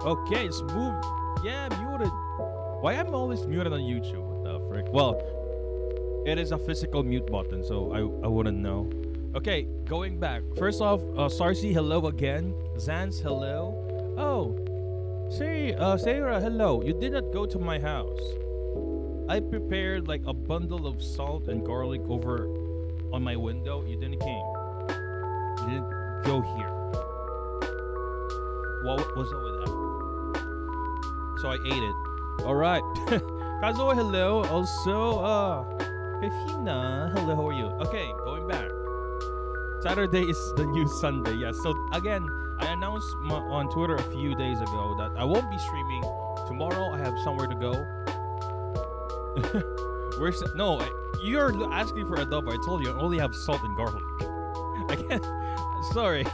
Okay, it's moved. Yeah, muted. Why am I always muted on YouTube? What the frick? Well, it is a physical mute button, so I wouldn't know. Okay, going back. First off, Sarsi, hello again. Zans, hello. Oh, Sarah, hello. You did not go to my house. I prepared like a bundle of salt and garlic over on my window. You didn't came. You didn't go here. What was up with that? So I ate it. All right. Kazuo, hello. Also, Kefina, hello. How are you? Okay, going back. Saturday is the new Sunday. Yes. So again, I announced on Twitter a few days ago that I won't be streaming tomorrow. I have somewhere to go. No? You're asking for adobo. I told you I only have salt and garlic. I can't. Sorry.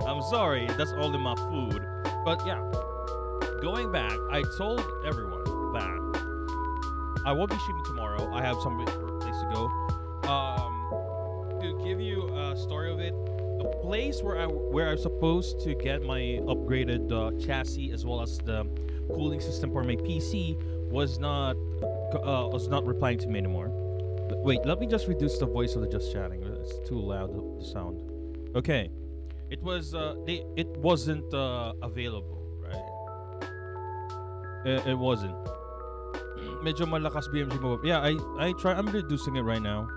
I'm sorry. That's all in my food. But yeah, going back, I told everyone that I won't be streaming tomorrow. I have some place to go. To give you a story of it, the place where I'm supposed to get my upgraded chassis as well as the cooling system for my PC was not replying to me anymore. Wait, let me just reduce the voice of the just chatting. It's too loud the sound. Okay, it wasn't available, right? It wasn't. Medyo malakas BMG mo. Yeah, I try. I'm reducing it right now.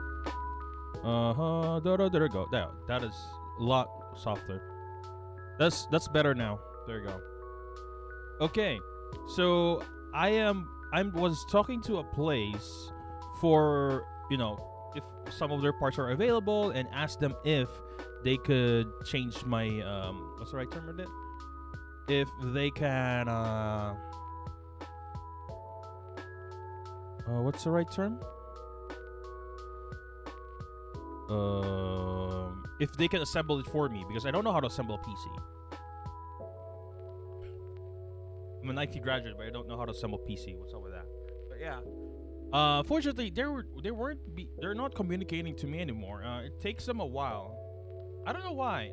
There we go. That is a lot softer. That's better now. There you go. Okay, so I was talking to a place for if some of their parts are available and asked them if they could change my what's the right term for it? If they can what's the right term? If they can assemble it for me, because I don't know how to assemble a PC. I'm an IT graduate, but I don't know how to assemble PC. What's up with that? But yeah. Fortunately, they're not communicating to me anymore. It takes them a while. I don't know why.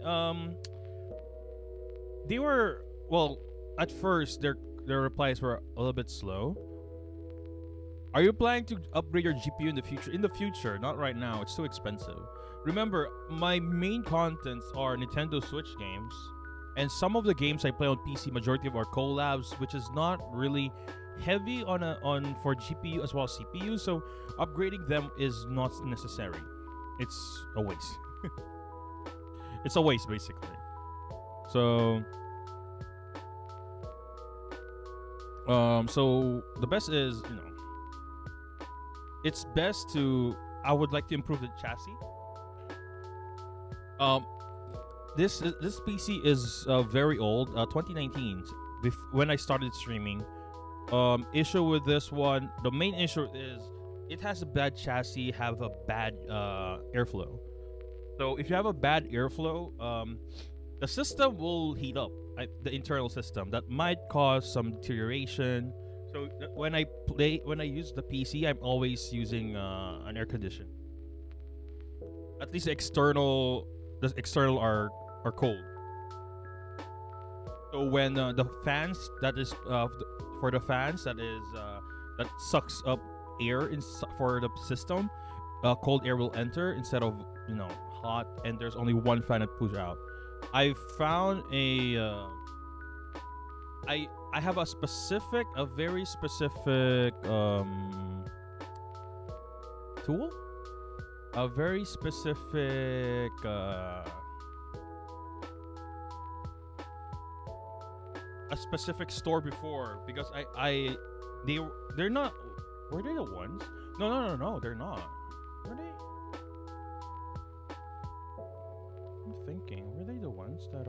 They were at first their replies were a little bit slow. Are you planning to upgrade your GPU in the future? In the future, not right now. It's too expensive. Remember, my main contents are Nintendo Switch games, and some of the games I play on PC, majority of are collabs, which is not really heavy on for GPU as well as CPU. So upgrading them is not necessary. It's a waste. It's a waste basically. So so the best is it's best to I would like to improve the chassis. This PC is very old, 2019 when I started streaming. Issue with this one, the main issue is it has a bad chassis, have a bad airflow. So if you have a bad airflow, the system will heat up, the internal system. That might cause some deterioration. So when I use the PC, I'm always using an air condition. At least the external are cold. So when the fans that is for the fans that sucks up air for the system, cold air will enter instead of hot, and there's only one fan that pushes out. I found I have a very specific tool, a very specific store before, because they're not. Were they the ones? No, they're not. Were they? I'm thinking, were they the ones that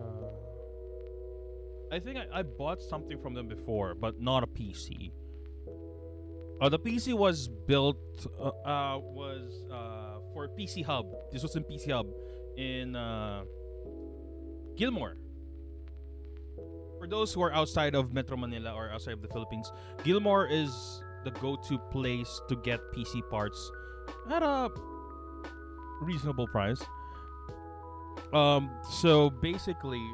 I think I bought something from them before, but not a PC. The PC was built for PC Hub. This was in PC Hub in Gilmore. For those who are outside of Metro Manila or outside of the Philippines, Gilmore is the go-to place to get PC parts at a reasonable price. So basically,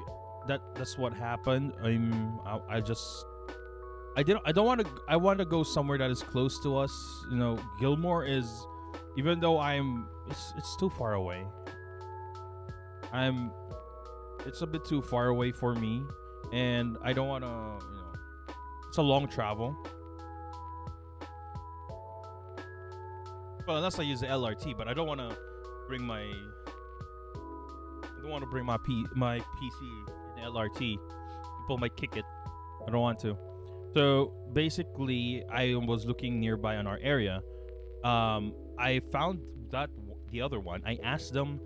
that's what happened. I just I don't want to. I want to go somewhere that is close to us. You know, Gilmore is, even though it's too far away. I'm, it's a bit too far away for me, and I don't want to. You know, it's a long travel. Well, unless I use the LRT, but I don't want to bring my. I don't want to bring my PC in the LRT. People might kick it. I don't want to. So basically, I was looking nearby on our area. I found that the other one. I asked them.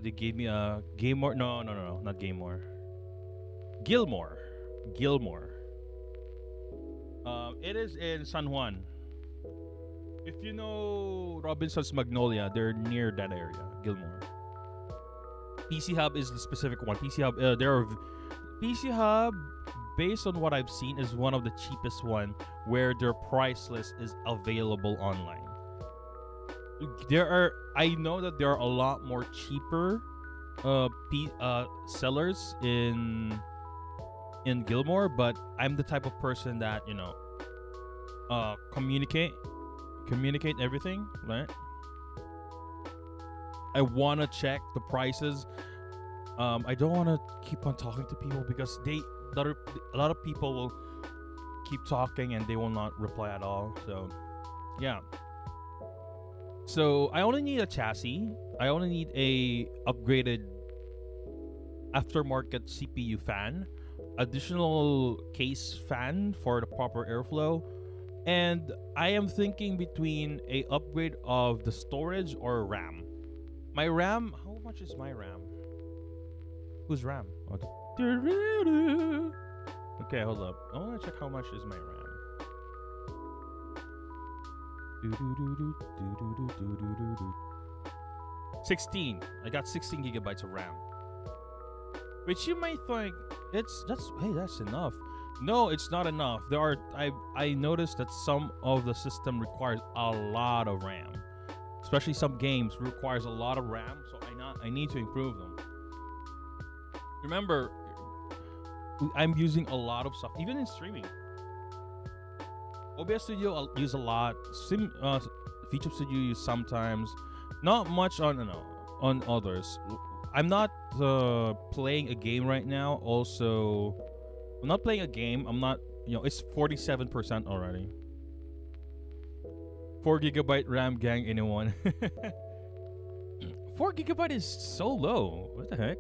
They gave me a Gaymore. No, not Gaymore. Gilmore. Gilmore. It is in San Juan. If you know Robinson's Magnolia, they're near that area, Gilmore. PC Hub is the specific one. PC Hub, PC Hub, based on what I've seen, is one of the cheapest one where their price list is available online. I know that there are a lot more cheaper sellers in Gilmore, but I'm the type of person that, you know, communicate everything, right? I want to check the prices. I don't want to keep on talking to people because a lot of people will keep talking and they will not reply at all. So, yeah. So I only need a chassis. I only need a upgraded aftermarket CPU fan, additional case fan for the proper airflow, and I am thinking between a upgrade of the storage or RAM. My RAM, how much is my RAM? Whose RAM? Okay, hold up. I want to check how much is my RAM. 16. I got 16 gigabytes of RAM. Which you might think that's enough. No, it's not enough. I noticed that some of the system requires a lot of RAM. Especially some games requires a lot of RAM, so I need to improve them. Remember, I'm using a lot of stuff, even in streaming. OBS Studio I'll use a lot. Feature Studio use sometimes. Not much on others. I'm not playing a game right now. Also, I'm not playing a game. I'm not. It's 47% already. 4 GB RAM, gang. Anyone? 4 GB is so low. What the heck?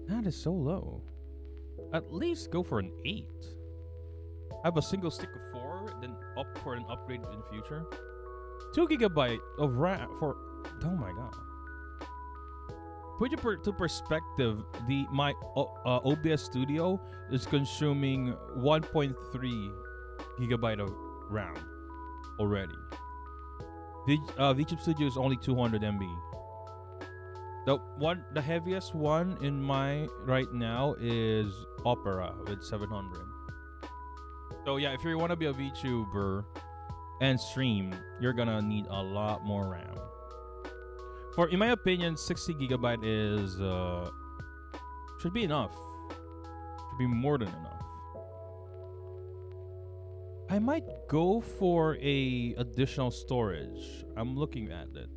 That is so low. At least go for an 8. Have a single stick of 4, then up for an upgrade in future. 2 GB of RAM for. Oh my god. Put it to perspective, my OBS Studio is consuming 1.3 GB of RAM already. VTube Studio is only 200 MB. The heaviest one in my right now is Opera with 700. So yeah, if you want to be a VTuber and stream, you're gonna need a lot more RAM. In my opinion, 60 GB is should be enough. Should be more than enough. I might go for a additional storage. I'm looking at it.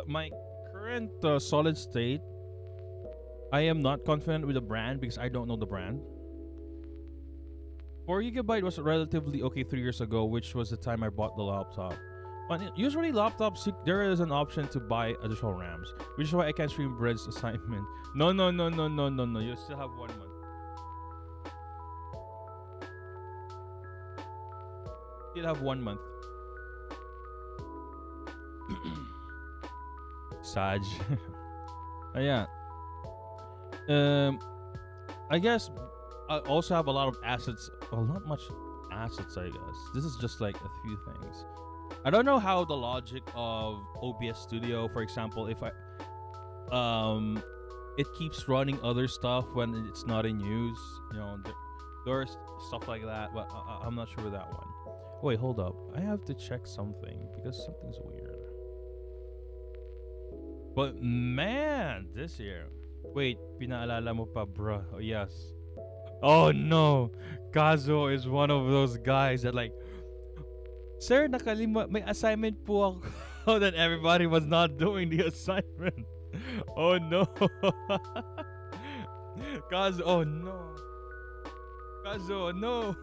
My current solid state, I am not confident with the brand because I don't know the brand. 4 GB was relatively okay 3 years ago, which was the time I bought the laptop. But usually laptops, there is an option to buy additional RAMs, which is why I can't stream Bread's assignment. No. You still have 1 month. Still have 1 month. Saj. Yeah. I guess I also have a lot of assets. Well, not much assets, I guess. This is just like a few things. I don't know how the logic of OBS Studio, for example, if it keeps running other stuff when it's not in use. There's stuff like that, but I'm not sure with that one. Wait, hold up. I have to check something because something's weird. But man, this year. Wait, pinaalala mo pa, bro. Oh, yes. Oh no. Kazo is one of those guys that like, Sir, may assignment po ako. That everybody was not doing the assignment. Oh no. Kazo, oh no. Kazo, no.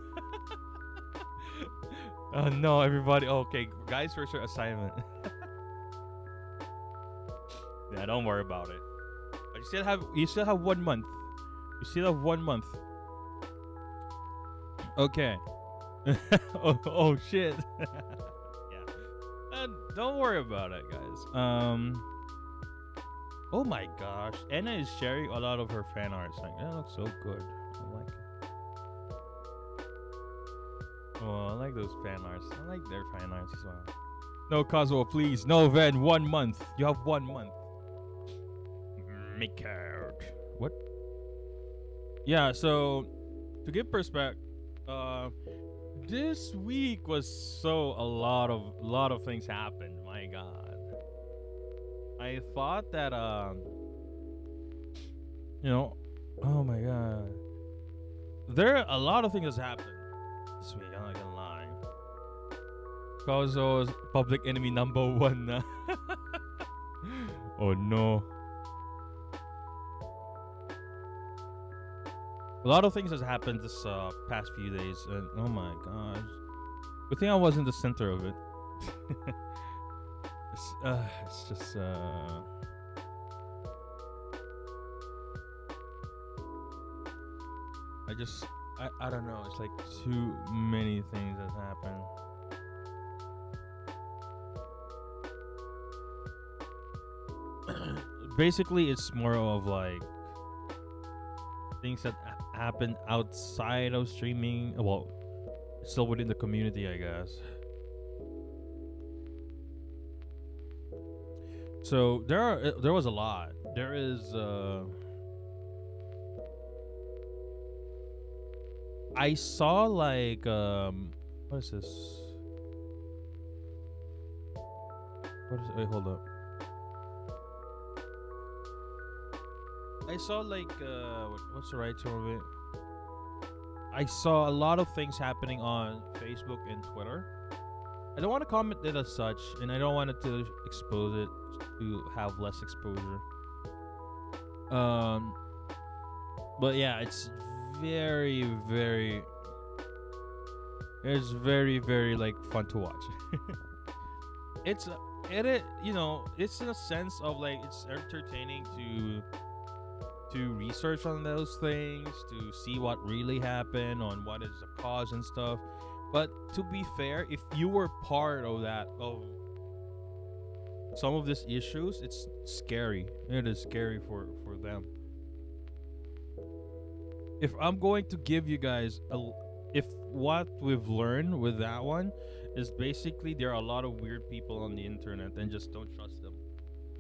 Oh no, everybody. Okay, guys, where's your assignment? Yeah, don't worry about it. But you still have 1 month. You still have 1 month. Okay. oh shit. Yeah. Don't worry about it, guys. Oh my gosh, Anna is sharing a lot of her fan arts. Like that looks so good. I like it. Oh, I like those fan arts. I like their fan arts as well. No, Kazuo, please. No, Ven. 1 month. You have 1 month. Make out. What? Yeah. So, to give perspective, this week was so a lot of things happened. My God. I thought that you know, oh my God, there are a lot of things that happened this week. I'm not gonna lie. Kozo's public enemy number one. Na. Oh no. A lot of things has happened this past few days, and oh my gosh, good thing I wasn't the center of it. It's just I don't know. It's like too many things that happen. Basically, it's more of like things that happen outside of streaming. Well, still within the community, I guess. So there was a lot. There is I saw like what is this? What is wait, hold up. I saw like what's the right term of it? I saw a lot of things happening on Facebook and Twitter. I don't want to comment it as such, and I don't want it to expose it to have less exposure. But yeah, it's very, very, very like fun to watch. it's it's in a sense of like it's entertaining to research on those things, to see what really happened, on what is the cause and stuff. But to be fair, if you were part of that, of some of these issues, it's scary. It is scary for them. If I'm going to give you guys if what we've learned with that one is basically there are a lot of weird people on the internet, and just don't trust them.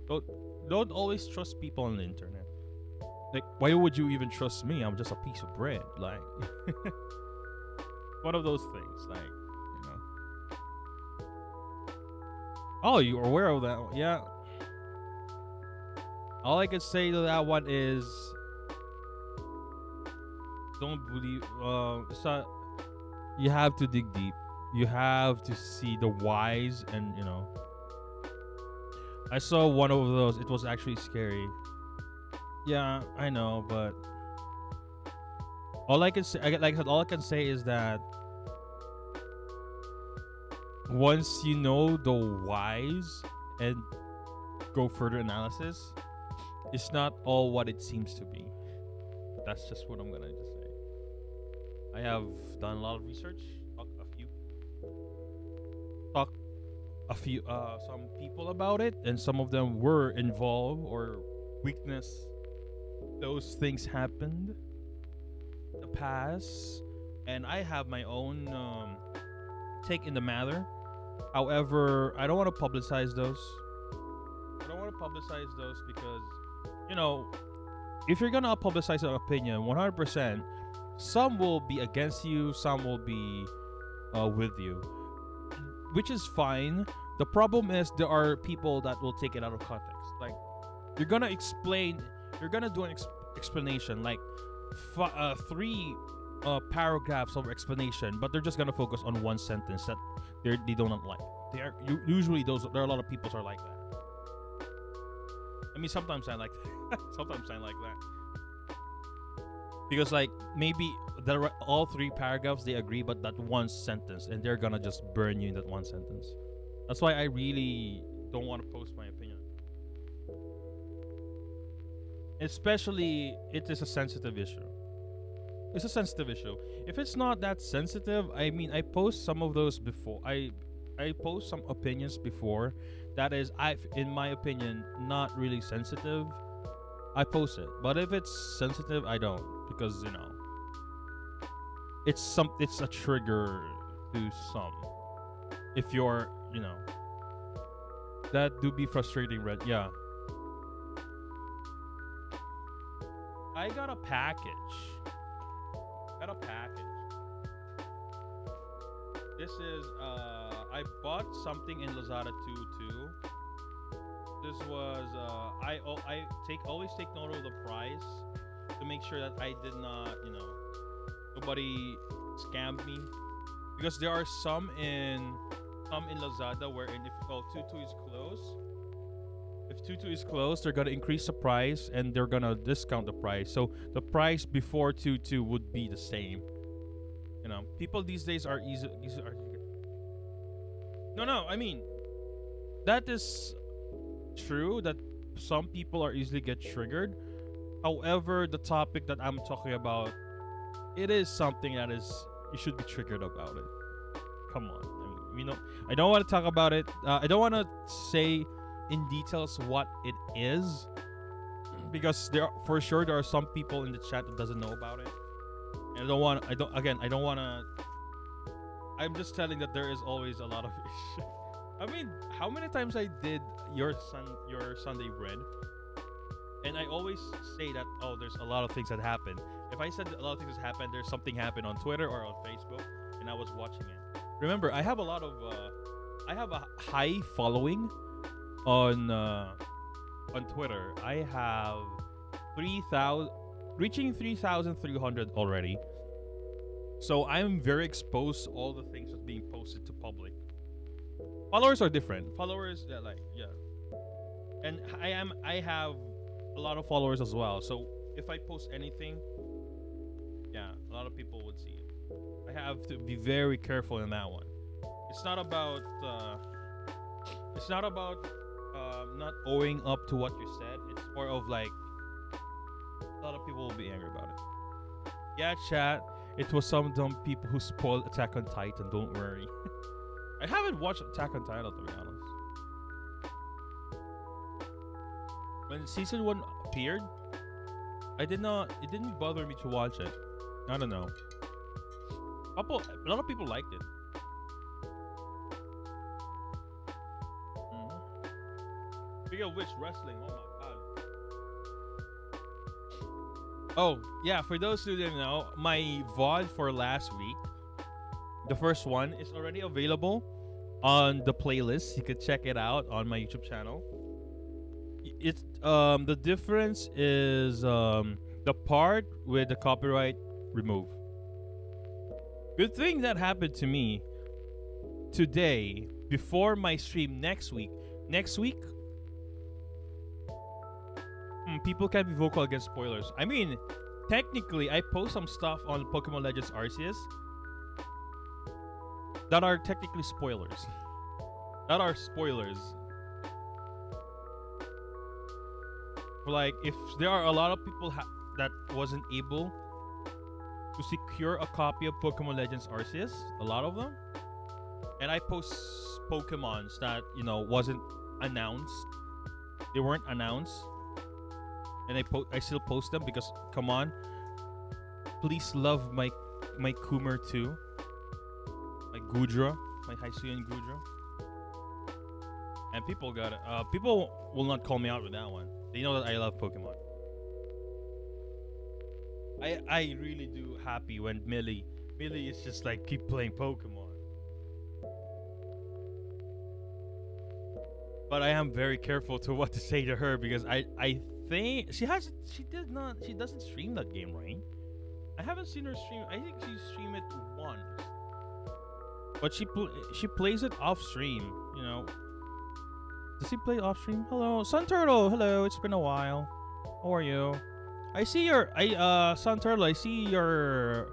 Don't don't always trust people on the internet. Like, why would you even trust me? I'm just a piece of bread. Like, one of those things. Like, you know. Oh, you're aware of that one? Yeah. All I can say to that one is, don't believe. It's not. You have to dig deep. You have to see the whys, and you know. I saw one of those. It was actually scary. Yeah, I know, but all I can say, like I said, all I can say is that once you know the whys and go further analysis, it's not all what it seems to be. That's just what I'm gonna just say. I have done a lot of research, talked some people about it, and some of them were involved or witnessed those things happened in the past, and I have my own take in the matter. However, I don't want to publicize those. Because, you know, if you're gonna publicize an opinion, 100%, some will be against you, some will be with you, which is fine. The problem is there are people that will take it out of context. Like, You're gonna explain. You're gonna do an explanation like three paragraphs of explanation, but they're just gonna focus on one sentence that they don't like. They are usually those. There are a lot of people who are like that. I mean, sometimes I like that. Sometimes I like that because like maybe there are all three paragraphs they agree, but that one sentence, and they're gonna just burn you in that one sentence. That's why I really don't want to post my opinion. Especially, it is a sensitive issue. It's a sensitive issue. If it's not that sensitive, I mean, I post some of those before. I post some opinions before. That is, in my opinion, not really sensitive. I post it, but if it's sensitive, I don't because it's a trigger to some. If you're that do be frustrating, Red. Yeah. I got a package. This is I bought something in Lazada too. This was I always take note of the price to make sure that I did not, nobody scammed me. Because there are some in Lazada wherein if tutu is closed, if tutu is closed, they're gonna increase the price and they're gonna discount the price. So the price before tutu would be the same. People these days are easy. No. I mean, that is true that some people are easily get triggered. However, the topic that I'm talking about, it is something that is you should be triggered about it. Come on, I mean, I don't want to talk about it. I don't want to say in details what it is because there are some people in the chat that doesn't know about it. And I don't want to. I'm just telling that there is always a lot of issue. I mean, how many times I did your Sunday bread, and I always say that there's a lot of things that happen. If I said a lot of things that happened, there's something happened on Twitter or on Facebook, and I was watching it. Remember, I have a high following on Twitter. I have 3,000. Reaching 3,300 already. So I'm very exposed to all the things that's being posted to public. Followers are different. Followers, and I have a lot of followers as well. So if I post anything, a lot of people would see it. I have to be very careful in that one. It's not about not owing up to what you said. It's more of like a lot of people will be angry about it. Yeah, chat. It was some dumb people who spoiled Attack on Titan. Don't worry. I haven't watched Attack on Titan, to be honest. When season 1 appeared, it didn't bother me to watch it. I don't know. A lot of people liked it. Speaking of which, wrestling. Oh my god. Oh, yeah, for those who didn't know, my VOD for last week, the first one, is already available on the playlist. You could check it out on my YouTube channel. It's the difference is the part with the copyright removed. Good thing that happened to me today before my stream next week. Next week, people can be vocal against spoilers. I mean, technically, I post some stuff on Pokemon Legends Arceus that are technically spoilers. That are spoilers. Like, if there are a lot of people that wasn't able to secure a copy of Pokemon Legends Arceus, a lot of them, and I post Pokemons that wasn't announced. They weren't announced. And I still post them because, come on, please love my Coomer too, my Gudra, my Hisuian Gudra. And people got it. People will not call me out with that one. They know that I love Pokemon. I really do happy when Millie is just like keep playing Pokemon. but I am very careful to what to say to her because I think she doesn't stream that game, right? I haven't seen her stream. I think she streamed it once, but she plays it off stream. You know, does he play off stream? Hello, Sun Turtle. Hello, it's been a while. How are you? I see your Sun Turtle. I see your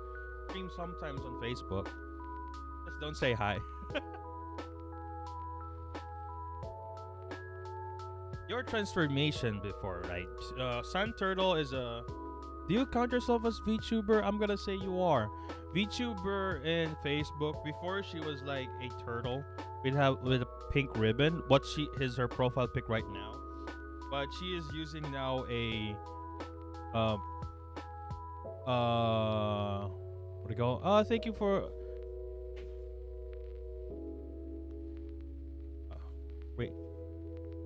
stream sometimes on Facebook. Just don't say hi. Your transformation before, right? Sun Turtle is a. Do you count yourself as VTuber? I'm gonna say you are. VTuber in Facebook. Before she was like a turtle with a pink ribbon. What she is her profile pic right now, but she is using now a uh what do you go? Thank you for. Wait.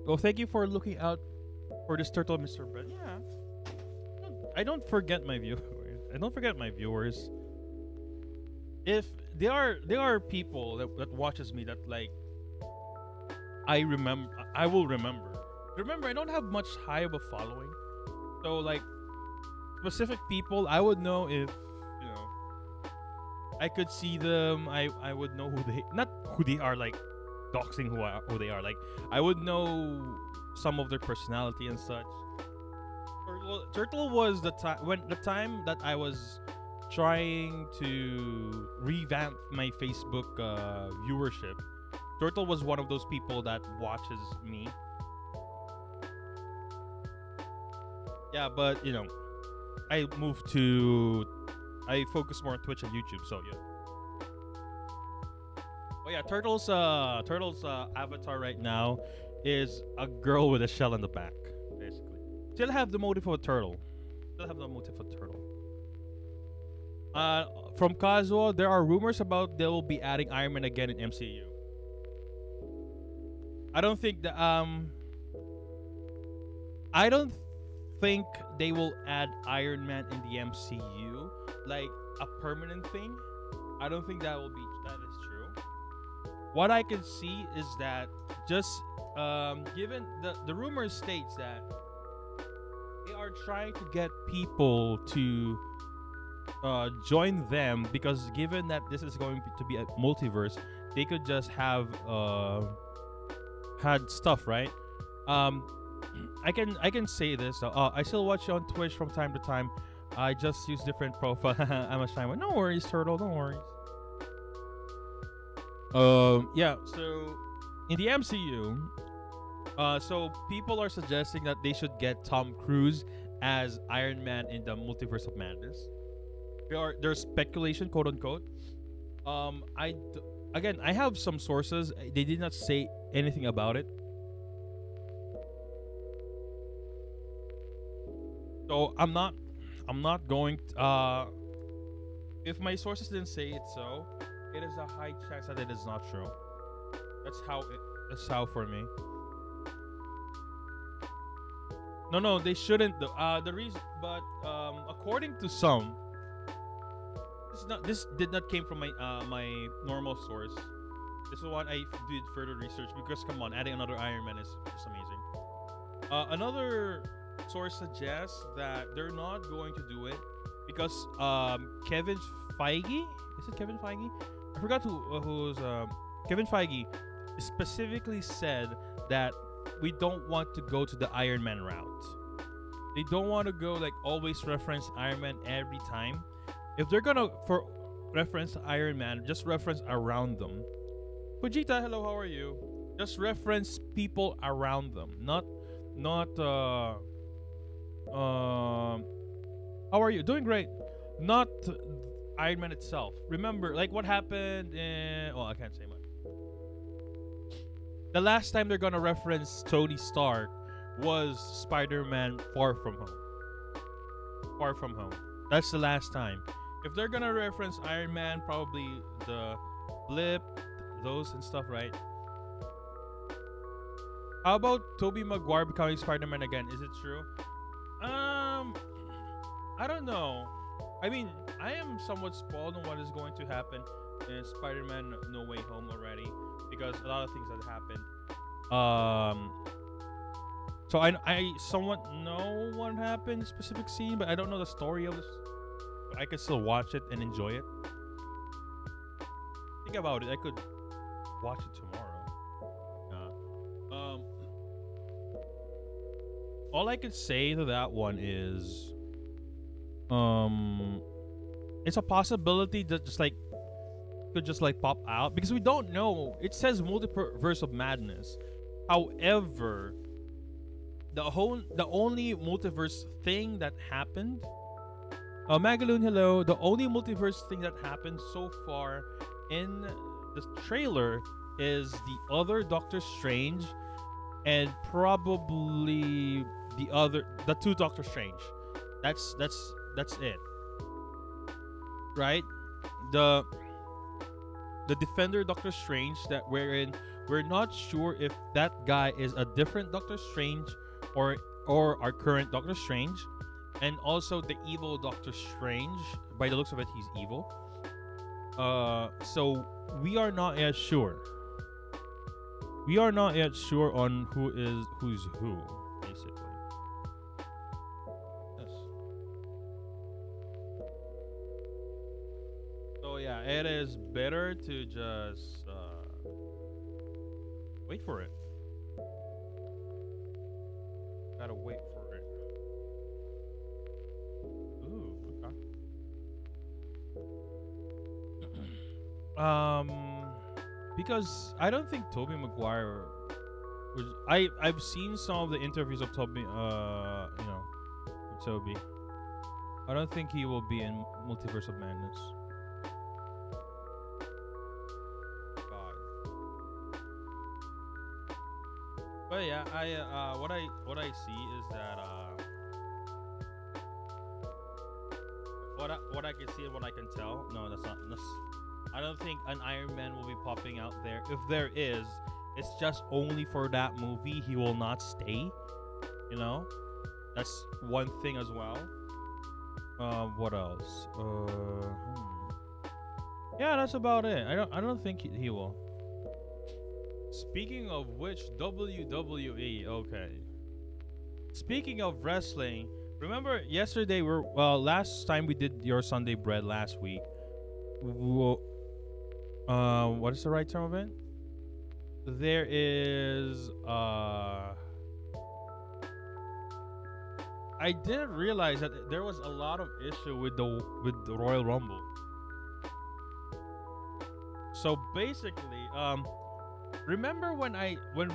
Oh, thank you for looking out for this turtle, Mr. Bread. Yeah. I don't forget my viewers. I don't forget my viewers. If there are people that watches me that like I will remember. Remember, I don't have much high of a following. So like specific people I would know if you know I could see them. I would know who they not who they are like doxing who they are. Like I would know some of their personality and such. Turtle was the time that I was trying to revamp my Facebook viewership. Turtle was one of those people that watches me. Yeah, but you know, I focus more on Twitch and YouTube. So yeah. Oh yeah, Turtle's avatar right now is a girl with a shell in the back, basically. Still have the motive of a turtle. From Kazuo, there are rumors about they will be adding Iron Man again in MCU. I don't think they will add Iron Man in the MCU like a permanent thing. I don't think that is true. What I can see is that just given the rumor states that they are trying to get people to join them because given that this is going to be a multiverse, they could just have had stuff, right? I can say this. I still watch you on Twitch from time to time. I just use different profile. I'm a shy one. No worries, Turtle. No worries. Yeah. So in the MCU, so people are suggesting that they should get Tom Cruise as Iron Man in the Multiverse of Madness. There's speculation, quote unquote. I have some sources. They did not say anything about it. So I'm not going. If my sources didn't say it, so it is a high chance that it is not true. That's how for me. No, they shouldn't. The reason, but according to some, this did not came from my normal source. This is what I did further research because come on, adding another Iron Man is just amazing. Another source suggests that they're not going to do it because Kevin Feige, is it Kevin Feige? I forgot who's Kevin Feige specifically said that we don't want to go to the Iron Man route. They don't want to go like always reference Iron Man every time. If they're gonna reference Iron Man, just reference around them. Fujita, hello, how are you? Just reference people around them, not how are you? Doing great. Not Iron Man itself. Remember, like what happened in I can't say much. The last time they're gonna reference Tony Stark was Spider-Man Far From Home. Far From Home. That's the last time. If they're gonna reference Iron Man, probably the blip, those and stuff, right? How about Tobey Maguire becoming Spider-Man again? Is it true? I don't know. I mean, I am somewhat spoiled on what is going to happen in Spider-Man No Way Home already because a lot of things that happened. Um, so I somewhat know what happened in a specific scene, but I don't know the story of this. I could still watch it and enjoy it. Think about it. I could watch it tomorrow. All I could say to that one is, um, it's a possibility that just like could just like pop out because we don't know. It says multiverse of madness. However, the only multiverse thing that happened. Magaloon, hello. The only multiverse thing that happened so far in the trailer is the other Doctor Strange and probably the two Doctor Strange. That's it. Right? The Defender Doctor Strange that we're not sure if that guy is a different Doctor Strange or our current Doctor Strange, and also the evil Doctor Strange. By the looks of it, he's evil. So we are not yet sure. We are not yet sure on who's who, basically. Yes. So yeah, it is better to just wait for it. Gotta wait for it. Ooh, okay. Because I don't think Tobey Maguire was. I've seen some of the interviews of Tobey. With Tobey. I don't think he will be in Multiverse of Madness. God. But yeah, what I see is that what I can see and what I can tell. No, that's not. I don't think an Iron Man will be popping out there. If there is, it's just only for that movie. He will not stay. You know, that's one thing as well. What else? Yeah, that's about it. I don't think he will. Speaking of which, WWE. Okay. Speaking of wrestling, remember yesterday last time we did your Sunday bread last week. What is the right term of it? There is I didn't realize that there was a lot of issue with the Royal Rumble. So basically, remember when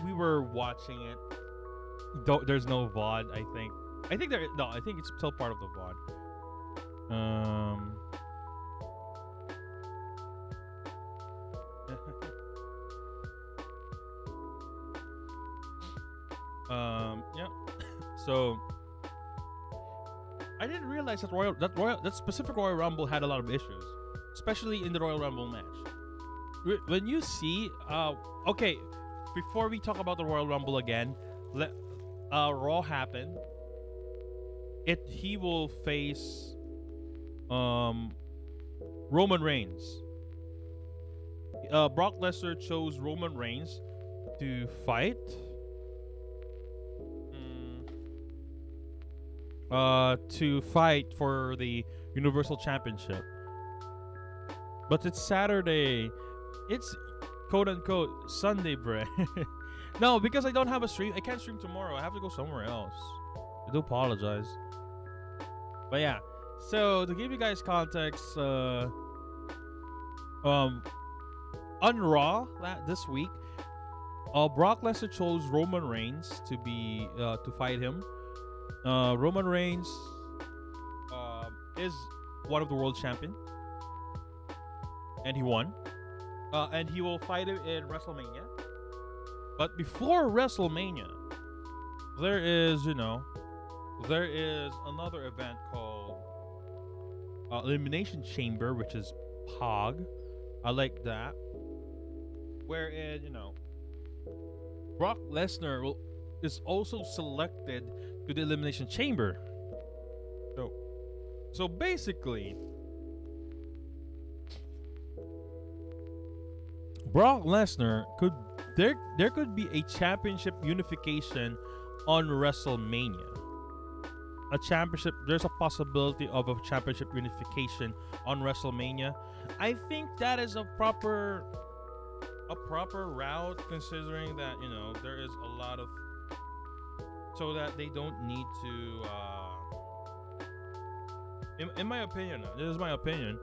we were watching it? There's no VOD. I think it's still part of the VOD. Yeah. So I didn't realize that specific Royal Rumble had a lot of issues, especially in the Royal Rumble match. When you see, okay, before we talk about the Royal Rumble again, Raw happened. He will face Roman Reigns. Brock Lesnar chose Roman Reigns to fight. To fight for the Universal Championship. But it's Saturday. It's quote unquote Sunday bread. No, because I don't have a stream. I can't stream tomorrow. I have to go somewhere else. I do apologize. But yeah. So to give you guys context, on Raw this week, Brock Lesnar chose Roman Reigns to fight him. Roman Reigns is one of the world champion, and he won. And he will fight him in WrestleMania. But before WrestleMania, there is another event called Elimination Chamber, which is POG. I like that. Wherein, Brock Lesnar is also selected to the Elimination Chamber. So basically, Brock Lesnar could there could be a championship unification on WrestleMania. A championship. There's a possibility of a championship unification on WrestleMania. I think that is a proper route, considering that there is a lot of, so that they don't need to. In my opinion, this is my opinion.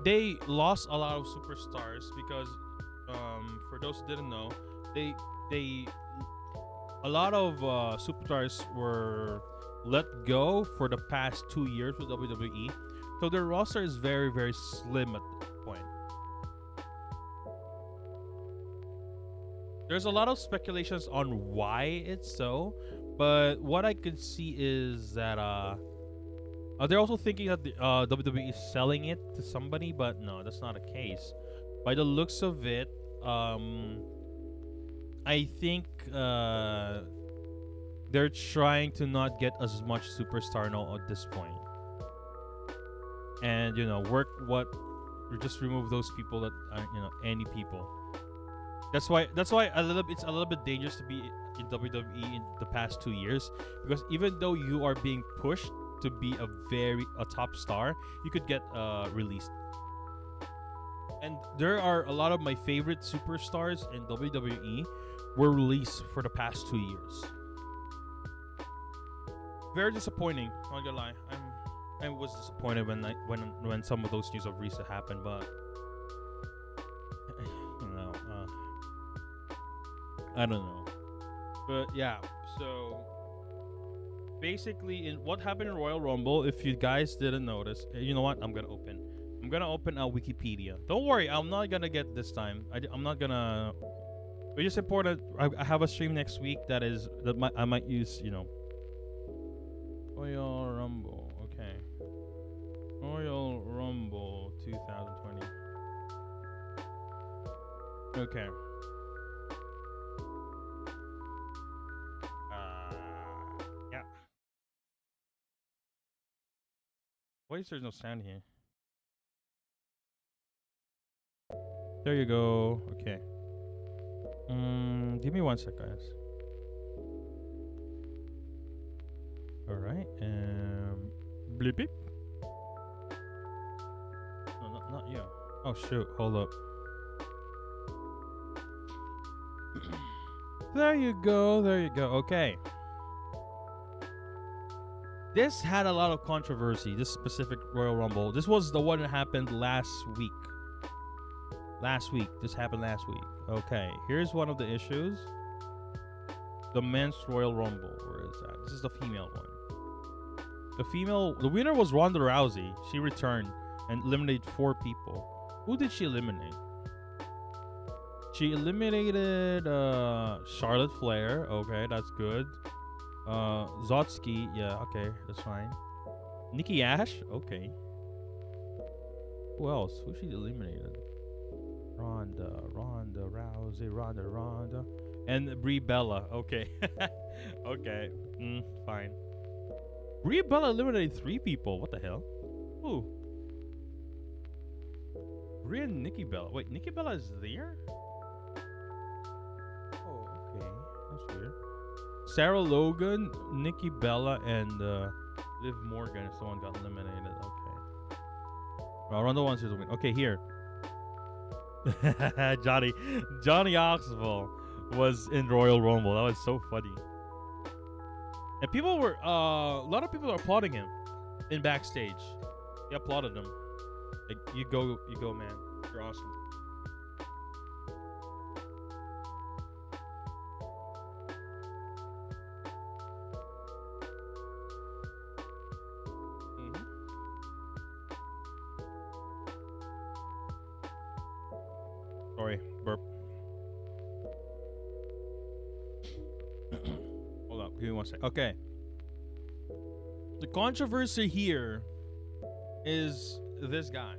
They lost a lot of superstars because, for those who didn't know, they a lot of superstars were let go for the past 2 years with WWE, so their roster is very very slim at this point. There's a lot of speculations on why it's so, but what I could see is that they're also thinking that the WWE is selling it to somebody, but no, that's not the case. By the looks of it, I think they're trying to not get as much superstar now at this point, and work what, or just remove those people that are any people. That's why it's a little bit dangerous to be in WWE in the past 2 years, because even though you are being pushed to be a top star, you could get released. And there are a lot of my favorite superstars in WWE were released for the past 2 years. Very disappointing. Not gonna lie, I was disappointed when some of those news of Risa happened, but I don't know. But yeah, so basically, in what happened in Royal Rumble, if you guys didn't notice, you know what? I'm gonna open Wikipedia. Don't worry, I'm not gonna get this time. I'm not gonna. It's just important. I have a stream next week I might use. Royal Rumble. Okay. Royal Rumble 2020. Okay. Yeah. Why is there no sound here? There you go. Okay. Give me 1 sec, guys. All right. Bleep beep. No, not you. Oh shoot! Hold up. There you go. There you go. Okay. This had a lot of controversy. This specific Royal Rumble. This was the one that happened last week. This happened last week. Okay, here's one of the issues. The men's Royal Rumble. Where is that? This is the female one. The winner was Ronda Rousey. She returned and eliminated 4 people. Who did she eliminate? She eliminated Charlotte Flair. Okay, that's good. Zotsky. Yeah, okay, that's fine. Nikki Ash. Okay. Who else? Who she eliminated? Ronda Rousey, and Brie Bella. Okay. Okay. Fine. Brie Bella eliminated 3 people. What the hell? Who? Brie and Nikki Bella. Wait, Nikki Bella is there? Oh, okay. That's weird. Sarah Logan, Nikki Bella, and Liv Morgan if someone got eliminated. Okay. Well, Ronda wants to win. Okay, here. Johnny Knoxville was in Royal Rumble. That was so funny. And people were a lot of people are applauding him in backstage. They applauded him. Like, you go, man. You're awesome. Sorry, burp. Hold up, give me 1 sec. Okay. The controversy here is this guy,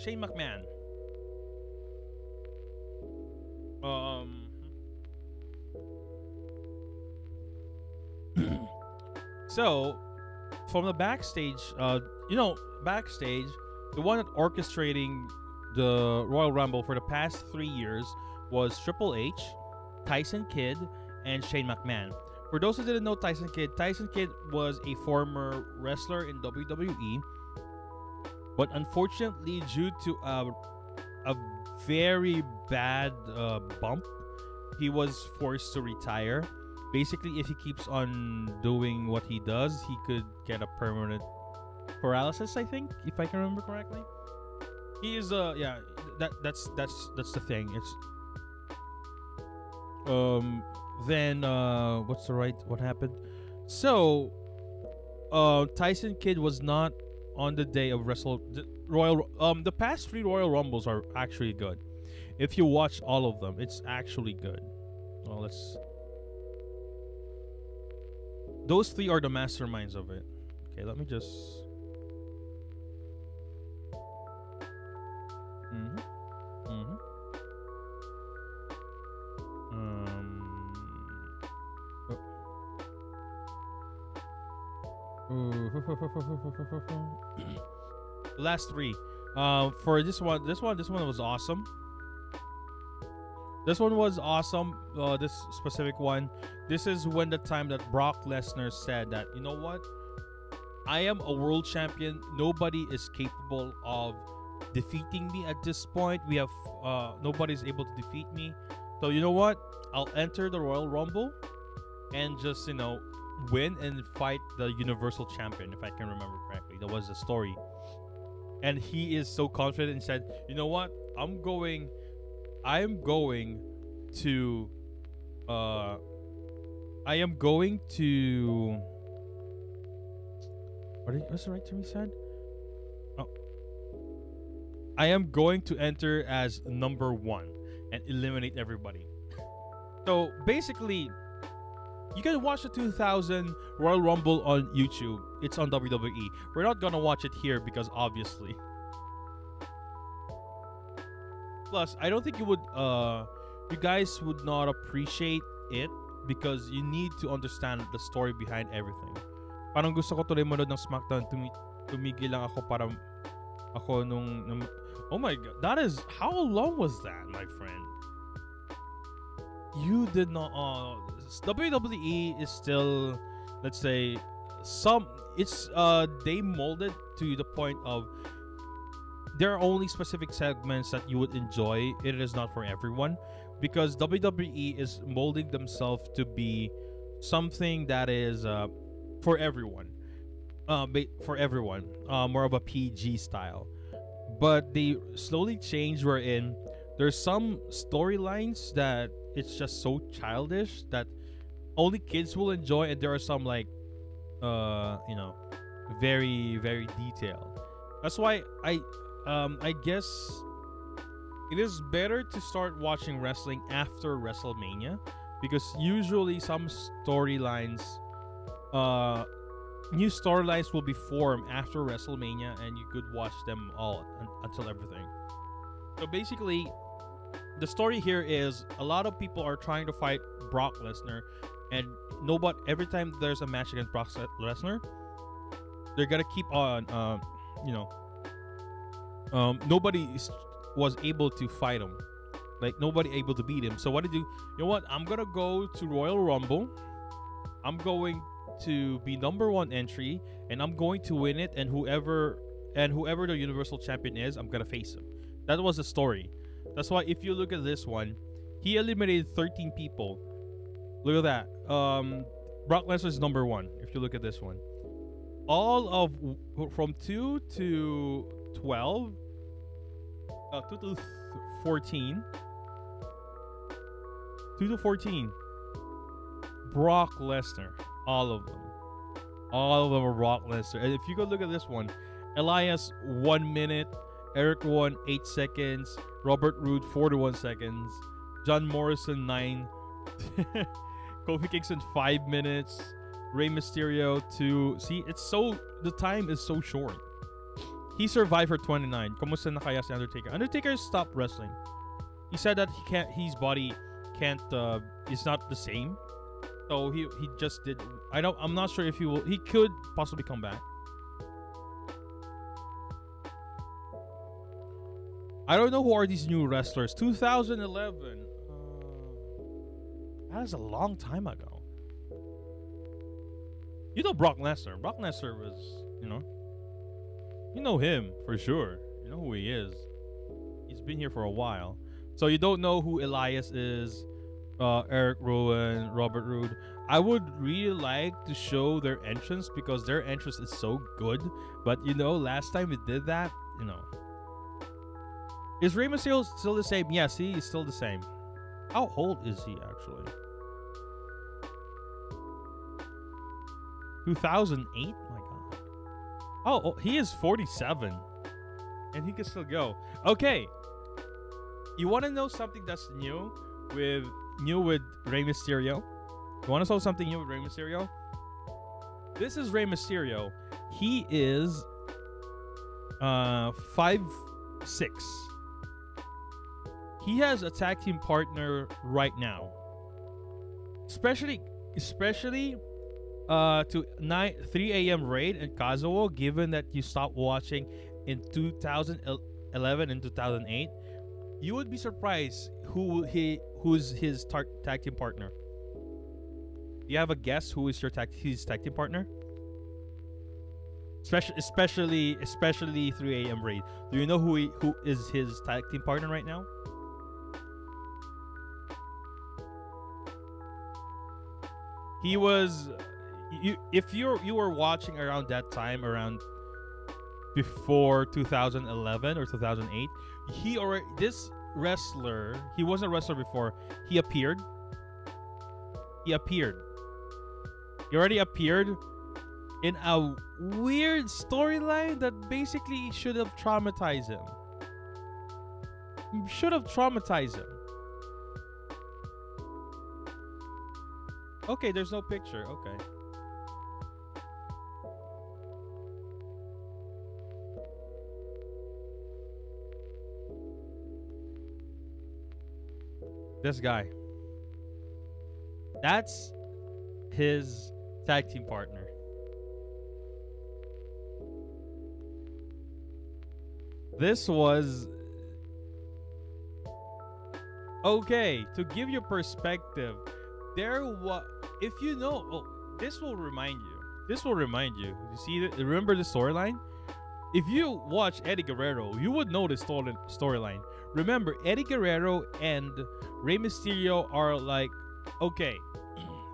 Shane McMahon. So, from the backstage, backstage, the one that orchestrating the Royal Rumble for the past 3 years was Triple H. Tyson Kidd and Shane McMahon. For those who didn't know Tyson Kidd was a former wrestler in WWE, but unfortunately, due to a very bad bump, he was forced to retire. Basically, if he keeps on doing what he does, he could get a permanent paralysis. I think, if I can remember correctly. He is yeah, that's the thing. It's then what happened? So Tyson Kidd was not on the day of the past 3 Royal Rumbles are actually good. If you watch all of them, it's actually good. Well, those 3 are the masterminds of it. Okay, let me just Mhm. Mhm. Last 3. For this one was awesome. This one was awesome. This specific one. This is when the time that Brock Lesnar said that, you know what? I am a world champion. Nobody is capable of defeating me at this point. We have nobody's able to defeat me. So you know what? I'll enter the Royal Rumble and just win and fight the Universal Champion, if I can remember correctly. That was the story. And he is so confident and said, you know what? I'm going to I am going to what's the right term he said? Oh. I am going to enter as number 1 and eliminate everybody. So basically, you can watch the 2000 Royal Rumble on YouTube. It's on WWE. We're not gonna watch it here because obviously. Plus, I don't think you guys would not appreciate it because you need to understand the story behind everything. Parang gusto ko tuloy manood ng SmackDown. Tumigil lang ako para ako nung oh my god, that is, how long was that, my friend? You did not. WWE is still, let's say, they molded to the point of there are only specific segments that you would enjoy. It is not for everyone because WWE is molding themselves to be something that is for everyone. More of a PG style. But they slowly change wherein there's some storylines that it's just so childish that only kids will enjoy, and there are some like very, very detailed. That's why I guess it is better to start watching wrestling after WrestleMania because usually some storylines new storylines will be formed after WrestleMania, and you could watch them all until everything. So basically, the story here is a lot of people are trying to fight Brock Lesnar, and every time there's a match against Brock Lesnar, they're gonna keep on, nobody was able to fight him, like nobody able to beat him. So what did you know? What, I'm gonna go to Royal Rumble. I'm going to be number 1 entry, and I'm going to win it. And whoever the Universal Champion is, I'm gonna face him. That was the story. That's why if you look at this one, he eliminated 13 people. Look at that. Brock Lesnar is number 1. If you look at this one, all of from 2 to 12, 2 to 14, 2 to 14. Brock Lesnar. All of them are Brock Lesnar. And if you go look at this one, Elias 1 minute, Eric 8 seconds, Robert Roode 41 seconds, John Morrison 9, Kofi Kingston 5 minutes, Rey Mysterio 2. See, the time is so short. He survived for 29. Kumusta na kaya si Undertaker? Undertaker stopped wrestling. He said that his body can't is not the same. So he just did. I'm not sure if he could possibly come back. I don't know who are these new wrestlers. 2011. That is a long time ago. You know Brock Lesnar. Brock Lesnar was, you know him for sure. You know who he is. He's been here for a while. So you don't know who Elias is, Eric Rowan, Robert Roode. I would really like to show their entrance because their entrance is so good. But last time we did that, is Rey Mysterio still the same? Yes, he is still the same. How old is he actually? 2008? My God. Oh, he is 47. And he can still go. Okay. You want to know something that's new with Rey Mysterio? You want to know something new with Rey Mysterio? This is Rey Mysterio. He is 5'6". He has a tag team partner right now. Especially to 3 a.m. raid and Kazuo, given that you stopped watching in 2011 and 2008, you would be surprised who's his tag team partner. Do you have a guess who is his tag team partner? Especially 3 a.m. raid. Do you know who is his tag team partner right now? He was if you were watching around that time, around before 2011 or 2008, this wrestler, he wasn't a wrestler before. He appeared. He already appeared in a weird storyline that basically should have traumatized him. Okay, there's no picture. Okay. This guy. That's his tag team partner. This was... Okay, to give you perspective, if you know... this will remind you. You see, remember the storyline? If you watch Eddie Guerrero, you would know this storyline. Remember, Eddie Guerrero and Rey Mysterio are like... Okay,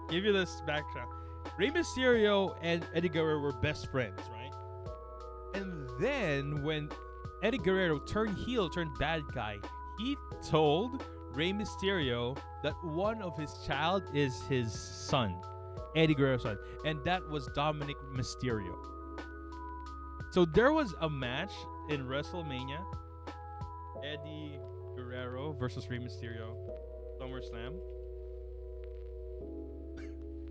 give you this background. Rey Mysterio and Eddie Guerrero were best friends, right? And then when Eddie Guerrero turned heel, turned bad guy, he told Rey Mysterio that one of his child is his son, Eddie Guerrero's son, and that was Dominic Mysterio. So there was a match in WrestleMania, Eddie Guerrero versus Rey Mysterio, SummerSlam.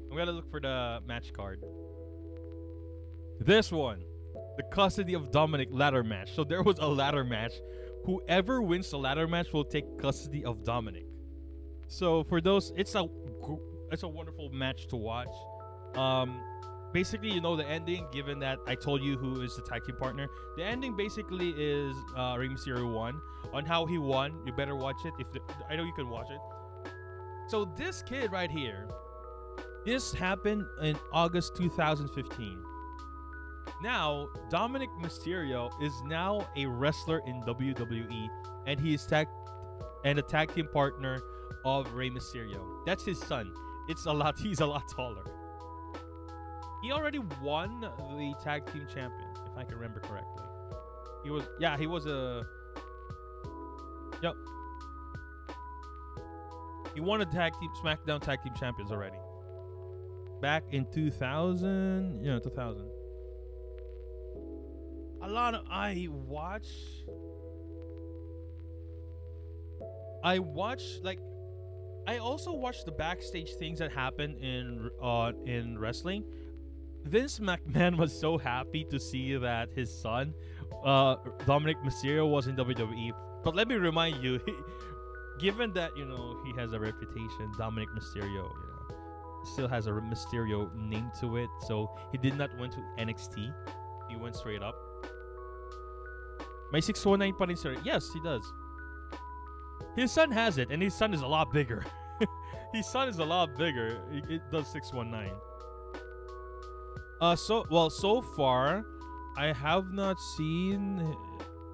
I'm gonna look for the match card. This one, the custody of Dominic ladder match. So there was a ladder match. Whoever wins the ladder match will take custody of Dominic. So for those, it's a wonderful match to watch. Basically, you know the ending, given that I told you who is the tag team partner. The ending basically is Rey Mysterio won. On how he won, you better watch it. I know you can watch it. So this kid right here, this happened in August 2015. Now, Dominic Mysterio is now a wrestler in WWE, and he is a tag team partner of Rey Mysterio. That's his son. He's a lot taller. He already won the tag team champion, if I can remember correctly. He was a... Yep. He won a SmackDown tag team champions already. Back in 2000. Yeah, 2000. I also watched the backstage things that happen in wrestling. Vince McMahon was so happy to see that his son, Dominic Mysterio, was in WWE. But let me remind you, given that he has a reputation, Dominic Mysterio, still has a Mysterio name to it. So he did not went to NXT. He went straight up. May 619 pa rin, sir. Yes, he does. His son has it, and his son is a lot bigger. His son is a lot bigger. It does 619. So far, I have not seen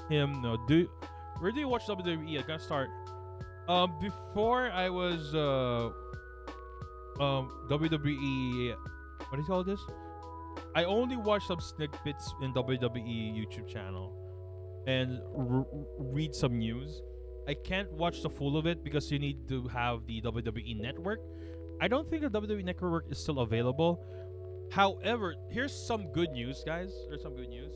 him. No, where do you watch WWE? I gotta start. Before I was WWE. What do you call this? I only watched some snippets in WWE YouTube channel and read some news. I can't watch the full of it because you need to have the WWE network. I don't think the WWE network is still available. However, here's some good news, guys. There's some good news.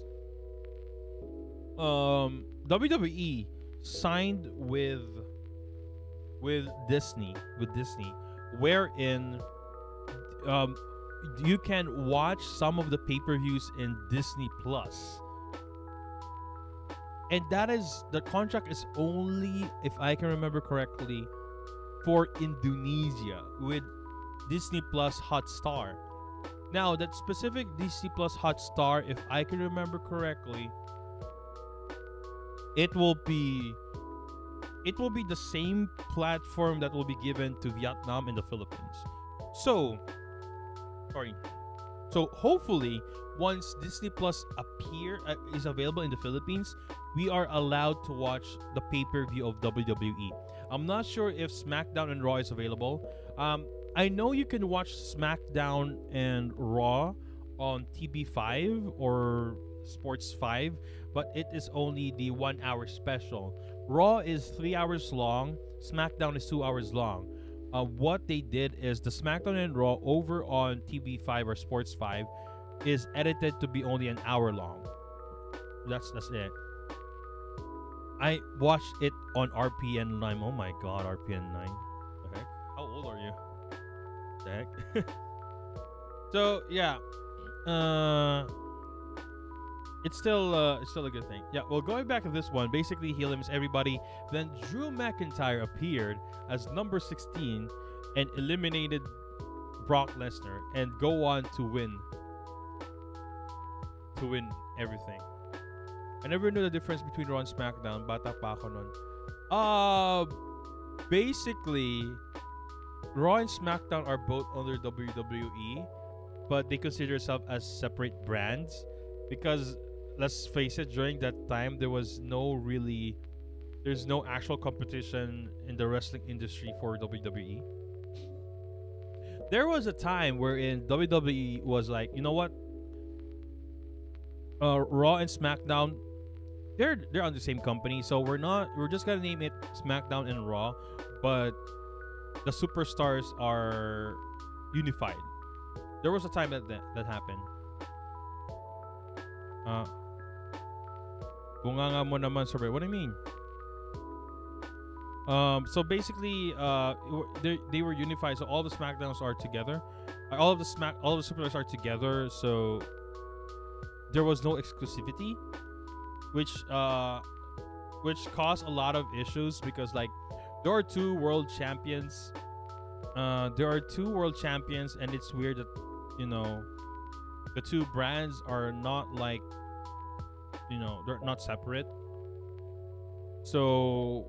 WWE signed with Disney, wherein you can watch some of the pay-per-views in Disney Plus. And that is, the contract is only, if I can remember correctly, for Indonesia with Disney Plus Hotstar. Now, that specific Disney Plus Hotstar, if I can remember correctly, it will be the same platform that will be given to Vietnam and the Philippines. So hopefully, once Disney Plus is available in the Philippines, we are allowed to watch the pay-per-view of WWE. I'm not sure if SmackDown and Raw is available. I know you can watch SmackDown and Raw on TB5 or Sports 5, but it is only the 1 hour special. Raw is 3 hours long. SmackDown is 2 hours long. What they did is the SmackDown and Raw over on TV5 or Sports 5 is edited to be only an hour long. That's it. I watched it on RPN 9. Oh my god, RPN 9. The heck? How old are you? The heck? So yeah. It's still a good thing. Yeah, well, going back to this one, basically he limits everybody. Then Drew McIntyre appeared as number 16 and eliminated Brock Lesnar and go on to win everything. I never knew the difference between Raw and SmackDown. Bata pa ako nun. Basically, Raw and SmackDown are both under WWE, but they consider themselves as separate brands because, let's face it, during that time there's no actual competition in the wrestling industry for WWE. There was a time wherein WWE was like, you know what? Raw and SmackDown, they're on the same company, so we're just gonna name it SmackDown and Raw, but the superstars are unified. There was a time that happened. Bunganga mo naman, Sir. What do you mean? So basically, they were unified. So all the SmackDowns are together. All of the superstars are together. So there was no exclusivity, which caused a lot of issues because like there are two world champions. And it's weird that the two brands are not like. They're not separate. So,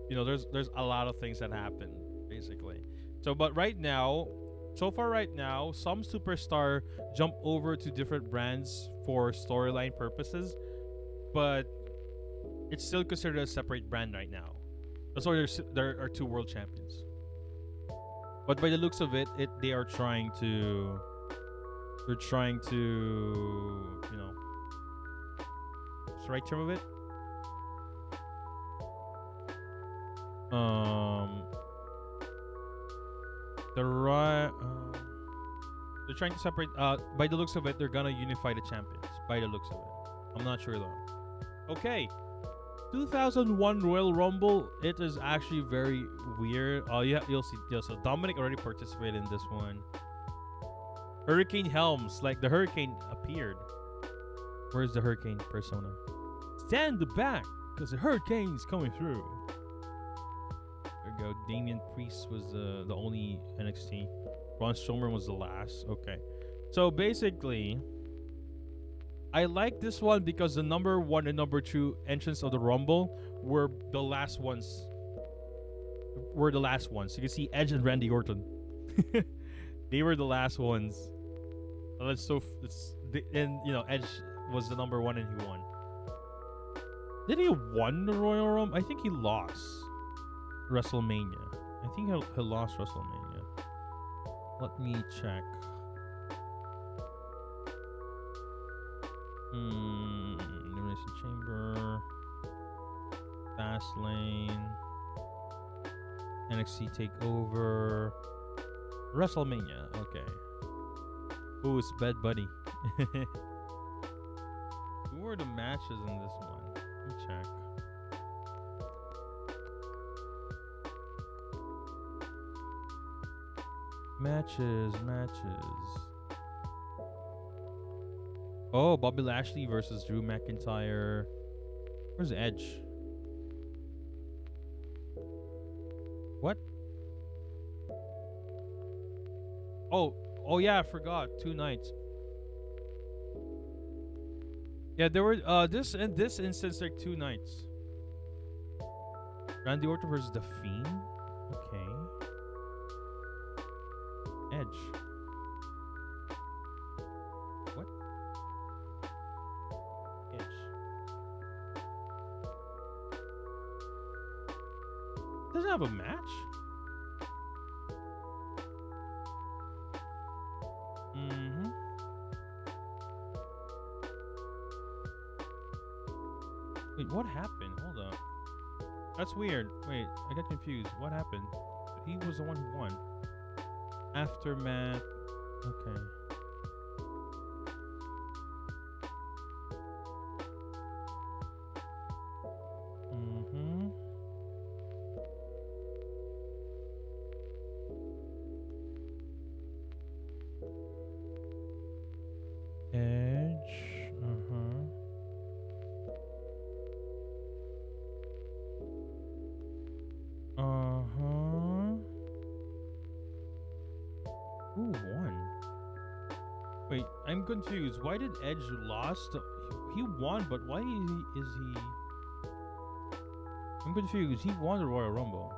there's a lot of things that happen, basically. So, but right now, some superstar jump over to different brands for storyline purposes, but it's still considered a separate brand right now. That's why there are two world champions. But by the looks of it, they are trying to, what's the right term of it? They're trying to separate. By the looks of it, they're gonna unify the champions. By the looks of it, I'm not sure though. Okay, 2001 Royal Rumble. It is actually very weird. You'll see. So Dominic already participated in this one. Hurricane Helms, like the hurricane appeared. Where's the hurricane persona? Stand back, because the hurricane's coming through. There we go. Damian Priest was the only NXT. Braun Strowman was the last. Okay. So basically, I like this one because the number 1 and number 2 entrants of the Rumble were the last ones were the last ones. You can see Edge and Randy Orton. They were the last ones. Well, and Edge was the number one and he won. Did he won the Royal Rumble? I think he lost WrestleMania. I think he lost WrestleMania. Let me check. Elimination Chamber, Fastlane, NXT Takeover, WrestleMania. Okay. Who's Bed Buddy? Who were the matches in this one? Let me check. Matches. Oh, Bobby Lashley versus Drew McIntyre. Where's Edge? What? Oh yeah, I forgot. 2 nights. Yeah, there were this instance like 2 nights. Randy Orton versus The Fiend. Okay. Edge. What? Edge. Doesn't have a match? Wait, what happened? Hold up. That's weird. Wait, I got confused. What happened? He was the one who won. Aftermath. Okay. Edge. Who won? Wait, I'm confused. Why did Edge lost? He won, but why is he? I'm confused. He won the Royal Rumble.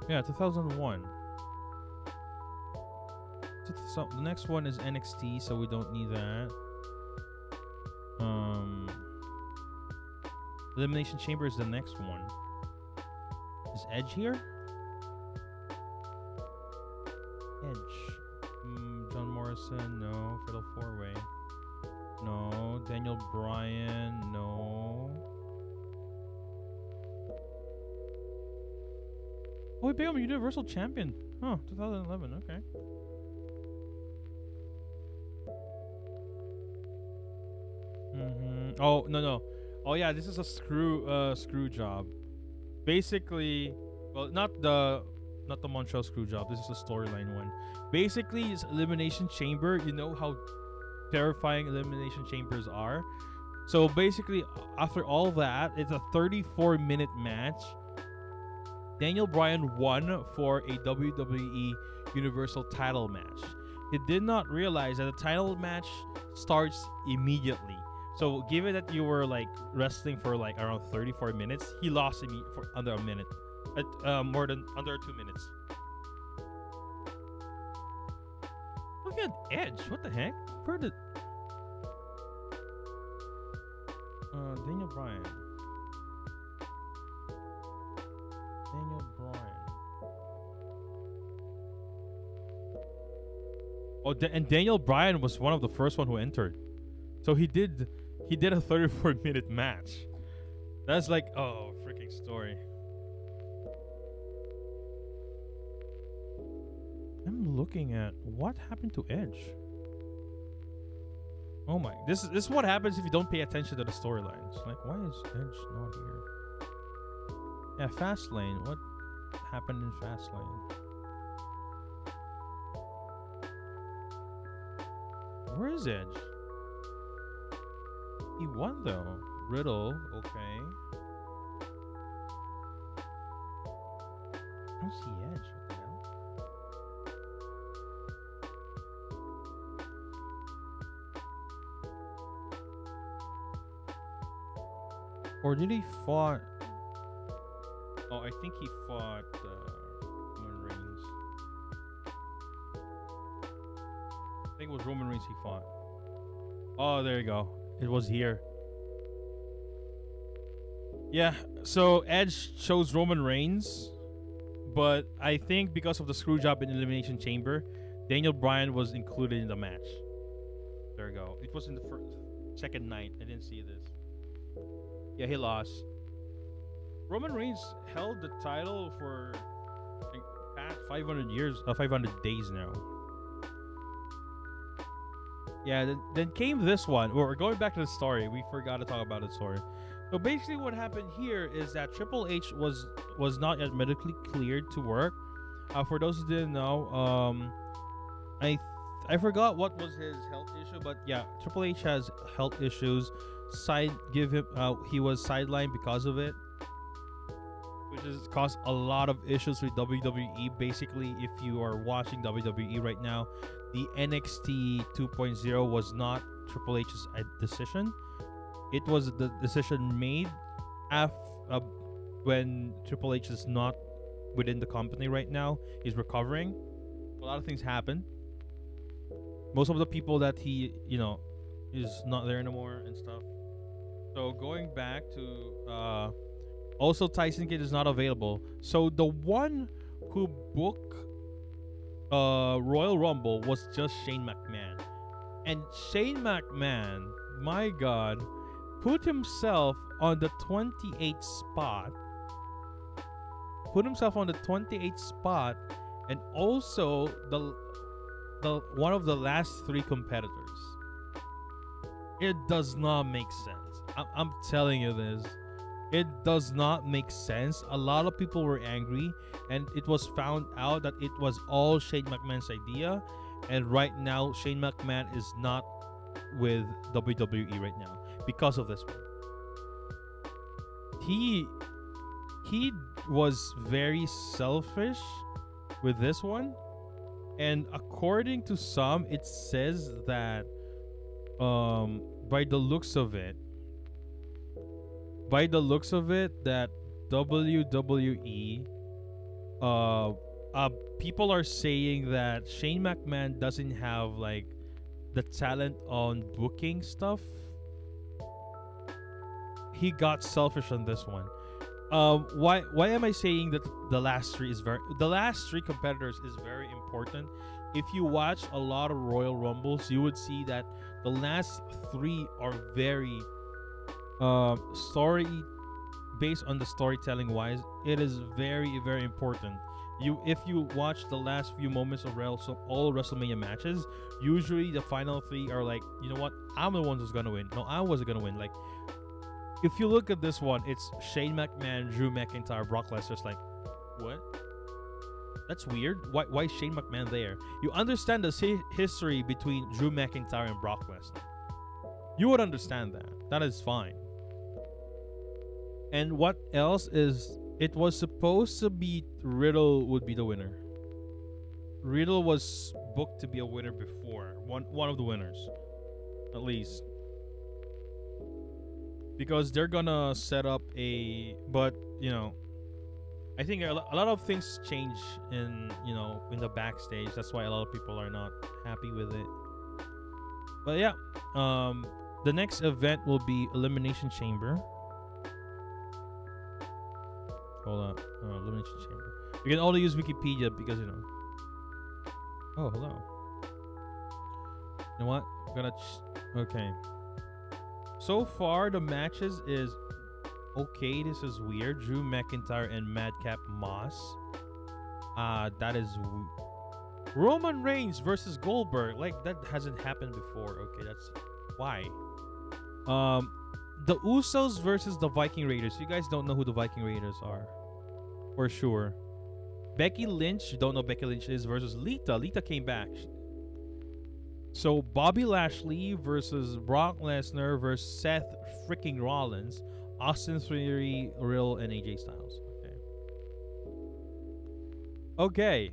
Yeah, 2001. So the next one is NXT, so we don't need that. Elimination Chamber is the next one. Is Edge here? Edge. John Morrison, no. Fatal 4-Way. No. Daniel Bryan, no. Oh, he became a Universal Champion. Huh, 2011, okay. Oh, no. Oh yeah, this is a screw job. Basically, well, not the Montreal screw job. This is a storyline one. Basically, it's Elimination Chamber. You know how terrifying Elimination Chambers are. So basically, after all that, it's a 34-minute match. Daniel Bryan won for a WWE Universal title match. He did not realize that the title match starts immediately. So given that you were like wrestling for like around 34 minutes, he lost for under a minute. More than under 2 minutes. Look at Edge. What the heck? Where did Daniel Bryan. Oh, and Daniel Bryan was one of the first one who entered. So he did a 34-minute match. That's like, oh, freaking story. I'm looking at what happened to Edge. Oh my, this is what happens if you don't pay attention to the storylines. Like, why is Edge not here? Yeah, Fastlane. What happened in Fastlane? Where is Edge? He won though. Riddle, okay. I don't see Edge. What the hell? Or did he fought? Oh, I think he fought Roman Reigns. I think it was Roman Reigns he fought. Oh, there you go. It was here. Yeah. So Edge chose Roman Reigns, but I think because of the screw job in Elimination Chamber, Daniel Bryan was included in the match. There you go. It was in the second night. I didn't see this. Yeah, he lost. Roman Reigns held the title for like past 500 years, 500 days now. Yeah, then came this one. We're going back to the story. We forgot to talk about the story. So basically, what happened here is that Triple H was not yet medically cleared to work. For those who didn't know, I forgot what was his health issue, but yeah, Triple H has health issues. He was sidelined because of it, which has caused a lot of issues with WWE. Basically, if you are watching WWE right now, the NXT 2.0 was not Triple H's decision. It was the decision made when Triple H is not within the company right now. He's recovering. A lot of things happen. Most of the people that he, is not there anymore and stuff. So going back to also Tyson Kidd is not available. So the one who booked Royal Rumble was just Shane McMahon. And Shane McMahon, my God, put himself on the 28th spot. And also the one of the last three competitors. It does not make sense. I'm telling you this. It does not make sense. A lot of people were angry, and it was found out that it was all Shane McMahon's idea. And right now, Shane McMahon is not with WWE right now because of this one. He was very selfish with this one, and according to some, it says that by the looks of it, that WWE people are saying that Shane McMahon doesn't have like the talent on booking stuff. He got selfish on this one. Why am I saying that the last three competitors is very important? If you watch a lot of Royal Rumbles, you would see that the last three are very story based on the storytelling wise. It is very, very important. If you watch the last few moments of all WrestleMania matches, usually the final three are like, you know what, I'm the one who's gonna win. No, I wasn't gonna win. Like, if you look at this one, it's Shane McMahon, Drew McIntyre, Brock Lesnar's like, what? That's weird. Why is Shane McMahon there? You understand the history between Drew McIntyre and Brock Lesnar. You would understand that. That is fine. And what else is... It was supposed to be Riddle would be the winner. Riddle was booked to be a winner before. One of the winners. At least. Because they're gonna set up a... But, I think a lot of things change in the backstage. That's why a lot of people are not happy with it. But yeah, the next event will be Elimination Chamber. Hold on, Elimination Chamber. You can only use Wikipedia because Oh, hello. You know what? I'm gonna. Okay. So far, the matches is. Okay, this is weird. Drew McIntyre and Madcap Moss. That is Roman Reigns versus Goldberg. Like, that hasn't happened before. Okay, that's why. The Usos versus the Viking Raiders. You guys don't know who the Viking Raiders are, for sure. Becky Lynch, you don't know Becky Lynch is, versus Lita. Lita came back. So Bobby Lashley versus Brock Lesnar versus Seth freaking Rollins. Austin Theory, Riddle, and AJ Styles. Okay.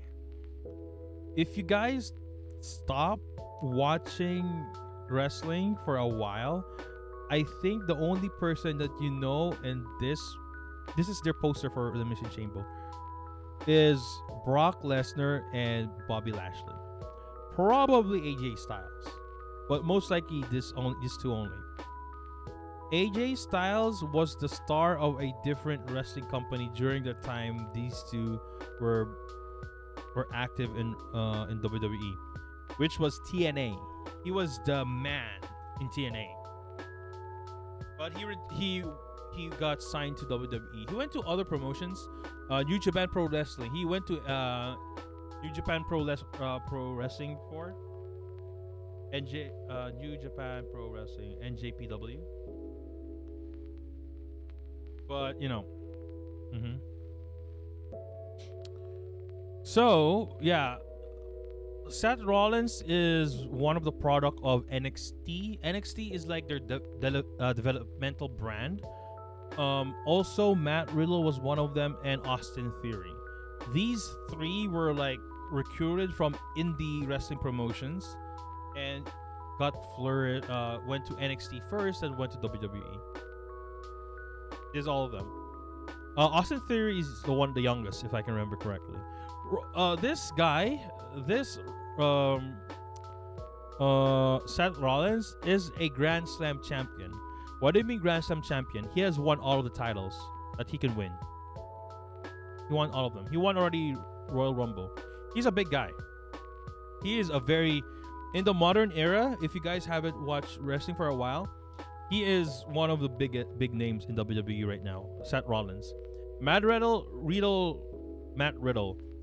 If you guys stop watching wrestling for a while, I think the only person that you know, and this is their poster for the Mission Chamber, is Brock Lesnar and Bobby Lashley. Probably AJ Styles, but most likely these two only. AJ Styles was the star of a different wrestling company during the time these two were were active in WWE, which was TNA. He was the man in TNA, but he got signed to WWE. He went to other promotions, New Japan Pro Wrestling. He went to New Japan Pro Wrestling before, New Japan Pro Wrestling (NJPW). But hmm so yeah, Seth Rollins is one of the product of NXT. NXT is like their developmental brand. Also, Matt Riddle was one of them, and Austin Theory. These three were like recruited from indie wrestling promotions, and went to NXT first, and went to WWE. Is all of them. Austin Theory is the youngest, if I can remember correctly. This guy, this Seth Rollins is a Grand Slam champion. What do you mean Grand Slam champion? He has won all of the titles that he can win. He won all of them. He won already Royal Rumble. He's a big guy. He is a very in the modern era. If you guys haven't watched wrestling for a while, he is one of the big names in WWE right now. Seth Rollins. Matt Riddle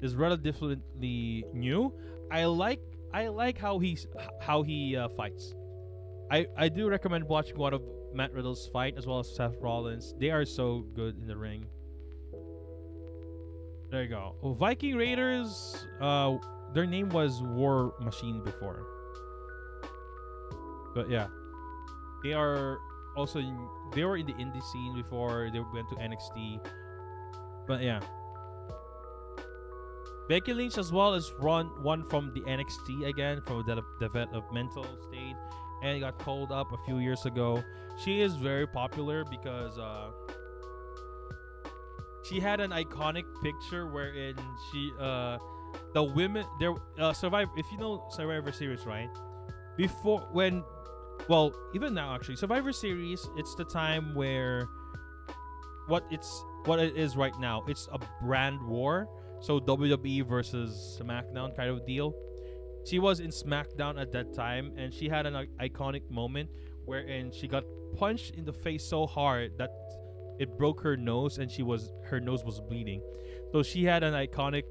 is relatively new. I like how he fights. I do recommend watching one of Matt Riddle's fight as well as Seth Rollins. They are so good in the ring. There you go. Viking Raiders. Their name was War Machine before, but yeah, they are also they were in the indie scene before they went to NXT. But yeah, Becky Lynch as well is one from the NXT again, from the developmental state, and got called up a few years ago. She is very popular because she had an iconic picture wherein the women there Survivor. If you know Survivor Series, right? Before when, well, even now actually, Survivor Series, it's the time where what it is right now. It's a brand war. So WWE versus SmackDown kind of deal. She was in SmackDown at that time, and she had an iconic moment wherein she got punched in the face so hard that it broke her nose, and her nose was bleeding. So she had an iconic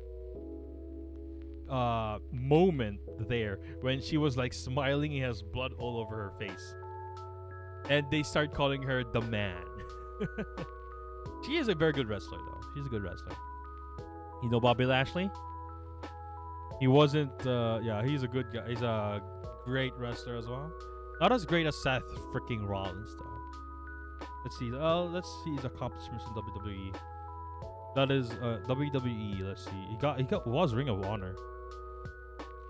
moment there when she was like smiling and has blood all over her face, and they start calling her the man. She is a very good wrestler, though. She's a good wrestler. You know Bobby Lashley? He wasn't. Yeah, he's a good guy. He's a great wrestler as well. Not as great as Seth freaking Rollins, though. Let's see. Let's see his accomplishments in WWE. That is WWE. Let's see. He was Ring of Honor.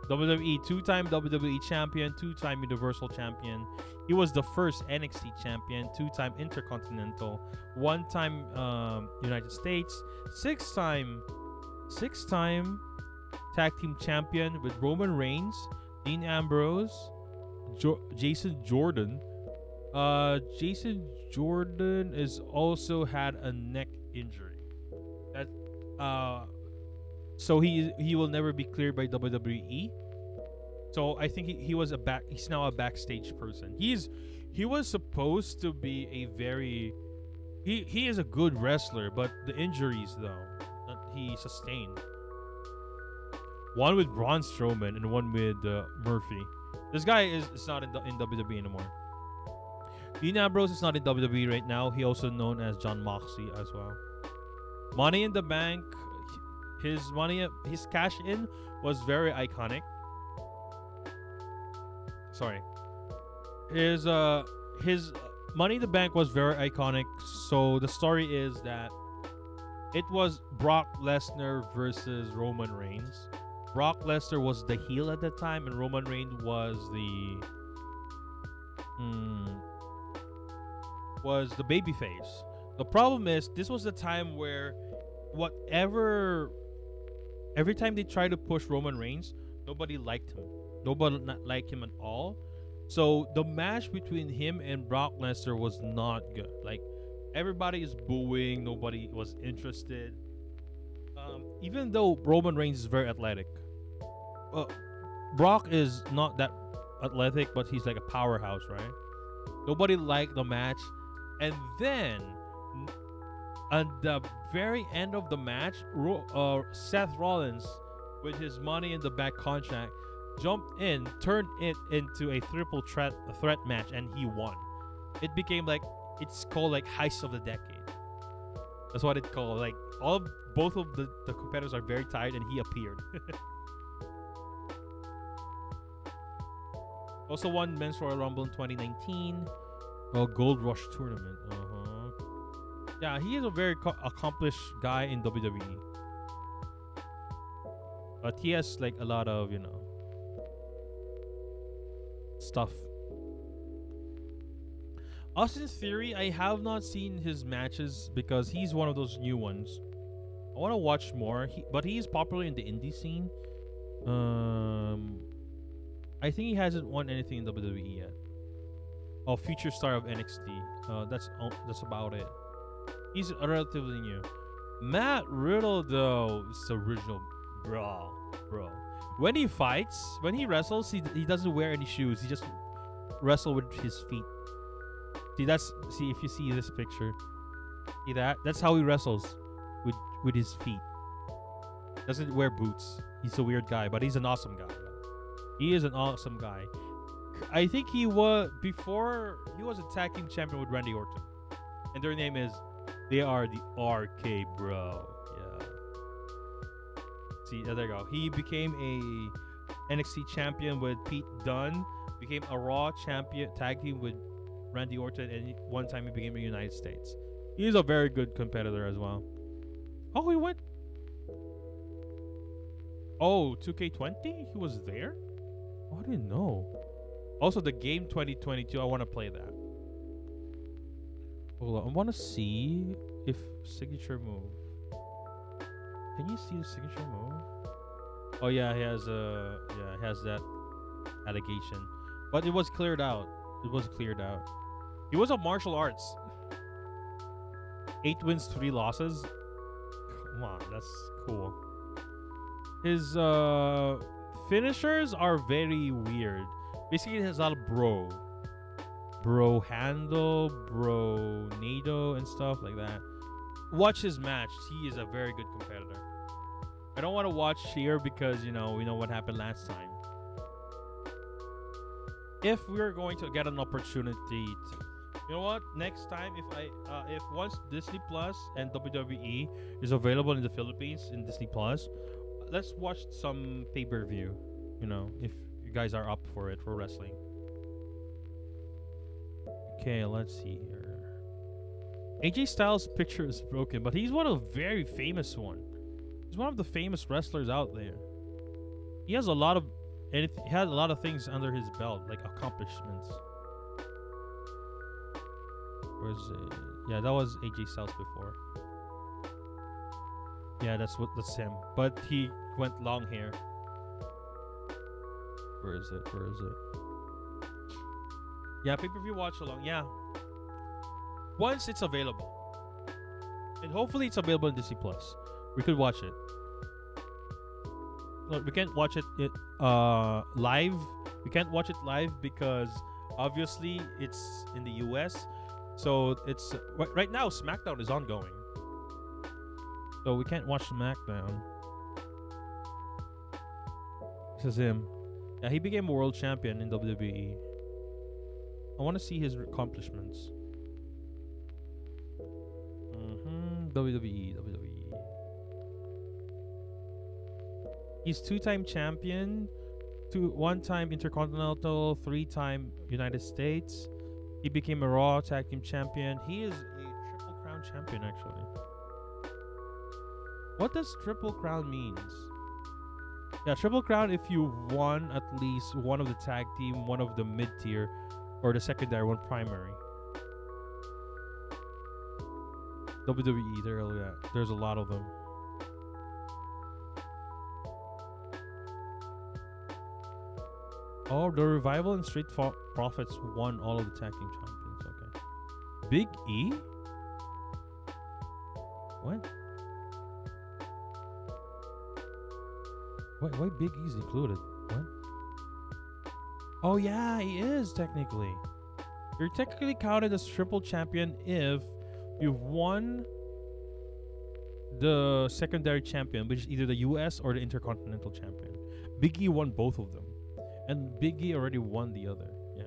WWE, two-time WWE champion, two-time Universal champion. He was the first NXT champion, two-time Intercontinental, one-time United States, six-time tag team champion with Roman Reigns, Dean Ambrose, Jason Jordan. Jason Jordan is also had a neck injury. That so he will never be cleared by WWE. So I think he's now a backstage person. He was supposed to be a very he is a good wrestler, but the injuries though that he sustained. One with Braun Strowman and one with Murphy. This guy is not in WWE anymore. Dean Ambrose is not in WWE right now. He also known as John Moxley as well. Money in the Bank, his cash in was very iconic. Sorry. His Money in the Bank was very iconic. So the story is that it was Brock Lesnar versus Roman Reigns. Brock Lesnar was the heel at that time, and Roman Reigns was the was the babyface. The problem is this was the time where whatever every time they tried to push Roman Reigns, nobody liked him. Nobody not liked him at all. So the match between him and Brock Lesnar was not good. Like everybody is booing, nobody was interested. Even though Roman Reigns is very athletic, uh, Brock is not that athletic, but he's like a powerhouse, right? Nobody liked the match, and then at the very end of the match, Seth Rollins, with his Money in the Bank contract, jumped in, turned it into a triple threat match, and he won. It became like it's called like Heist of the Decade. That's what it's called. Like both of the competitors are very tired, and he appeared. Also won Men's Royal Rumble in 2019. Oh, Gold Rush Tournament. Yeah, he is a very accomplished guy in WWE. But he has like a lot of, stuff. Austin Theory, I have not seen his matches because he's one of those new ones. I want to watch more, but he is popular in the indie scene. I think he hasn't won anything in WWE yet. Oh, future star of NXT. That's about it. He's relatively new. Matt Riddle, though, is the original bro. When he fights, when he wrestles, he doesn't wear any shoes. He just wrestle with his feet. See if you see this picture. See that? That's how he wrestles, with his feet. Doesn't wear boots. He's a weird guy, but he's an awesome guy. He is an awesome guy. I think he was a tag team champion with Randy Orton, and their name is. They are the RK Bro. Yeah. See, there you go. He became a NXT champion with Pete Dunne. Became a Raw champion tag team with Randy Orton, and one time he became a United States. He's a very good competitor as well. Oh, he went. Oh, 2K20? He was there? Oh, I didn't know. Also, the game 2022. I want to play that. Hold on, I want to see if signature move. Can you see the signature move? Oh yeah, he has that allegation, but it was cleared out. He was a martial arts. 8 wins, 3 losses. Come on, that's cool. His finishers are very weird. Basically, it has a lot of bro handle, bro nado, and stuff like that. Watch his match. He is a very good competitor. I don't want to watch here because we know what happened last time. If we're going to get an opportunity to, you know what? Next time, if once Disney Plus and WWE is available in the Philippines in Disney Plus, let's watch some pay-per-view. If you guys are up for it for wrestling. Okay, let's see here. AJ Styles' picture is broken, but he's one of the very famous one. He's one of the famous wrestlers out there. He has a lot of things under his belt, like accomplishments. Where is it? Yeah, that was AJ Styles before. Yeah, that's him. But he went long hair. Where is it? Yeah, pay-per-view watch along. Yeah. Once it's available. And hopefully it's available in Disney Plus. We could watch it. Look, we can't watch it live. We can't watch it live because obviously it's in the US. So it's right now SmackDown is ongoing. So we can't watch SmackDown. This is him. Yeah, he became a world champion in WWE. I want to see his accomplishments. WWE. He's 2-time champion, 1-time Intercontinental, 3-time United States. He became a Raw Tag Team Champion. He is a Triple Crown champion, actually. What does Triple Crown means? Yeah, Triple Crown if you won at least one of the tag team, one of the mid-tier, or the secondary, one primary. WWE. There's a lot of them. Oh, the Revival and Profits won all of the tag team champions. Okay. Big E? What? Why Big E's included? What? Oh yeah, he is technically. You're technically counted as triple champion if you've won the secondary champion, which is either the US or the Intercontinental champion. Big E won both of them. And Big E already won the other. Yeah.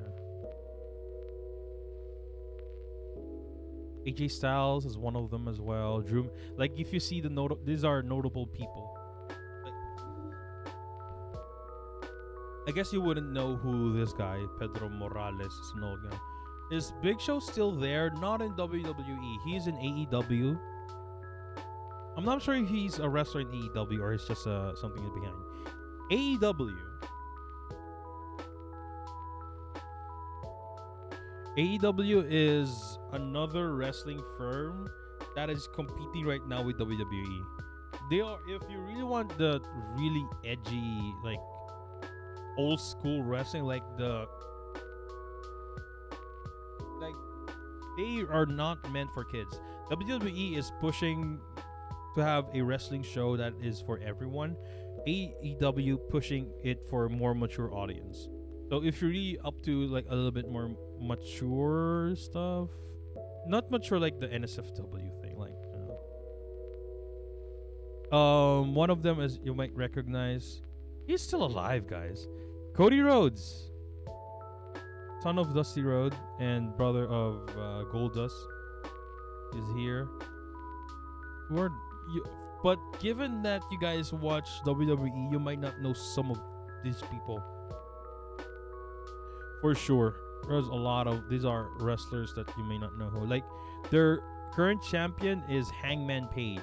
AJ Styles is one of them as well. Drew, like if you see these are notable people. Like, I guess you wouldn't know who this guy, Pedro Morales, is an old guy. Is Big Show still there? Not in WWE. He's in AEW. I'm not sure if he's a wrestler in AEW or it's just something behind. AEW. AEW is another wrestling firm that is competing right now with WWE. They are, if you really want the really edgy, like old school wrestling, like they are not meant for kids. WWE is pushing to have a wrestling show that is for everyone. AEW pushing it for a more mature audience. So if you're really up to like a little bit more mature stuff, not mature like the NSFW thing, like one of them is you might recognize. He's still alive, guys. Cody Rhodes, son of Dusty Rhodes and brother of Goldust, is here. Who are you? But given that you guys watch WWE, you might not know some of these people. For sure, there's a lot of these are wrestlers that you may not know who. Like their current champion is Hangman Page.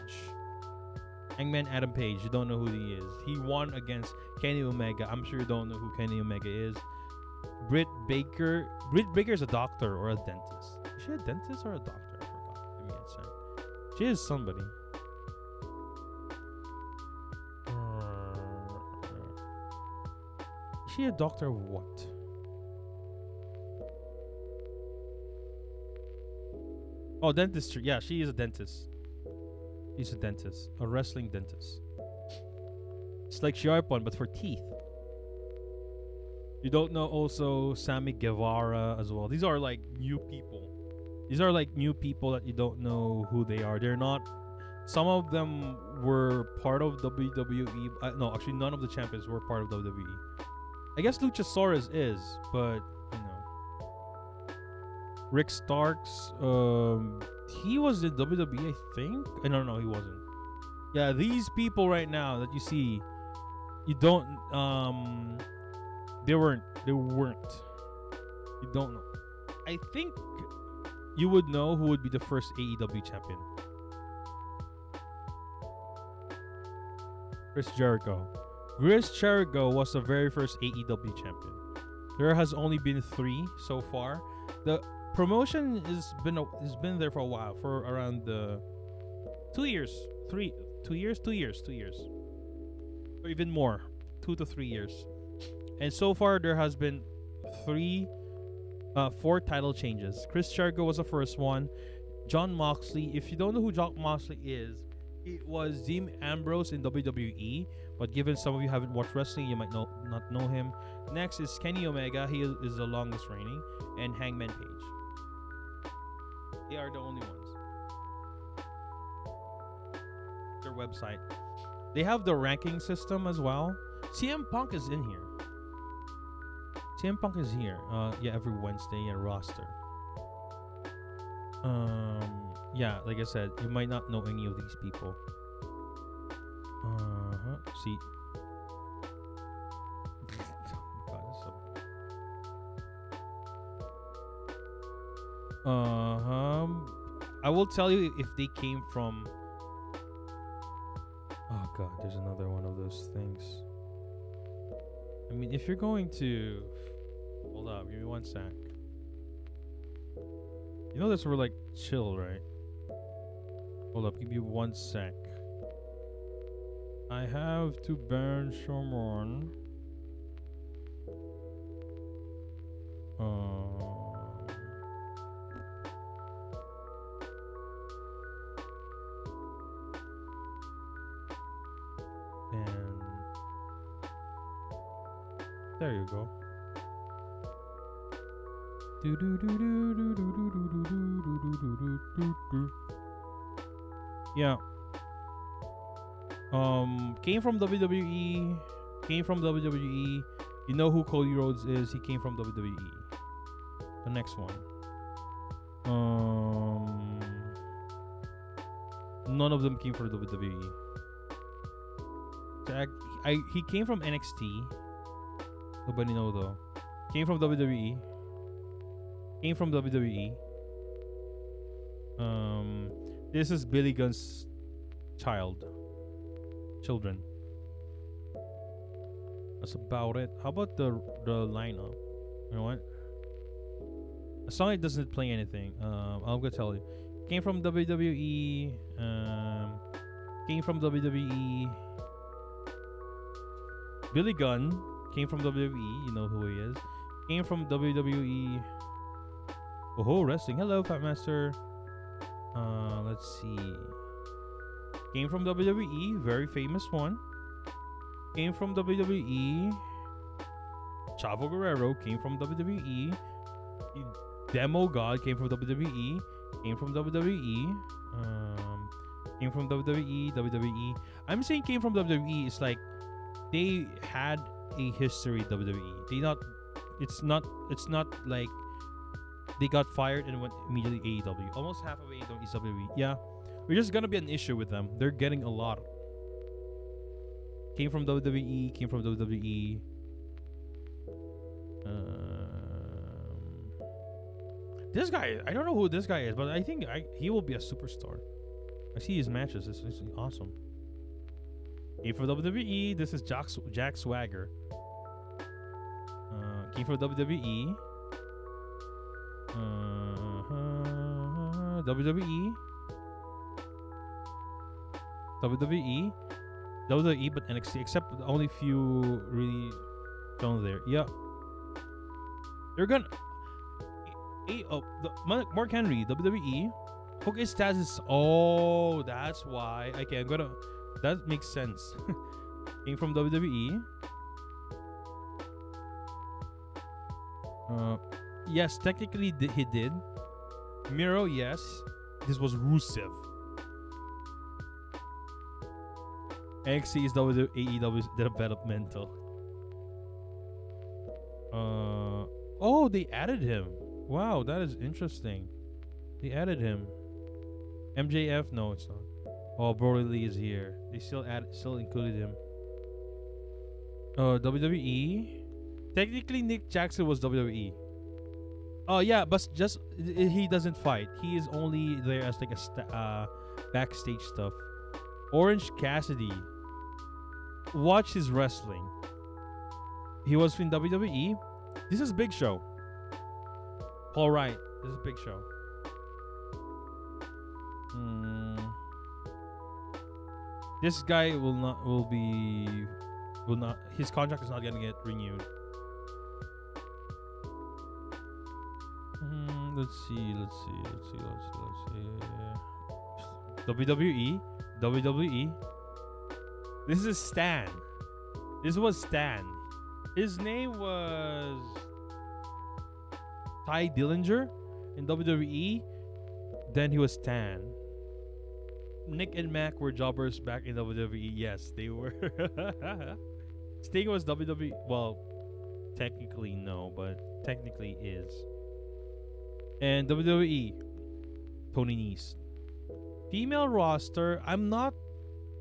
Hangman Adam Page. You don't know who he is. He won against Kenny Omega. I'm sure you don't know who Kenny Omega is. Britt Baker. Britt Baker is a doctor or a dentist. Is she a dentist or a doctor? I forgot. Give me a sec. She is somebody. Is she a doctor of what? Oh, dentistry. Yeah, she is a dentist. She's a dentist. A wrestling dentist. It's like Sharpon, but for teeth. You don't know also Sammy Guevara as well. These are like new people. These are like new people that you don't know who they are. They're not... Some of them were part of WWE. No, actually none of the champions were part of WWE. I guess Luchasaurus is, but... Rick Starks, he was in WWE, I think. No, he wasn't. Yeah, these people right now that you see, you don't, they weren't. You don't know. I think you would know who would be the first AEW champion. Chris Jericho. Chris Jericho was the very first AEW champion. There has only been 3 so far. The promotion has been there for a while, for around 2 years, 2 years, or even more, 2 to 3 years. And so far there has been 4 title changes. Chris Jericho was the first one. Jon Moxley, if you don't know who Jon Moxley is, he was Dean Ambrose in WWE, but given some of you haven't watched wrestling, you might not know him. Next is Kenny Omega. He is the longest reigning, and Hangman Page. They are the only ones. Their website. They have the ranking system as well. CM Punk is in here. CM Punk is here. Yeah, every Wednesday at roster. Yeah, like I said, you might not know any of these people. See. I will tell you if they came from... Oh god, there's another one of those things. I mean, if you're going to... Hold up, give me one sec. You know this, we're like chill, right? Hold up, give me 1 sec. I have to burn someone. And there you go. Yeah. Came from WWE. Came from WWE. You know who Cody Rhodes is? He came from WWE. The next one. None of them came from WWE. He came from NXT. Nobody know though. Came from WWE. Came from WWE. This is Billy Gunn's children. That's about it. How about the lineup? You know what? A song it doesn't play anything. I'm gonna tell you. Came from WWE. Came from WWE. Billy Gunn came from WWE. You know who he is. Came from WWE. Oh, wrestling. Hello, Fat Master. Let's see. Came from WWE. Very famous one. Came from WWE. Chavo Guerrero came from WWE. Demo God came from WWE. Came from WWE. Came from WWE. I'm saying came from WWE. It's like they had a history WWE. They not. It's not like they got fired and went immediately AEW. Almost half of AEW is WWE. Yeah, we're just gonna be an issue with them. They're getting a lot. Came from WWE. Came from WWE. This guy, I don't know who this guy is, but I think he will be a superstar. I see his matches. It's awesome. Came from WWE. This is Jack Swagger. Came from WWE. WWE. WWE, but NXT, except the only few really down there. Yeah. They're gonna. Mark Henry, WWE. Hook is Taz's. Oh, that's why. Okay, I'm gonna. That makes sense. Came from WWE. Yes, technically he did. Miro, yes. This was Rusev. NXT is AEW's developmental. Oh, they added him. Wow, that is interesting. They added him. MJF, no, it's not. Oh, Brody Lee is here. They still included him. WWE. Technically, Nick Jackson was WWE. Oh yeah, but just he doesn't fight. He is only there as like a backstage stuff. Orange Cassidy. Watch his wrestling. He was in WWE. This is Big Show. Paul Wright. This is Big Show. This guy will not. His contract is not gonna get renewed. Let's see. WWE. This is Stan. This was Stan. His name was Ty Dillinger in WWE. Then he was Stan. Nick and Mac were jobbers back in WWE. Yes, they were. Sting was WWE. Well, technically no, but technically is. And WWE, Tony Nese. Female roster, I'm not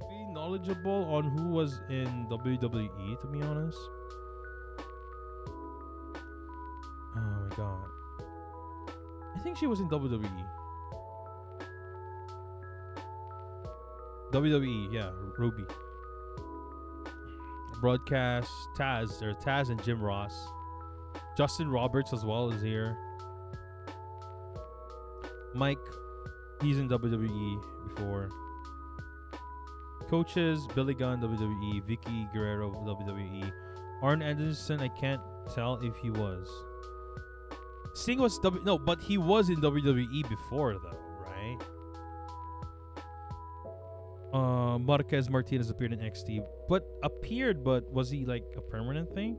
really knowledgeable on who was in WWE, to be honest. Oh my god. I think she was in WWE. WWE, yeah, Ruby. Broadcast, Taz. There's Taz and Jim Ross. Justin Roberts as well is here. Mike He's in WWE before. Coaches: Billy Gunn, WWE. Vicky Guerrero, WWE. Arn Anderson, I can't tell if he was. Sting was no, but he was in WWE before though, right? Marquez Martinez appeared in NXT, but was he like a permanent thing?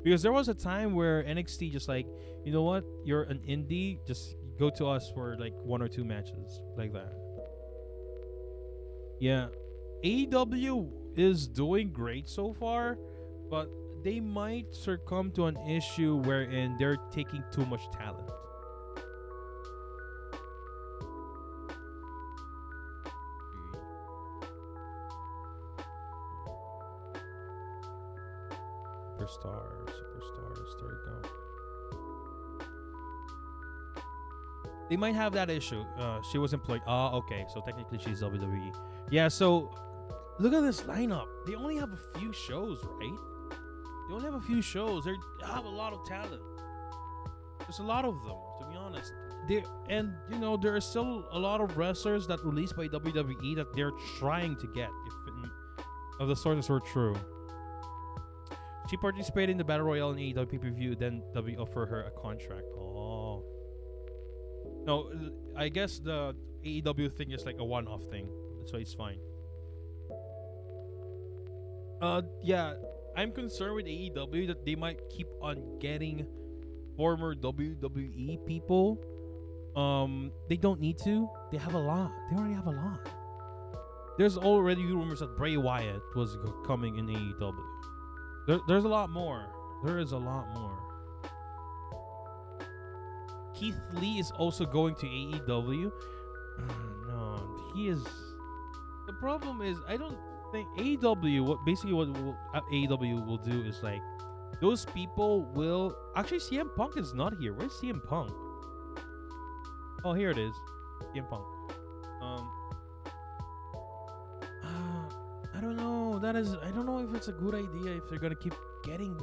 Because there was a time where NXT just like, you know what, you're an indie, just go to us for like one or two matches like that. Yeah, AEW is doing great so far, but they might succumb to an issue wherein they're taking too much talent. Superstars, there we go. They might have that issue. She was employed. Okay, so technically she's WWE. Yeah, so look at this lineup. They only have a few shows, right? They only have a few shows. They have a lot of talent. There's a lot of them, to be honest. There are still a lot of wrestlers that released by WWE that they're trying to get, if the sources were true. She participated in the Battle Royale in AEW pay-per-view, then W offer her a contract. Oh. No, I guess the AEW thing is like a one-off thing. So it's fine. Yeah, I'm concerned with AEW that they might keep on getting former WWE people. They don't need to. They have a lot. They already have a lot. There's already rumors that Bray Wyatt was coming in AEW. There's a lot more. There is a lot more. Keith Lee is also going to AEW. No, he is. The problem is, I don't think AEW. What AEW will do is like, those people will actually. CM Punk is not here. Where's CM Punk? Oh, here it is. CM Punk. I don't know. I don't know if it's a good idea if they're gonna keep getting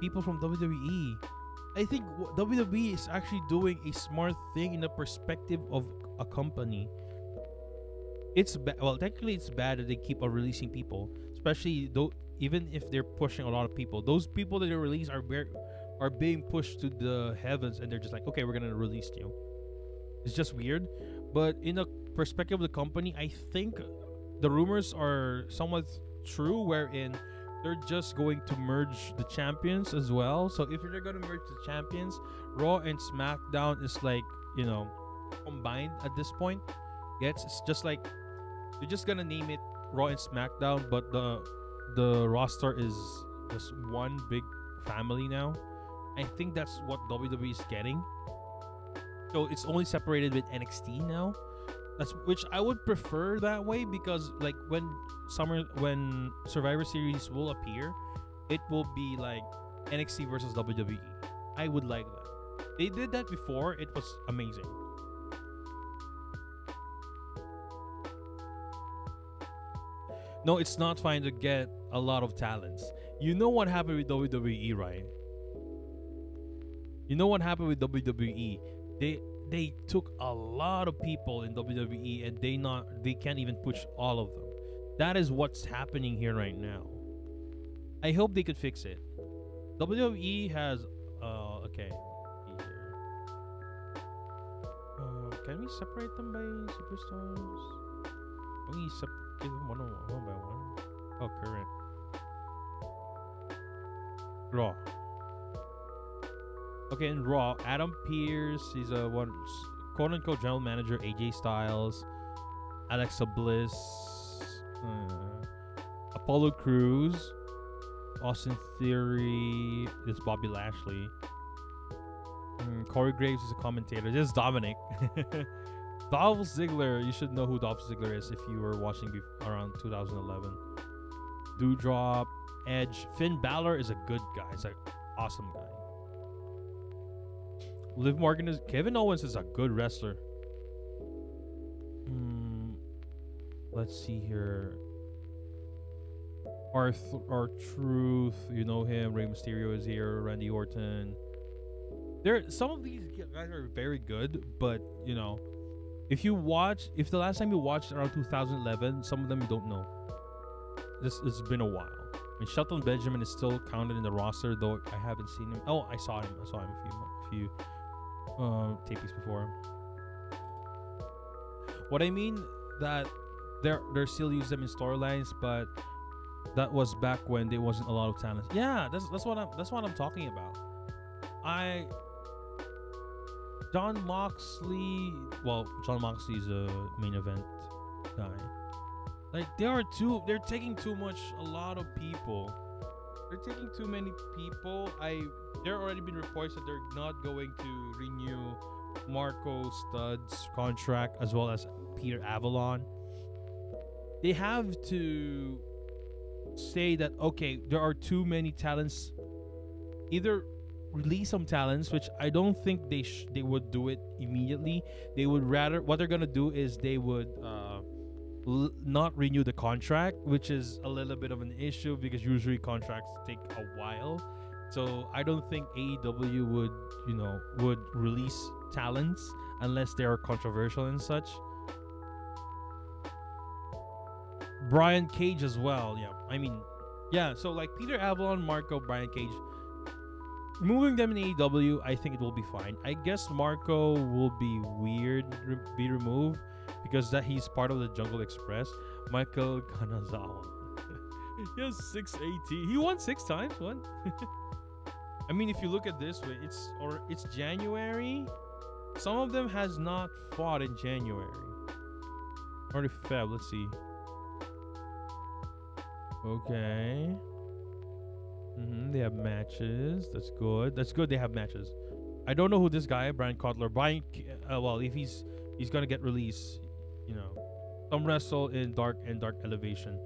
people from WWE. I think WWE is actually doing a smart thing in the perspective of a company. It's technically it's bad that they keep on releasing people, especially though even if they're pushing a lot of people. Those people that they release are being pushed to the heavens, and they're just like, okay, we're gonna release you. It's just weird, but in the perspective of the company, I think the rumors are somewhat true, wherein they're just going to merge the champions as well. So if they're going to merge the champions, Raw and SmackDown is like, combined at this point. It's just like they're just gonna name it Raw and SmackDown, but the roster is just one big family now. I think that's what WWE is getting. So it's only separated with NXT now. Which I would prefer that way, because like when Survivor Series will appear, it will be like NXT versus WWE. I would like that. They did that before. It was amazing. No, it's not fine to get a lot of talents. You know what happened with WWE, right? You know what happened with WWE? They took a lot of people in WWE, and they can't even push all of them. That is what's happening here right now. I hope they could fix it. WWE has okay. Can we separate them by superstars? Can we give them one by one? Oh, current. Raw. Okay, in Raw, Adam Pearce, he's a quote-unquote general manager. AJ Styles, Alexa Bliss, Apollo Crews, Austin Theory. This is Bobby Lashley. Corey Graves is a commentator. This is Dominic. Dolph Ziggler. You should know who Dolph Ziggler is if you were watching around 2011. Doudrop, Edge. Finn Balor is a good guy. He's an awesome guy. Liv Morgan Kevin Owens is a good wrestler. Let's see here. R-Truth, you know him. Rey Mysterio is here. Randy Orton. Some of these guys are very good, but If the last time you watched around 2011, some of them you don't know. This it's been a while. I mean, Shelton Benjamin is still counted in the roster, though I haven't seen him. Oh, I saw him. I saw him a few tapings before. What I mean that they're still use them in storylines, but that was back when there wasn't a lot of talent. Yeah, that's what I'm talking about. I John Moxley. Well, John Moxley is a main event guy. Like they're taking too much. A lot of people. They're taking too many people. There already been reports that they're not going to renew Marco Studd's contract as well as Peter Avalon. They have to say that okay, there are too many talents. Either release some talents, which I don't think they would do it immediately. They would rather what they're gonna do is they would not renew the contract, which is a little bit of an issue because usually contracts take a while. So I don't think AEW would release talents unless they are controversial and such. Brian Cage as well, yeah. I mean, yeah. So like Peter Avalon, Marco, Brian Cage, moving them in AEW, I think it will be fine. I guess Marco will be be removed because that he's part of the Jungle Express. Michael Kanazawa. He has 618. He won 6 times. What? I mean, if you look at this way, it's January. Some of them has not fought in January or in Feb. Let's see. Okay. They have matches. That's good. That's good. They have matches. I don't know who this guy, Brian Kotler. Well, if he's gonna get released, some wrestle in Dark Elevation.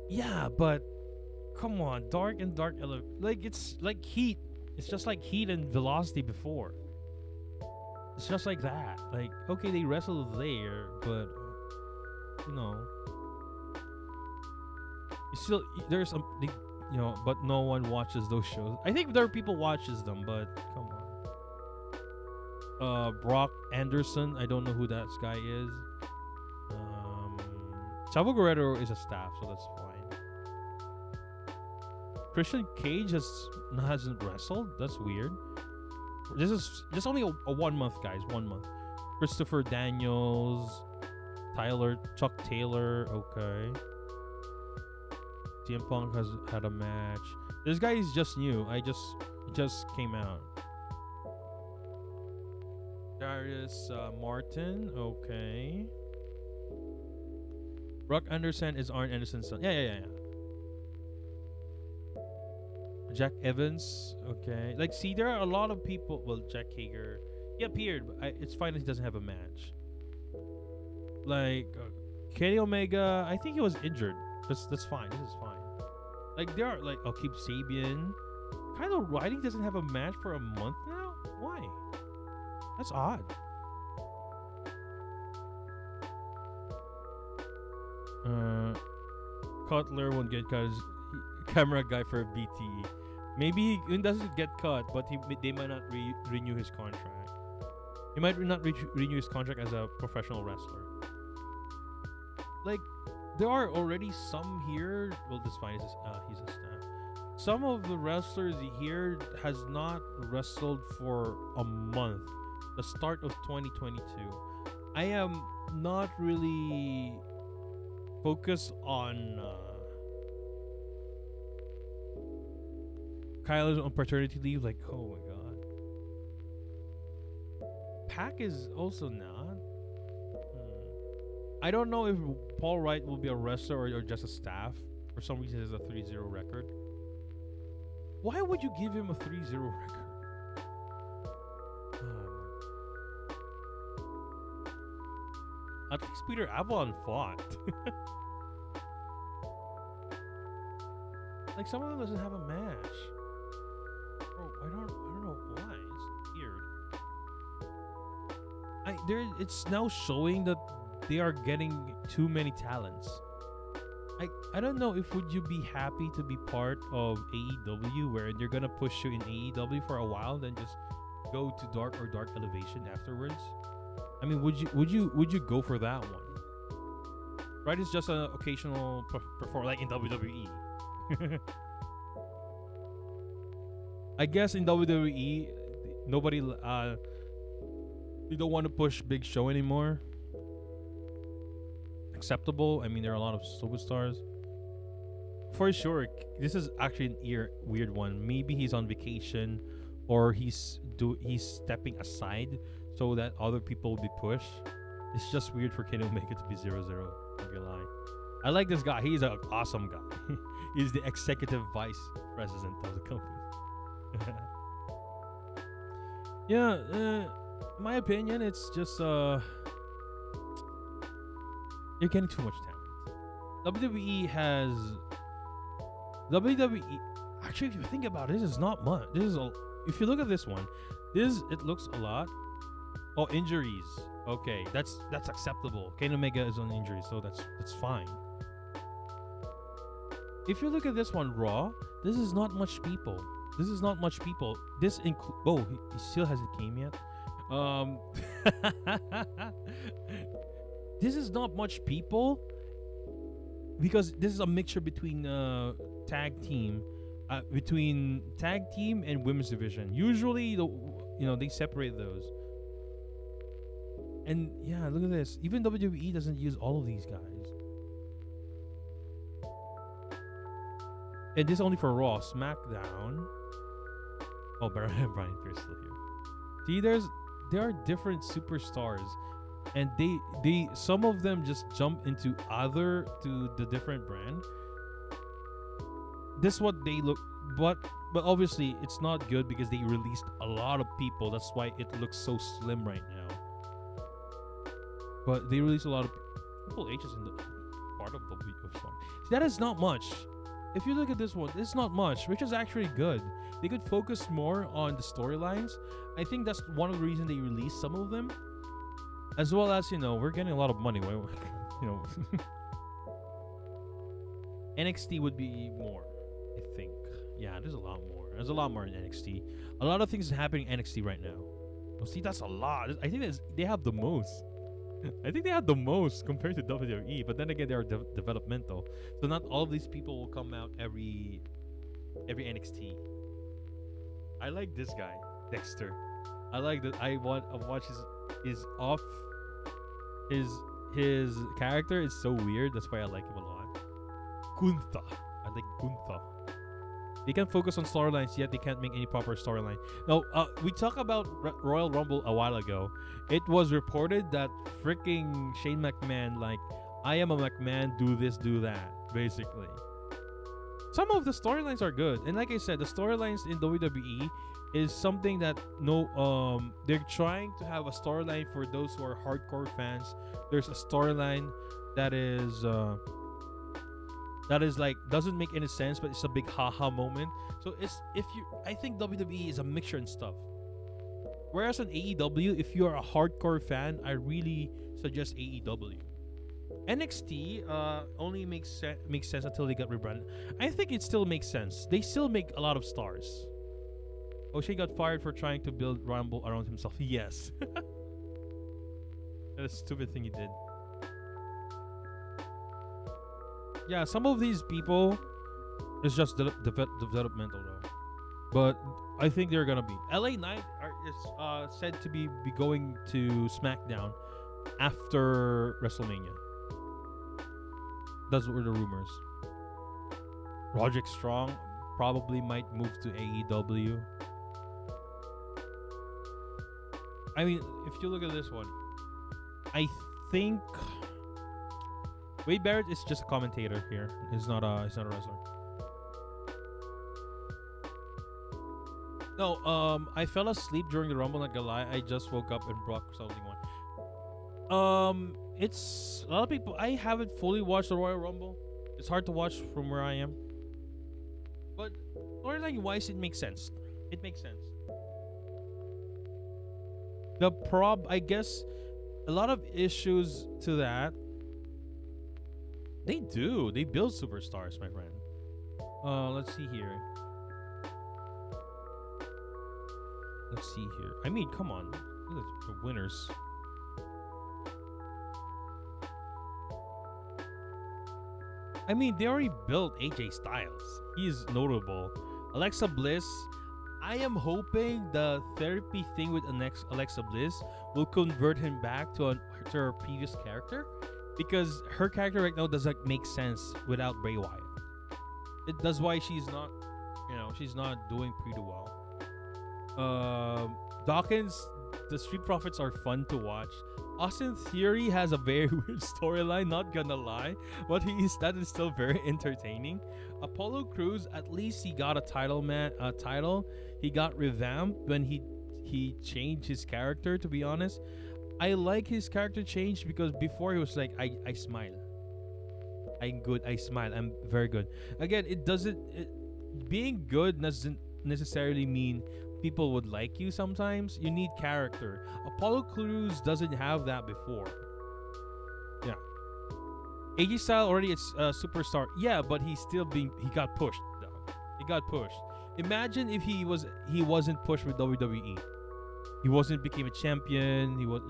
Yeah, but come on, Dark Elevation. Like it's like Heat. It's just like Heat and Velocity before. It's just like that. Like okay, they wrestled there, but still there's but no one watches those shows. I think there are people watches them, but come on. Brock Anderson, I don't know who that guy is. Chavo Guerrero is a staff, so that's fine. Christian Cage hasn't wrestled. That's weird. This is just only a 1 month, guys. 1 month. Christopher Daniels, Chuck Taylor. Okay. CM Punk has had a match. This guy is just new. Just came out. Darius Martin. Okay. Brock Anderson is Arn Anderson's son. Yeah. Jack Evans. Okay. Like, see, there are a lot of people. Well, Jack Hager. He appeared, but it's fine that he doesn't have a match. Like, Kenny Omega. I think he was injured. That's fine. This is fine. Like there are like Keep Sabian. Kyle O'Reilly doesn't have a match for a month now? Why? That's odd. Cutler won't get cut as camera guy for BTE. Maybe he doesn't get cut, but they might not renew his contract. He might not renew his contract as a professional wrestler. Like, there are already some here. Well, that's fine. He's a staff. Some of the wrestlers here has not wrestled for a month. The start of 2022. I am not really focused on Kyle is on paternity leave. Like, oh my god. Pac is also not. I don't know if Paul Wright will be a wrestler or just a staff. For some reason, he has a 3-0 record. Why would you give him a 3-0 record? At least Peter Avalon fought. Like, some of them doesn't have a match. Oh, I don't know why. It's weird. It's now showing that they are getting too many talents. I don't know if would you be happy to be part of AEW where they're gonna push you in AEW for a while, then just go to Dark Elevation afterwards. I mean, would you go for that one? Right? It's just an occasional perform like in WWE. I guess in WWE, nobody they don't want to push Big Show anymore. Acceptable. I mean, there are a lot of superstars. For sure, this is actually an weird one. Maybe he's on vacation, or he's stepping aside so that other people will be pushed. It's just weird for Kenny Omega to be 0-0. Not gonna lie. I like this guy. He's an awesome guy. He's the executive vice president of the company. Yeah, in my opinion, it's just you're getting too much talent. WWE. Actually, if you think about it, this is not much. This is if you look at this one, it looks a lot. Oh, injuries. Okay, that's acceptable. Kenny Omega is on injury, so that's fine. If you look at this one, Raw, this is not much people. This he still hasn't came yet. This is not much people because this is a mixture between tag team and women's division. Usually, they separate those. And yeah, look at this. Even WWE doesn't use all of these guys. And this is only for Raw. SmackDown. Oh, Brian Pierce still here. See, there are different superstars, and they some of them just jump into the different brand. This is what they look, but obviously it's not good because they released a lot of people. That's why it looks so slim right now. But they released a lot of Triple H is in the part of the song. See, that is not much. If you look at this one, it's not much, which is actually good. They could focus more on the storylines. I think that's one of the reasons they released some of them. As well as, we're getting a lot of money. NXT would be more, I think. Yeah, there's a lot more. There's a lot more in NXT. A lot of things is happening in NXT right now. Oh, see, that's a lot. I think they have the most. I think they have the most compared to WWE, but then again, they are developmental. So not all of these people will come out every NXT. I like this guy, Dexter. I like that. I watch his off. His character is so weird. That's why I like him a lot. Gunther. I like Gunther. They can focus on storylines, yet they can't make any proper storyline. Now, we talked about Royal Rumble a while ago. It was reported that freaking Shane McMahon, I am a McMahon, do this, do that, basically. Some of the storylines are good. And like I said, the storylines in WWE is something that they're trying to have a storyline for those who are hardcore fans. There's a storyline that is doesn't make any sense, but it's a big haha moment. So I think WWE is a mixture and stuff. Whereas on AEW, if you're a hardcore fan, I really suggest AEW. NXT only makes sense until they got rebranded. I think it still makes sense. They still make a lot of stars. O'Shea got fired for trying to build Rumble around himself. Yes. That's a stupid thing he did. Yeah, some of these people is just developmental though. But I think they're gonna be. LA Knight is said to be going to SmackDown after WrestleMania. Those were the rumors. Roderick Strong probably might move to AEW. I mean, if you look at this one, I think Wade Barrett is just a commentator here. He's not a wrestler. No, I fell asleep during the Rumble, not gonna lie. I just woke up and Brock something won. It's a lot of people. I haven't fully watched the Royal Rumble. It's hard to watch from where I am. But storyline wise, it makes sense. It makes sense. I guess, a lot of issues to that. They do. They build superstars, my friend. Let's see here. I mean, come on. Look at the winners. I mean, they already built AJ Styles. He's notable. Alexa Bliss. I am hoping the therapy thing with Alexa Bliss will convert him back to her previous character, because her character right now doesn't make sense without Bray Wyatt. That's why she's not doing pretty well. Dawkins, the Street Profits are fun to watch. Austin Theory has a very weird storyline, not gonna lie, but that is still very entertaining. Apollo Crews, at least he got a title. He got revamped when he changed his character. To be honest, I like his character change, because before he was like, I smile, I'm good, I smile, I'm very good. Again, being good doesn't necessarily mean people would like you. Sometimes you need character. Apollo Crews doesn't have that before. Yeah. AJ Styles already is a superstar. Yeah, but he got pushed though. He got pushed. Imagine if he wasn't pushed with WWE. He wasn't became a champion. He was,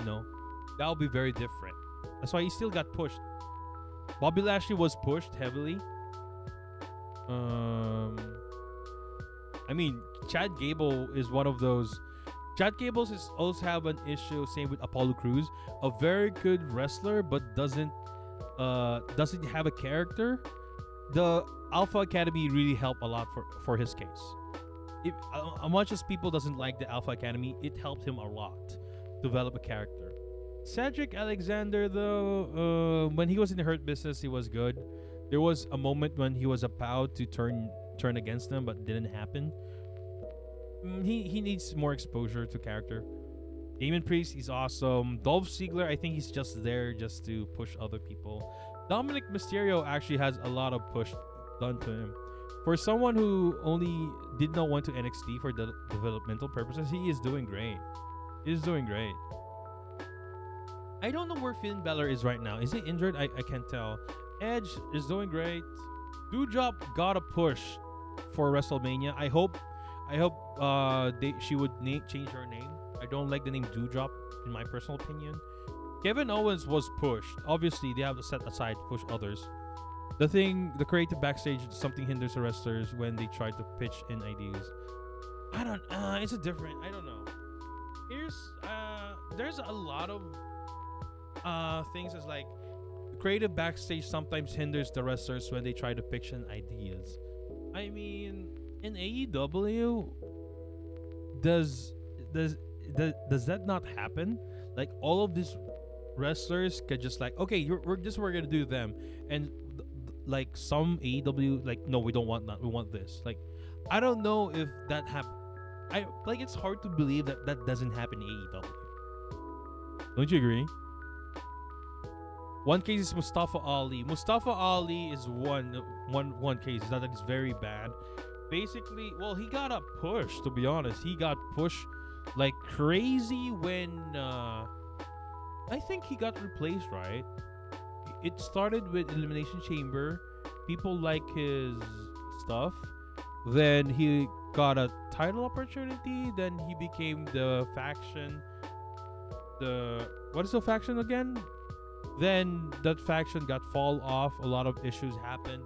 that would be very different. That's why he still got pushed. Bobby Lashley was pushed heavily. I mean, Chad Gable is one of those. Chad Gable is also have an issue. Same with Apollo Crews, a very good wrestler, but doesn't have a character. The Alpha Academy really helped a lot for his case. As much as people doesn't like the Alpha Academy, it helped him a lot develop a character. Cedric Alexander, though, when he was in the Hurt Business, he was good. There was a moment when he was about to turn against them, but didn't happen. He needs more exposure to character. Damon Priest, he's awesome. Dolph Ziggler, I think he's just there just to push other people. Dominic Mysterio actually has a lot of push done to him. For someone who only did not went to NXT for the developmental purposes, he is doing great. He's doing great. I don't know where Finn Balor is right now. Is he injured? I can't tell. Edge is doing great. Doudrop got a push for WrestleMania. I hope she would change her name. I don't like the name Doudrop, in my personal opinion. Kevin Owens was pushed. Obviously, they have to set aside to push others. The creative backstage, something hinders the wrestlers when they try to pitch in ideas. I don't know. There's a lot of things as like creative backstage sometimes hinders the wrestlers when they try to pitch in ideas. I mean, in AEW, does that not happen? Like all of these wrestlers could just like, okay, we're gonna do them, and like some AEW like, no, we don't want that, we want this. Like, I don't know if that happen. It's hard to believe that doesn't happen in AEW. Don't you agree? One case is Mustafa Ali. Mustafa Ali is one case that is very bad. Basically, well, he got a push, to be honest. He got pushed like crazy when I think he got replaced, right? It started with Elimination Chamber. People like his stuff. Then he got a title opportunity. Then he became the faction. What is the faction again? Then that faction got fall off. A lot of issues happened.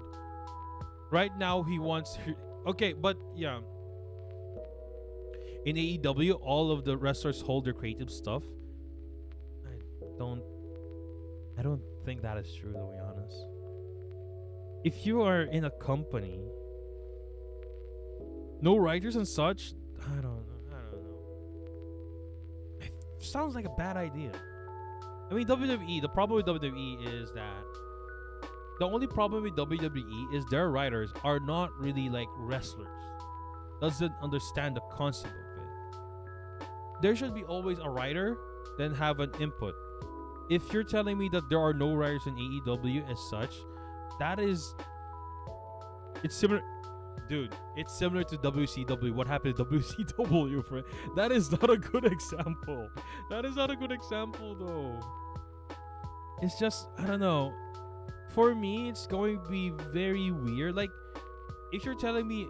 Right now he wants... Okay, but yeah. In AEW, all of the wrestlers hold their creative stuff. I don't think that is true, to be honest. If you are in a company, no writers and such, I don't know. It sounds like a bad idea. I mean, WWE, the problem with WWE is that the only problem with WWE is their writers are not really like wrestlers. Doesn't understand the concept of it. There should be always a writer, then have an input. If you're telling me that there are no writers in AEW as such, it's similar. Dude, it's similar to WCW. What happened to WCW, friend? That is not a good example. That is not a good example, though. It's just, I don't know. For me, it's going to be very weird. Like, if you're telling me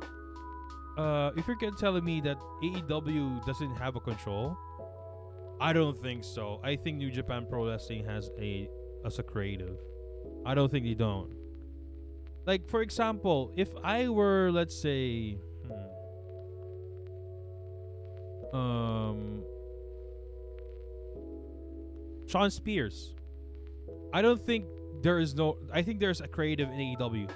that AEW doesn't have a control, I don't think so. I think New Japan Pro Wrestling has a creative. I don't think they don't. Like for example, if I were, let's say, um, Sean Spears, I don't think there is no. I think there's a creative in AEW.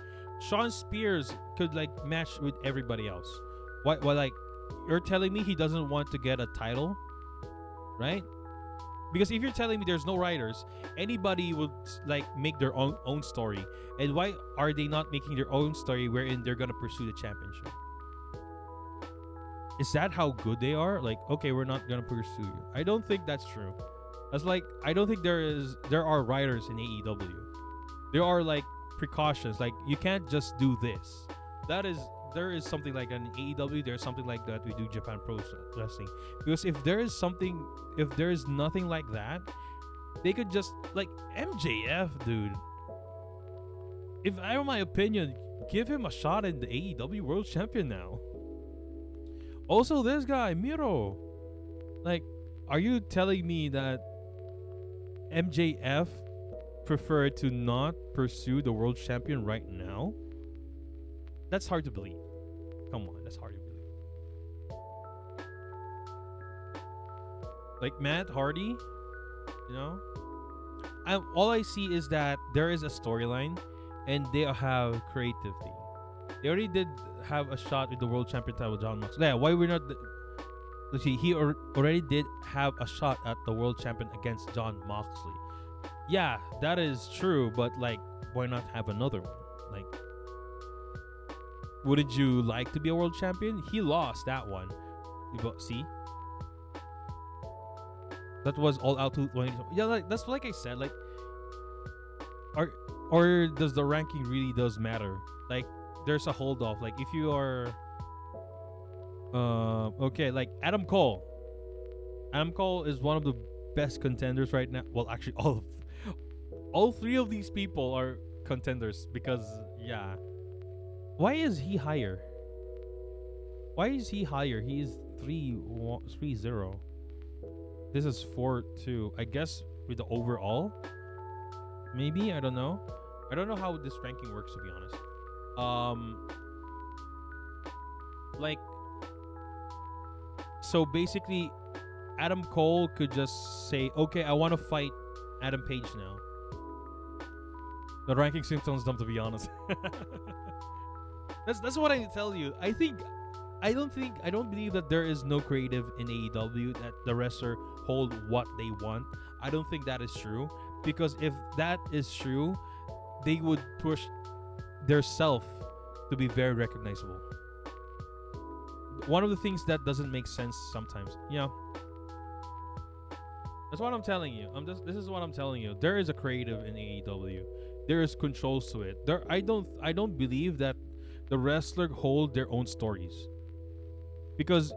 Sean Spears could like match with everybody else. Why like you're telling me he doesn't want to get a title, right? Because if you're telling me there's no writers, anybody would like make their own story. And why are they not making their own story wherein they're gonna pursue the championship? Is that how good they are? Like, okay, we're not gonna pursue you. I don't think that's true. That's like I don't think there are writers in AEW. There are like precautions. Like you can't just do this. That is there is something like an AEW. There's something like that we do Japan Pro Wrestling. Because if there is something, if there is nothing like that, they could just like MJF, dude. If I were my opinion, give him a shot in the AEW World Champion now. Also, this guy Miro, like, are you telling me that MJF prefer to not pursue the world champion right now? That's hard to believe. Come on, that's hard to believe. Like Matt Hardy, you know, all I see is that there is a storyline, and they have creativity. They already did have a shot with the world champion title with John Moxley. Yeah, why we're not? Let's see, he already did have a shot at the world champion against John Moxley. Yeah, that is true, but like, why not have another one? Like, wouldn't you like to be a world champion? He lost that one. See? That was all out to 20. Yeah, like that's like I said, like, or does the ranking really does matter? Like, there's a hold off. Like, if you are okay, like Adam Cole. Adam Cole is one of the best contenders right now. Well, actually, all three of these people are contenders because yeah. Why is he higher? Why is he higher? He is 3-0. This is 4-2. I guess with the overall. Maybe, I don't know. I don't know how this ranking works, to be honest. Like, so basically, Adam Cole could just say, okay, I want to fight Adam Page now. The ranking seems dumb, to be honest. That's what I tell you. I don't believe that there is no creative in AEW, that the wrestler hold what they want. I don't think that is true, because if that is true, they would push their self to be very recognizable. One of the things that doesn't make sense sometimes, that's what I'm telling you. This is what I'm telling you. There is a creative in AEW. There is controls to it. I don't believe that the wrestler hold their own stories, because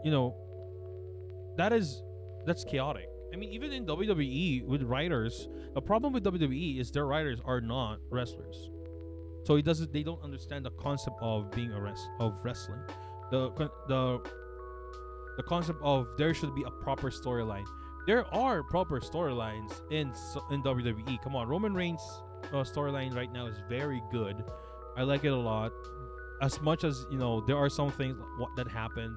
that's chaotic. I mean, even in WWE with writers, the problem with WWE is their writers are not wrestlers, so they don't understand the concept of being of wrestling, the concept of there should be a proper storyline. There are proper storylines in WWE. Come on, Roman Reigns' storyline right now is very good. I like it a lot. As much as there are some things that happened,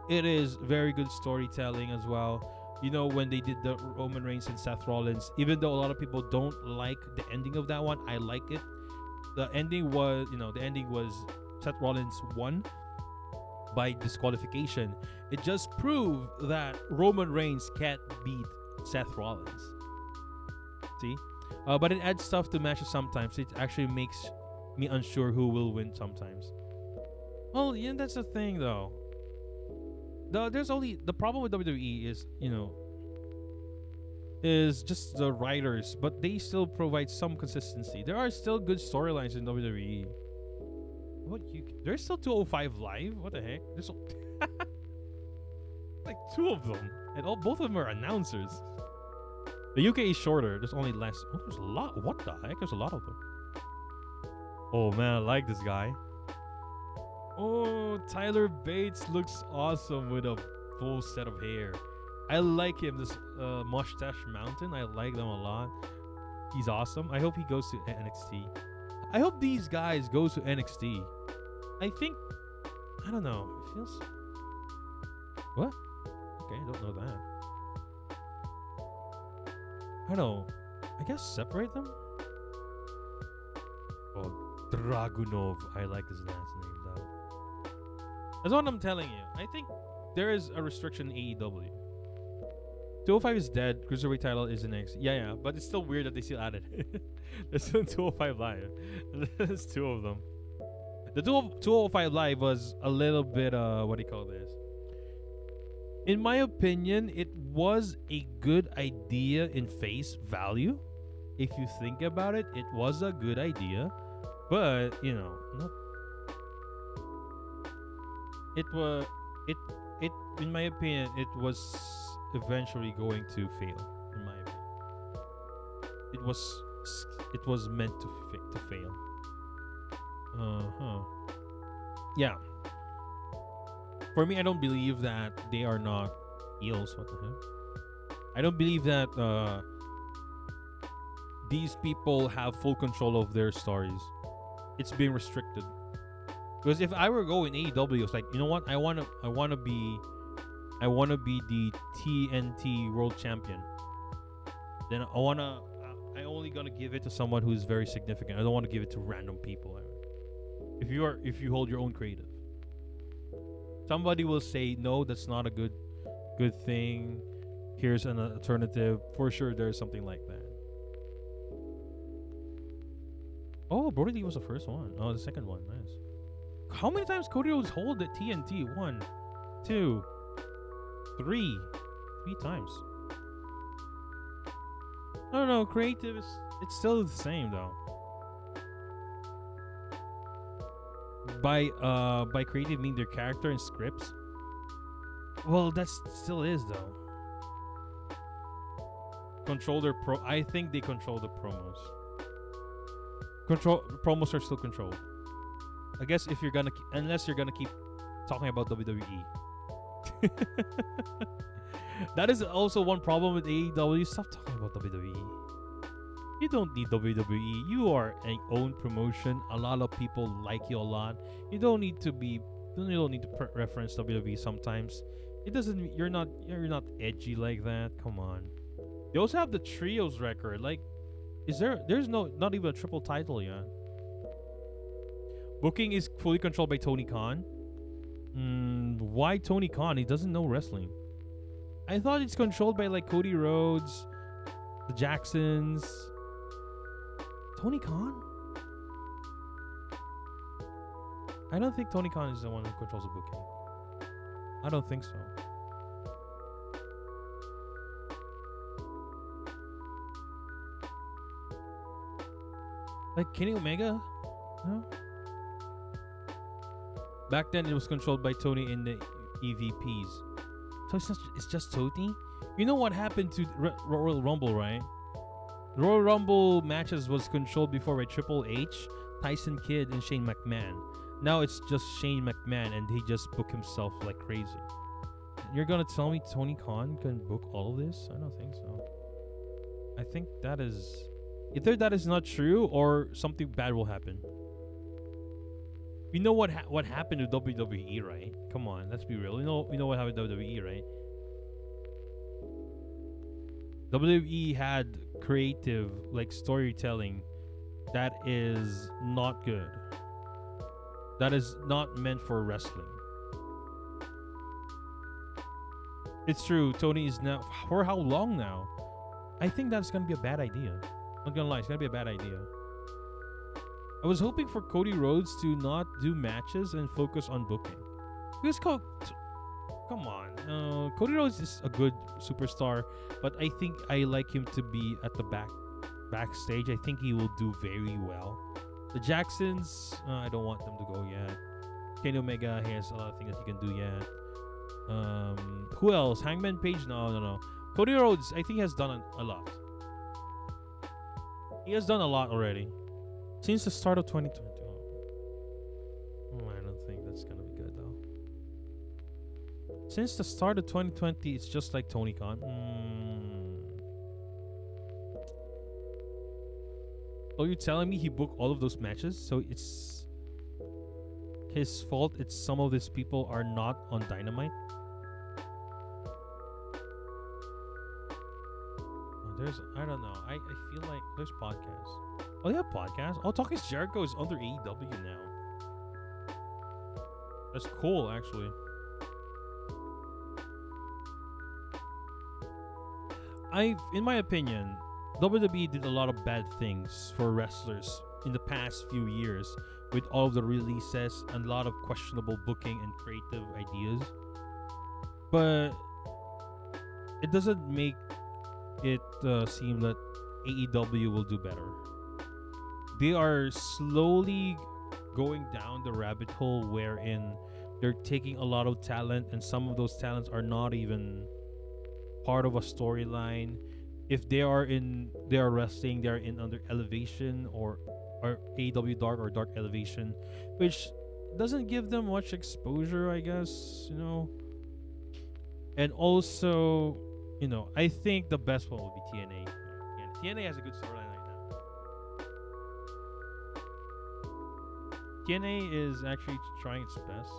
it is very good storytelling as well. When they did the Roman Reigns and Seth Rollins, even though a lot of people don't like the ending of that one, I like it. The ending was Seth Rollins won by disqualification. It just proved that Roman Reigns can't beat Seth Rollins. See? But it adds stuff to matches sometimes. It actually makes me unsure who will win sometimes. Well, yeah, that's the thing though. The problem with WWE is just the writers, but they still provide some consistency. There are still good storylines in WWE. There's still 205 Live? What the heck? There's like two of them, and both of them are announcers. The UK is shorter. There's only less. Oh, there's a lot. What the heck? There's a lot of them. Oh man, I like this guy. Oh, Tyler Bates looks awesome with a full set of hair. I like him. This Mustache Mountain, I like them a lot. He's awesome. I hope he goes to NXT. I hope these guys goes to NXT. I think I don't know. It feels what? Okay, I don't know that. I don't know. I guess separate them. Oh, Dragunov. I like his last name though. That's what I'm telling you. I think there is a restriction in AEW. 205 is dead. Cruiserweight title is the next. Yeah, but it's still weird that they still added it. There's still 205 Live. There's two of them. The 205 Live was a little bit, what do you call this? In my opinion, it was a good idea in face value. If you think about it, it was a good idea. But, you know, not. It was, it, in my opinion, it was eventually going to fail. In my opinion, it was meant to fail. Yeah. For me, I don't believe that they are not heels. What the heck? I don't believe that these people have full control of their stories. It's being restricted. Because if I were going AEW, it's like, you know what? I wanna be the TNT World Champion. Then I only gonna give it to someone who's very significant. I don't want to give it to random people. If you hold your own creative, somebody will say no, that's not a good thing. Here's an alternative. For sure, there's something like that. Oh, Brody Lee was the first one. Oh, the second one. Nice. How many times Cody Rhodes hold the TNT? 1, 2, 3. 3 times. I don't know. Creative it's still the same though. By creative mean their character and scripts. Well, that still is though. Control their I think they control the promos. Promos are still controlled. I guess if you're gonna unless you're gonna keep talking about WWE. That is also one problem with AEW. Stop talking about WWE. You don't need WWE. You are an own promotion. A lot of people like you a lot. You don't need to reference WWE sometimes. It doesn't. You're not edgy like that. Come on. They also have the trios record. Like, there's not even a triple title yet. Booking is fully controlled by Tony Khan. Why Tony Khan? He doesn't know wrestling. I thought it's controlled by like Cody Rhodes, the Jacksons. Tony Khan? I don't think Tony Khan is the one who controls the booking. I don't think so. Like Kenny Omega? No? Back then it was controlled by Tony in the EVPs. So it's just Tony? You know what happened to Royal Rumble, right? The Royal Rumble matches was controlled before by Triple H, Tyson Kidd, and Shane McMahon. Now it's just Shane McMahon, and he just booked himself like crazy. You're gonna tell me Tony Khan can book all of this? I don't think so. I think that is either that is not true or something bad will happen. You know what happened to WWE, right? Come on, let's be real. You know what happened to WWE, right? WWE had creative, like, storytelling that is not good. That is not meant for wrestling. It's true. Tony is now for how long now? I think that's gonna be a bad idea. Not gonna lie, it's gonna be a bad idea. I was hoping for Cody Rhodes to not do matches and focus on booking. Because come on, Cody Rhodes is a good superstar, but I think I like him to be at the backstage. I think he will do very well. The Jacksons, I don't want them to go yet. Kenny Omega, he has a lot of things that he can do yet. Who else? Hangman Page? No. Cody Rhodes, I think he has done a lot. He has done a lot already. Since the start of 2020. I don't think that's gonna be good though. Since the start of 2020, it's just like Tony Khan. So you're telling me he booked all of those matches? So it's his fault. It's some of these people are not on Dynamite. There's I don't know. I feel like there's podcasts. Oh, they have podcasts. Oh, Talking Jericho is under AEW now. That's cool, actually. In my opinion, WWE did a lot of bad things for wrestlers in the past few years with all of the releases and a lot of questionable booking and creative ideas. But it doesn't make it seem that AEW will do better. They are slowly going down the rabbit hole wherein they're taking a lot of talent, and some of those talents are not even part of a storyline. If they are wrestling, they're in under Elevation or AEW Dark or Dark Elevation, which doesn't give them much exposure, I guess, And also, I think the best one would be TNA. TNA has a good storyline right now. TNA is actually trying its best.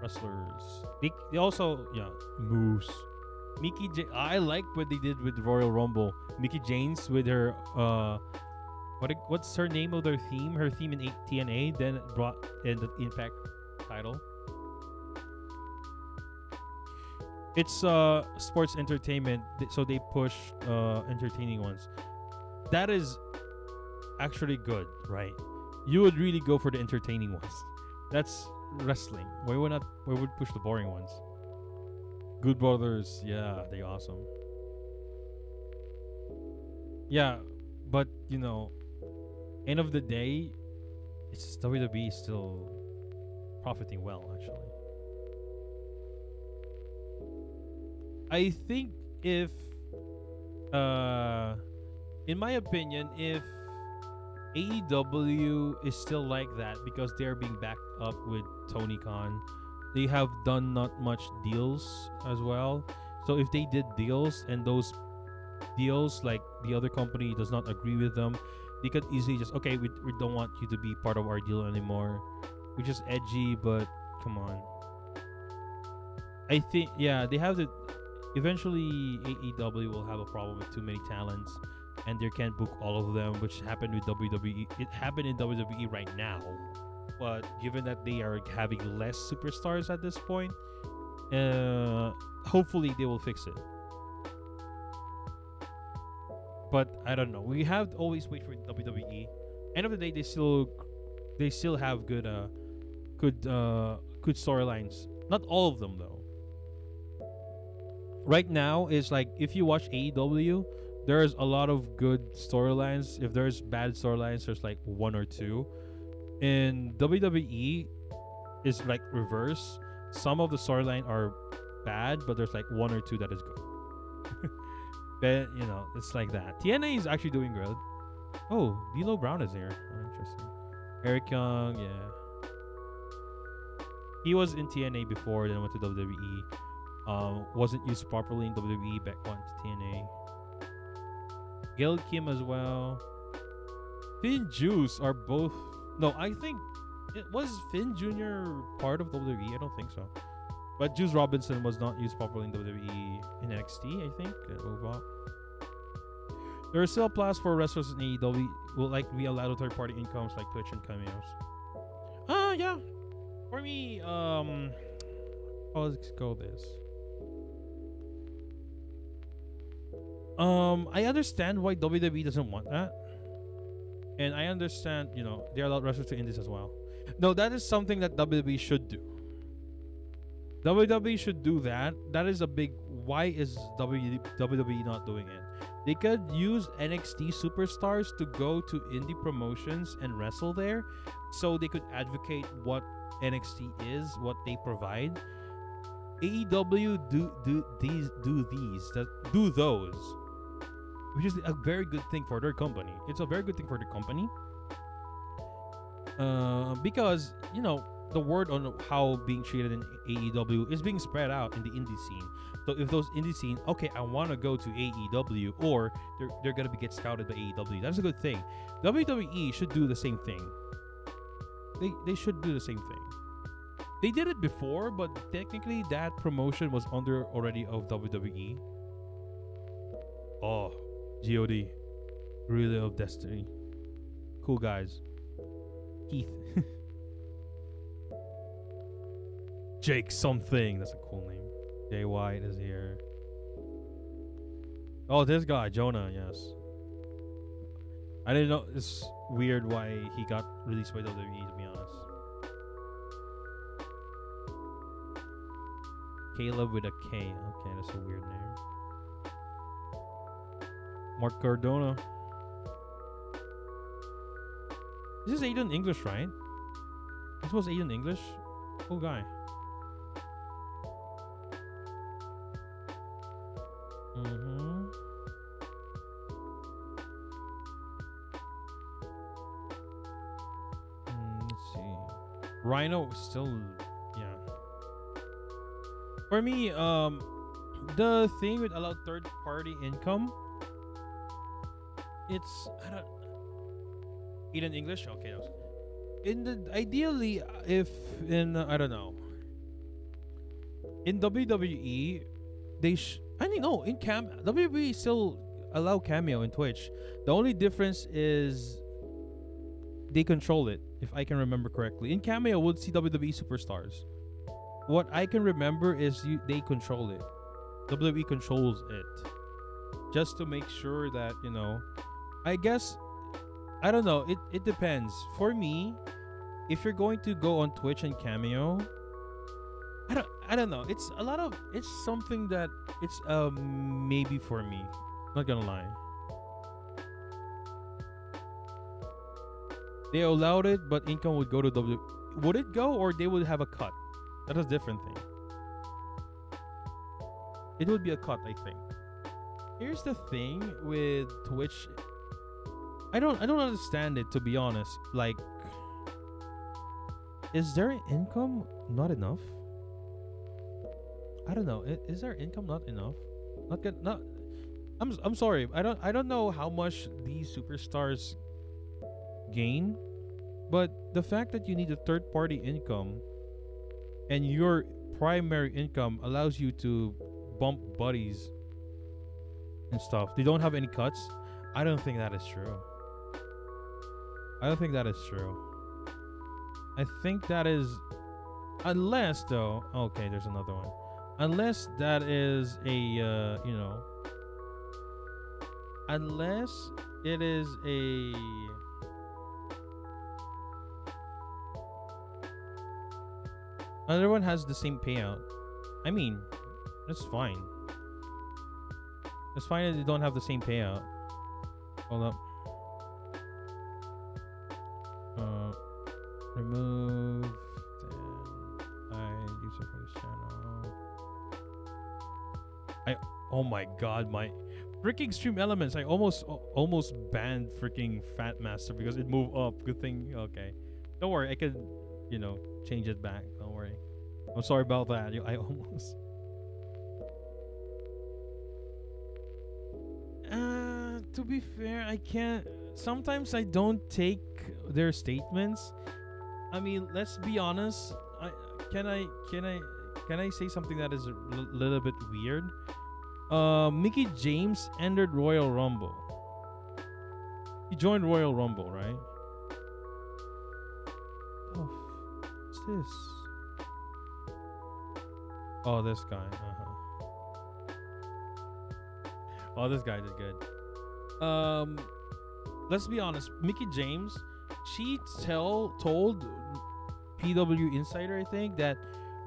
Wrestlers. They also, Moose. I like what they did with Royal Rumble. Mickey James with her, what's her name of their theme? Her theme in TNA, then it brought in the Impact title. It's sports entertainment, so they push entertaining ones. That is actually good, right? You would really go for the entertaining ones. That's wrestling. Why would push the boring ones? Good Brothers, yeah, they're awesome. Yeah, but end of the day, it's WWE still profiting well, actually. I think if in my opinion, if AEW is still like that because they're being backed up with Tony Khan, they have done not much deals as well. So if they did deals and those deals, like the other company does not agree with them, they could easily just, okay, we don't want you to be part of our deal anymore. Which is edgy, but come on. I think, they have to. Eventually, AEW will have a problem with too many talents, and they can't book all of them, which happened with WWE. It happened in WWE right now, but given that they are having less superstars at this point, hopefully they will fix it. But I don't know. We have to always wait for WWE. End of the day, they still have good storylines. Not all of them though. Right now is like if you watch AEW, there's a lot of good storylines. If there's bad storylines, there's like one or two. In WWE is like reverse. Some of the storyline are bad, but there's like one or two that is good. But it's like that. TNA is actually doing good. Oh, D'Lo Brown is here. Oh, interesting. Eric Young, yeah. He was in TNA before, then went to WWE. Wasn't used properly in WWE, back went to TNA. Gail Kim as well. Finn Juice are both. No, I think it was Finn Jr. part of WWE. I don't think so. But Juice Robinson was not used properly in WWE in NXT, I think. Move on. There are still plans for wrestlers in AEW will like be allowed third-party incomes like Twitch and cameos. Yeah. For me, let's go this. I understand why WWE doesn't want that. And I understand, there are a lot of wrestlers to indies as well. No, that is something that WWE should do. WWE should do that. That is a big... Why is WWE not doing it? They could use NXT superstars to go to indie promotions and wrestle there, so they could advocate what NXT is, what they provide. AEW do those, which is a very good thing for their company. It's a very good thing for the company, because the word on how being treated in AEW is being spread out in the indie scene. So if those indie scene, okay, I want to go to AEW, or they're gonna be get scouted by AEW. That's a good thing. WWE should do the same thing. They should do the same thing. They did it before, but technically that promotion was under already of WWE. Oh, God, Relay of Destiny, cool guys. Keith, Jake something. That's a cool name. Jay White is here. Oh, this guy, Jonah, yes. I didn't know. It's weird why he got released by WWE, to be honest. Caleb with a K. Okay, that's a weird name. Mark Cardona. This is Aiden English, right? This was Aiden English? Cool guy. Mm-hmm. Let's see. Rhino still, yeah. For me, the thing with allowed third-party income, it's I don't. Aiden English, okay. In the ideally, if in I don't know. In WWE, I mean, no, in WWE still allow cameo in Twitch. The only difference is they control it, if I can remember correctly. In cameo, we'll see WWE superstars. What I can remember is they control it. WWE controls it, just to make sure that I guess I don't know. It depends. For me, if you're going to go on Twitch and cameo, I don't know. It's something that it's maybe for me. Not gonna lie. They allowed it, but income would go to W. Would it go, or they would have a cut? That is a different thing. It would be a cut, I think. Here's the thing with Twitch. I don't understand it, to be honest. Like, is their income not enough? I don't know. Is their income not enough? Not good. Not. I'm sorry. I don't know how much these superstars gain, but the fact that you need a third party income and your primary income allows you to bump buddies and stuff. They don't have any cuts. I don't think that is true. I don't think that is true. I think that is, unless though. Okay, there's another one. Unless that is a unless it is a another one has the same payout. I mean, that's fine. It's fine that they don't have the same payout. Hold up. Remove. Then I use it for this channel. Oh my god, my freaking stream elements. I almost banned freaking Fat Master because it moved up. Good thing. Okay, don't worry. I could, change it back. Don't worry. I'm sorry about that. I almost. To be fair, I can't. Sometimes I don't take their statements. I mean, let's be honest. Can I say something that is a little bit weird? Mickey James entered Royal Rumble. He joined Royal Rumble, right? Oh, what's this? Oh, this guy. Oh, this guy did good. Let's be honest. Mickey James, she told PW Insider, I think, that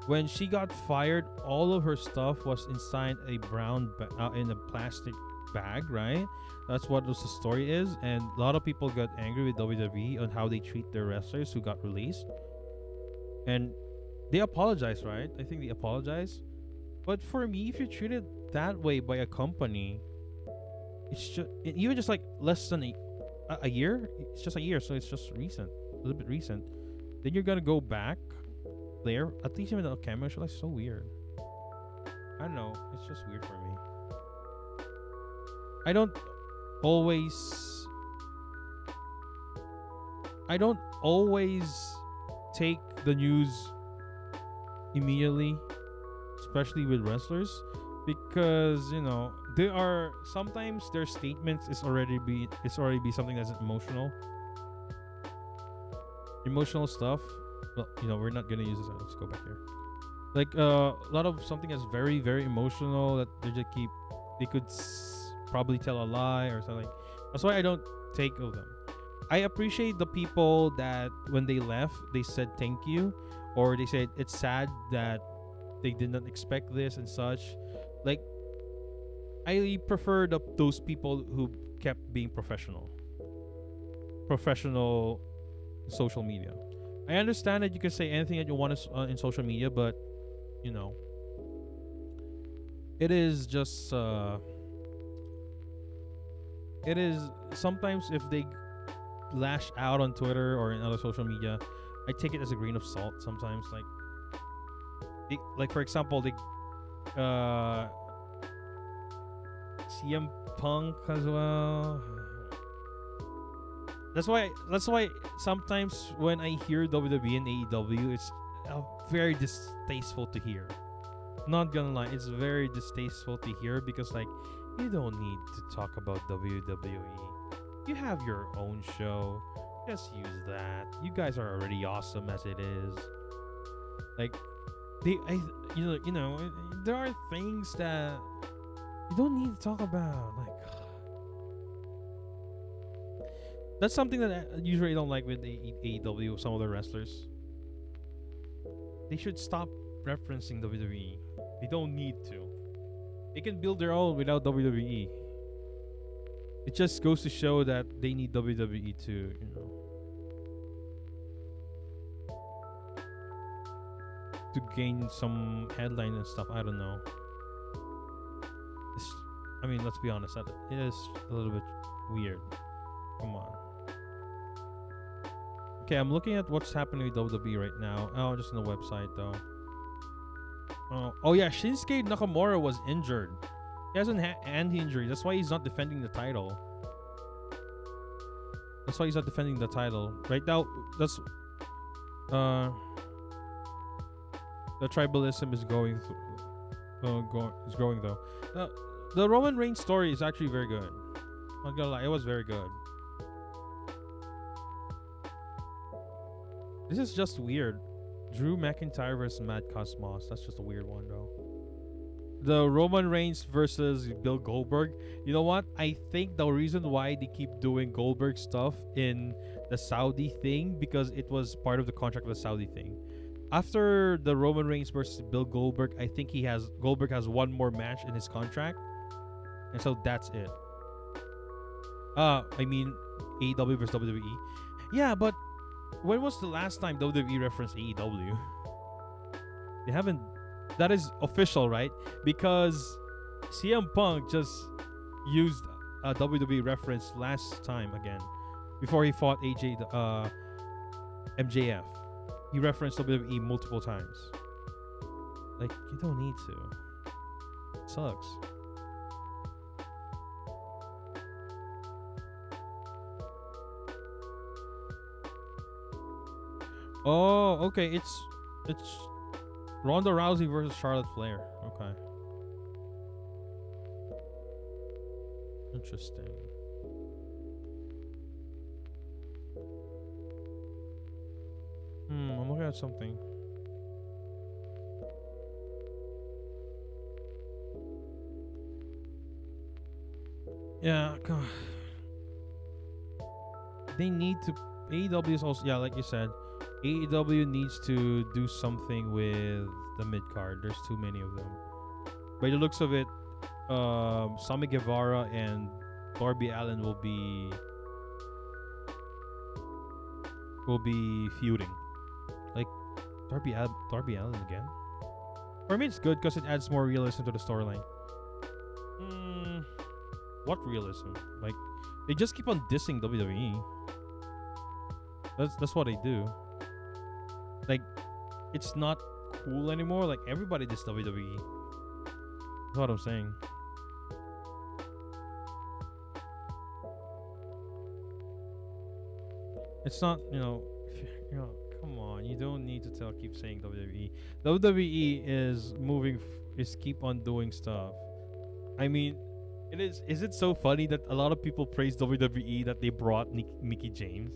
when she got fired, all of her stuff was inside a brown in a plastic bag, right? That's what the story is, and a lot of people got angry with WWE on how they treat their wrestlers who got released, and they apologized, right? I think they apologized. But for me, if you're treated that way by a company, it's just even just like less than a year. It's just a year, so it's just recent, a little bit recent. Then you're gonna go back there, at least even a camera show. That's so weird. I I don't know. It's just weird for me. I don't always I don't always take the news immediately, especially with wrestlers, because there are sometimes their statements is already be something that's emotional stuff. Well, we're not gonna use this. Let's go back here. Like a lot of something that's very very emotional that they could probably tell a lie or something. That's why I don't take of them. I appreciate the people that when they left they said thank you, or they said it's sad that they did not expect this and such. Like, I prefer those people who kept being professional social media. I understand that you can say anything that you want in social media, but you know, it is just it is sometimes if they lash out on Twitter or in other social media, I take it as a grain of salt. Sometimes, like for example, CM Punk as well. That's why sometimes when I hear WWE and AEW, it's very distasteful to hear. Not gonna lie, it's very distasteful to hear because you don't need to talk about WWE. You have your own show. Just use that. You guys are already awesome as it is. Like there are things that you don't need to talk about. That's something that I usually don't like with AEW. Some of the wrestlers, they should stop referencing WWE. They don't need to. They can build their own without WWE. It just goes to show that they need WWE to gain some headline and stuff. I don't know. Let's be honest. It is a little bit weird. Come on. Okay, I'm looking at what's happening with WWE right now. Oh, just on the website though. Oh yeah, Shinsuke Nakamura was injured. He has an hand injury. That's why he's not defending the title. Right now, that's the tribalism is going is growing though. The Roman Reigns story is actually very good. Not gonna lie, it was very good. This is just weird. Drew McIntyre versus Matt Cosmos. That's just a weird one though. The Roman Reigns versus Bill Goldberg. You know what? I think the reason why they keep doing Goldberg stuff in the Saudi thing, because it was part of the contract of the Saudi thing. After the Roman Reigns versus Bill Goldberg, I think Goldberg has one more match in his contract, and so that's it. AEW versus WWE. Yeah, but when was the last time WWE referenced AEW? They haven't. That is official, right? Because CM Punk just used a WWE reference last time again, before he fought MJF. He referenced WWE multiple times. You don't need to. It sucks. Oh, okay. It's Ronda Rousey versus Charlotte Flair. Okay. Interesting. I'm looking at something. Yeah, come on. They need to. AEW is also, yeah, like you said, AEW needs to do something with the mid card. There's too many of them. By the looks of it, Sammy Guevara and Darby Allin will be feuding. Darby Allin again. For me, it's good because it adds more realism to the storyline. What realism? They just keep on dissing WWE. That's what they do. It's not cool anymore. Everybody diss WWE. That's what I'm saying. It's not, you know, come on. You don't need to keep saying WWE. WWE is is keep on doing stuff. I mean, is it so funny that a lot of people praise WWE that they brought Mickey James?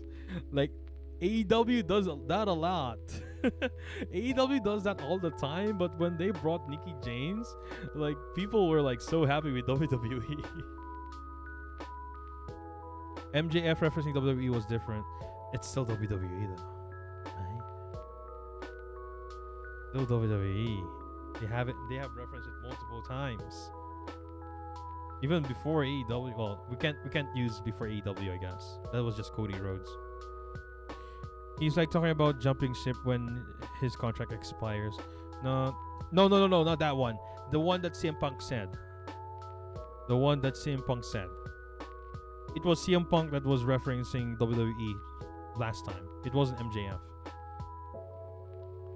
Like, AEW does that a lot. AEW does that all the time, but when they brought Mickey James, like, people were like so happy with WWE. MJF referencing WWE was different. It's still WWE though. Right? Still WWE. They have referenced it multiple times. Even before AEW. Well, we can't use before AEW, I guess. That was just Cody Rhodes. He's like talking about jumping ship when his contract expires. No, not that one. The one that CM Punk said. The one that CM Punk said. It was CM Punk that was referencing WWE last time. It wasn't MJF.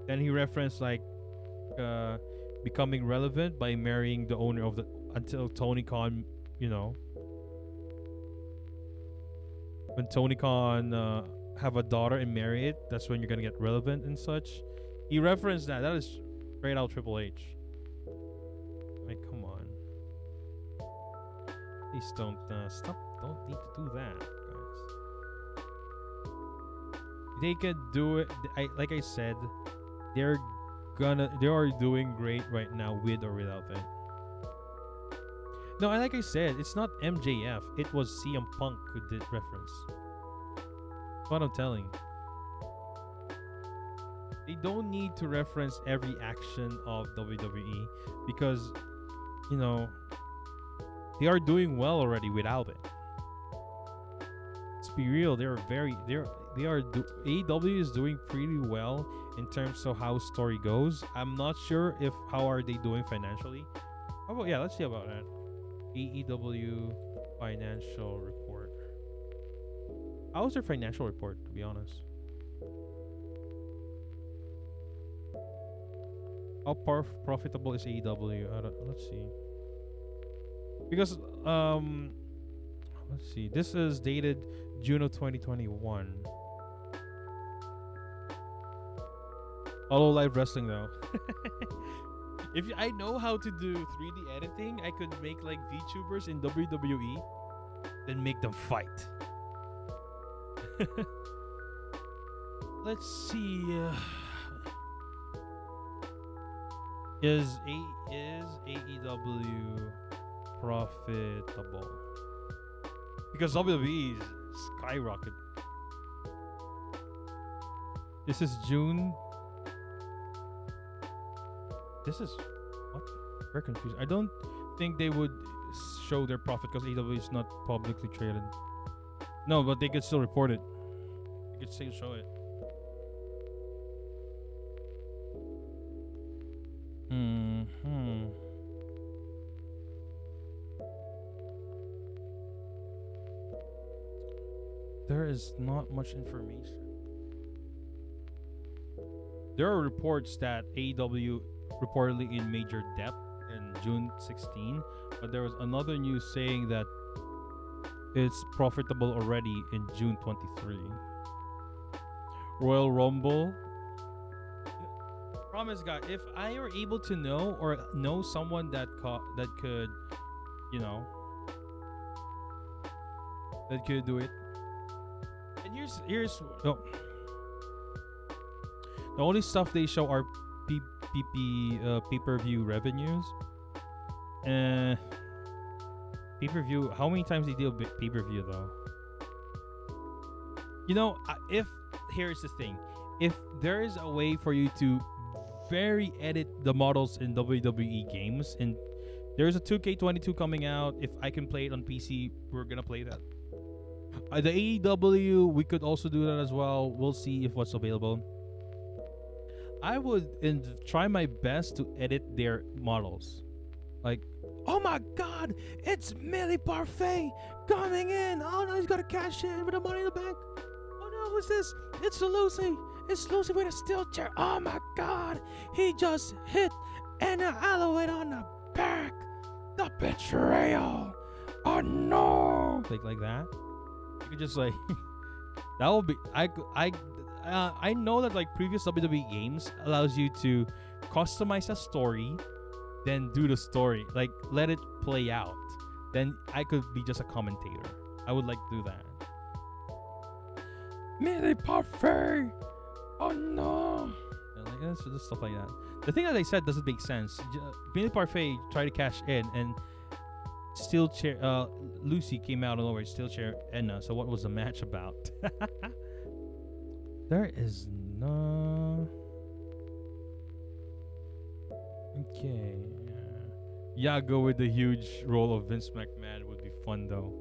Then he referenced like becoming relevant by marrying the owner of the until Tony Khan, when Tony Khan have a daughter and marry it, that's when you're gonna get relevant and such. He referenced that. That is straight out Triple H. Like, come on. Please don't stop. Don't need to do that, guys. They could do it. Like I said, they are doing great right now with or without it. No, and like I said, it's not MJF. It was CM Punk who did reference. That's what I'm telling. They don't need to reference every action of WWE because, they are doing well already without it. Let's be real. AEW is doing pretty well in terms of how story goes. I'm not sure how are they doing financially. Let's see about that. AEW financial report. How's their financial report, to be honest? How profitable is AEW? Let's see. Because let's see. This is dated June of 2021. Hollow Live Wrestling though. If I know how to do 3D editing, I could make like VTubers in WWE, then make them fight. Let's see. Is AEW profitable? Because WWE is skyrocket. This is June. This is what? Very confused. I don't think they would show their profit because AEW is not publicly traded. No, but they could still report it. They could still show it. There is not much information. There are reports that AEW reportedly in major debt in June 16, but there was another news saying that it's profitable already in June 23. Royal Rumble. Promise God, if I were able to know someone that could, that could do it. And here's the only stuff they show are pay-per-view revenues. Pay-per-view. How many times they deal with pay-per-view though? If here's the thing, if there is a way for you to very edit the models in WWE games, and there's a 2K22 coming out. If I can play it on PC, we're gonna play that. The AEW, we could also do that as well. We'll see if what's available. I would try my best to edit their models. Like, oh my God, it's Millie Parfait coming in. Oh no, he's got to cash in with the Money in the Bank. Oh no, who's this? It's Lucy. It's Lucy with a steel chair. Oh my God, he just hit Anna Alloway on the back. betrayal. Oh no! Like that. You could just like that will be. I know that like previous WWE games allows you to customize a story, then do the story, like let it play out. Then I could be just a commentator. I would like to do that. Mini parfait. Oh no! And like that's just stuff like that. The thing that I said doesn't make sense. Mini parfait tried to cash in and steel chair. Lucy came out of nowhere. Steel chair Enna. So what was the match about? There is no. Okay. Yeah, go with the huge role of Vince McMahon would be fun though.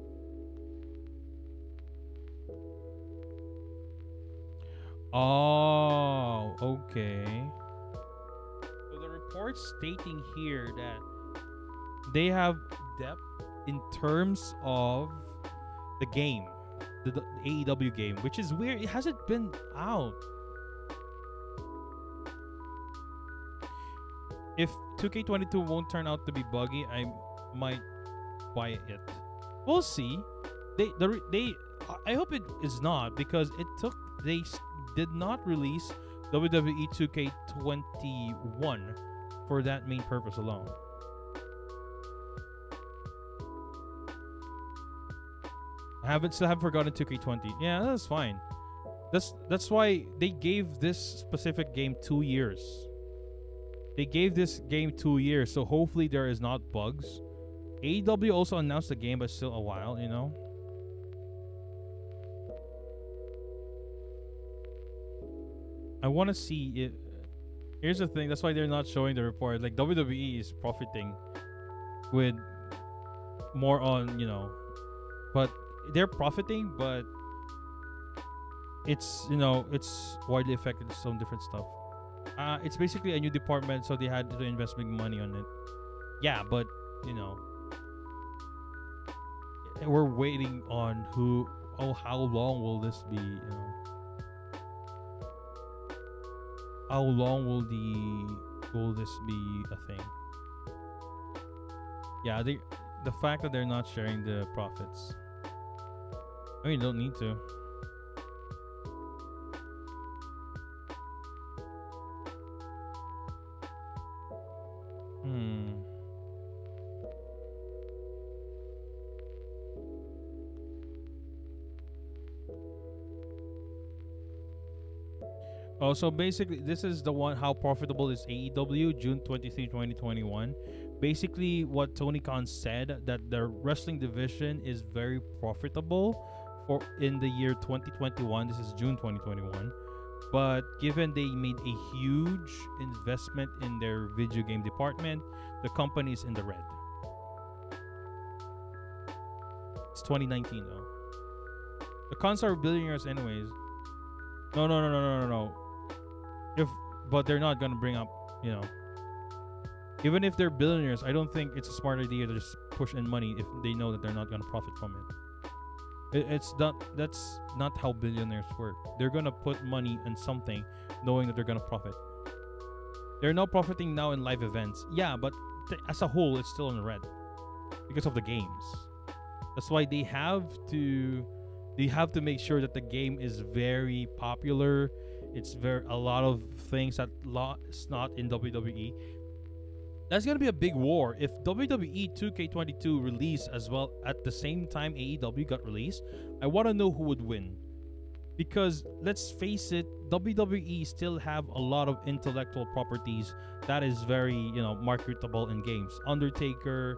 Oh, okay. So the report stating here that they have depth in terms of the game, the AEW game, which is weird. It hasn't been out. If 2K22 won't turn out to be buggy, I might buy it. We'll see. I hope it is not, because they did not release WWE 2K21 for that main purpose alone. Still haven't forgotten 2K20. Yeah, that's fine. That's why they gave this specific game 2 years. They gave this game 2 years, so hopefully there is not bugs. AEW also announced the game, but still a while, you know. I want to see it. Here's the thing. That's why they're not showing the report. Like WWE is profiting with more on, you know, but they're profiting, but it's, you know, it's widely affected with some different stuff. It's basically a new department, so they had to invest big money on it. Yeah, but you know, we're waiting on how long will this be? You know, how long will this be a thing? Yeah, the fact that they're not sharing the profits. I mean, you don't need to. Oh, so basically, this is the one. How profitable is AEW? June 23, 2021. Basically, what Tony Khan said, that the wrestling division is very profitable for in the year 2021. This is June 2021. But given they made a huge investment in their video game department, the company is in the red. It's 2019 though. The cons are billionaires anyways. No. But they're not gonna bring up, you know. Even if they're billionaires, I don't think it's a smart idea to just push in money if they know that they're not gonna profit from it. That's not how billionaires work. They're gonna put money in something knowing that they're gonna profit. They're not profiting now in live events. Yeah, but as a whole, it's still in the red because of the games. That's why they have to make sure that the game is very popular. It's a lot of things that's not in WWE. That's gonna be a big war if WWE 2K22 released as well at the same time AEW got released. I want to know who would win, because let's face it, WWE still have a lot of intellectual properties that is very, you know, marketable in games. Undertaker,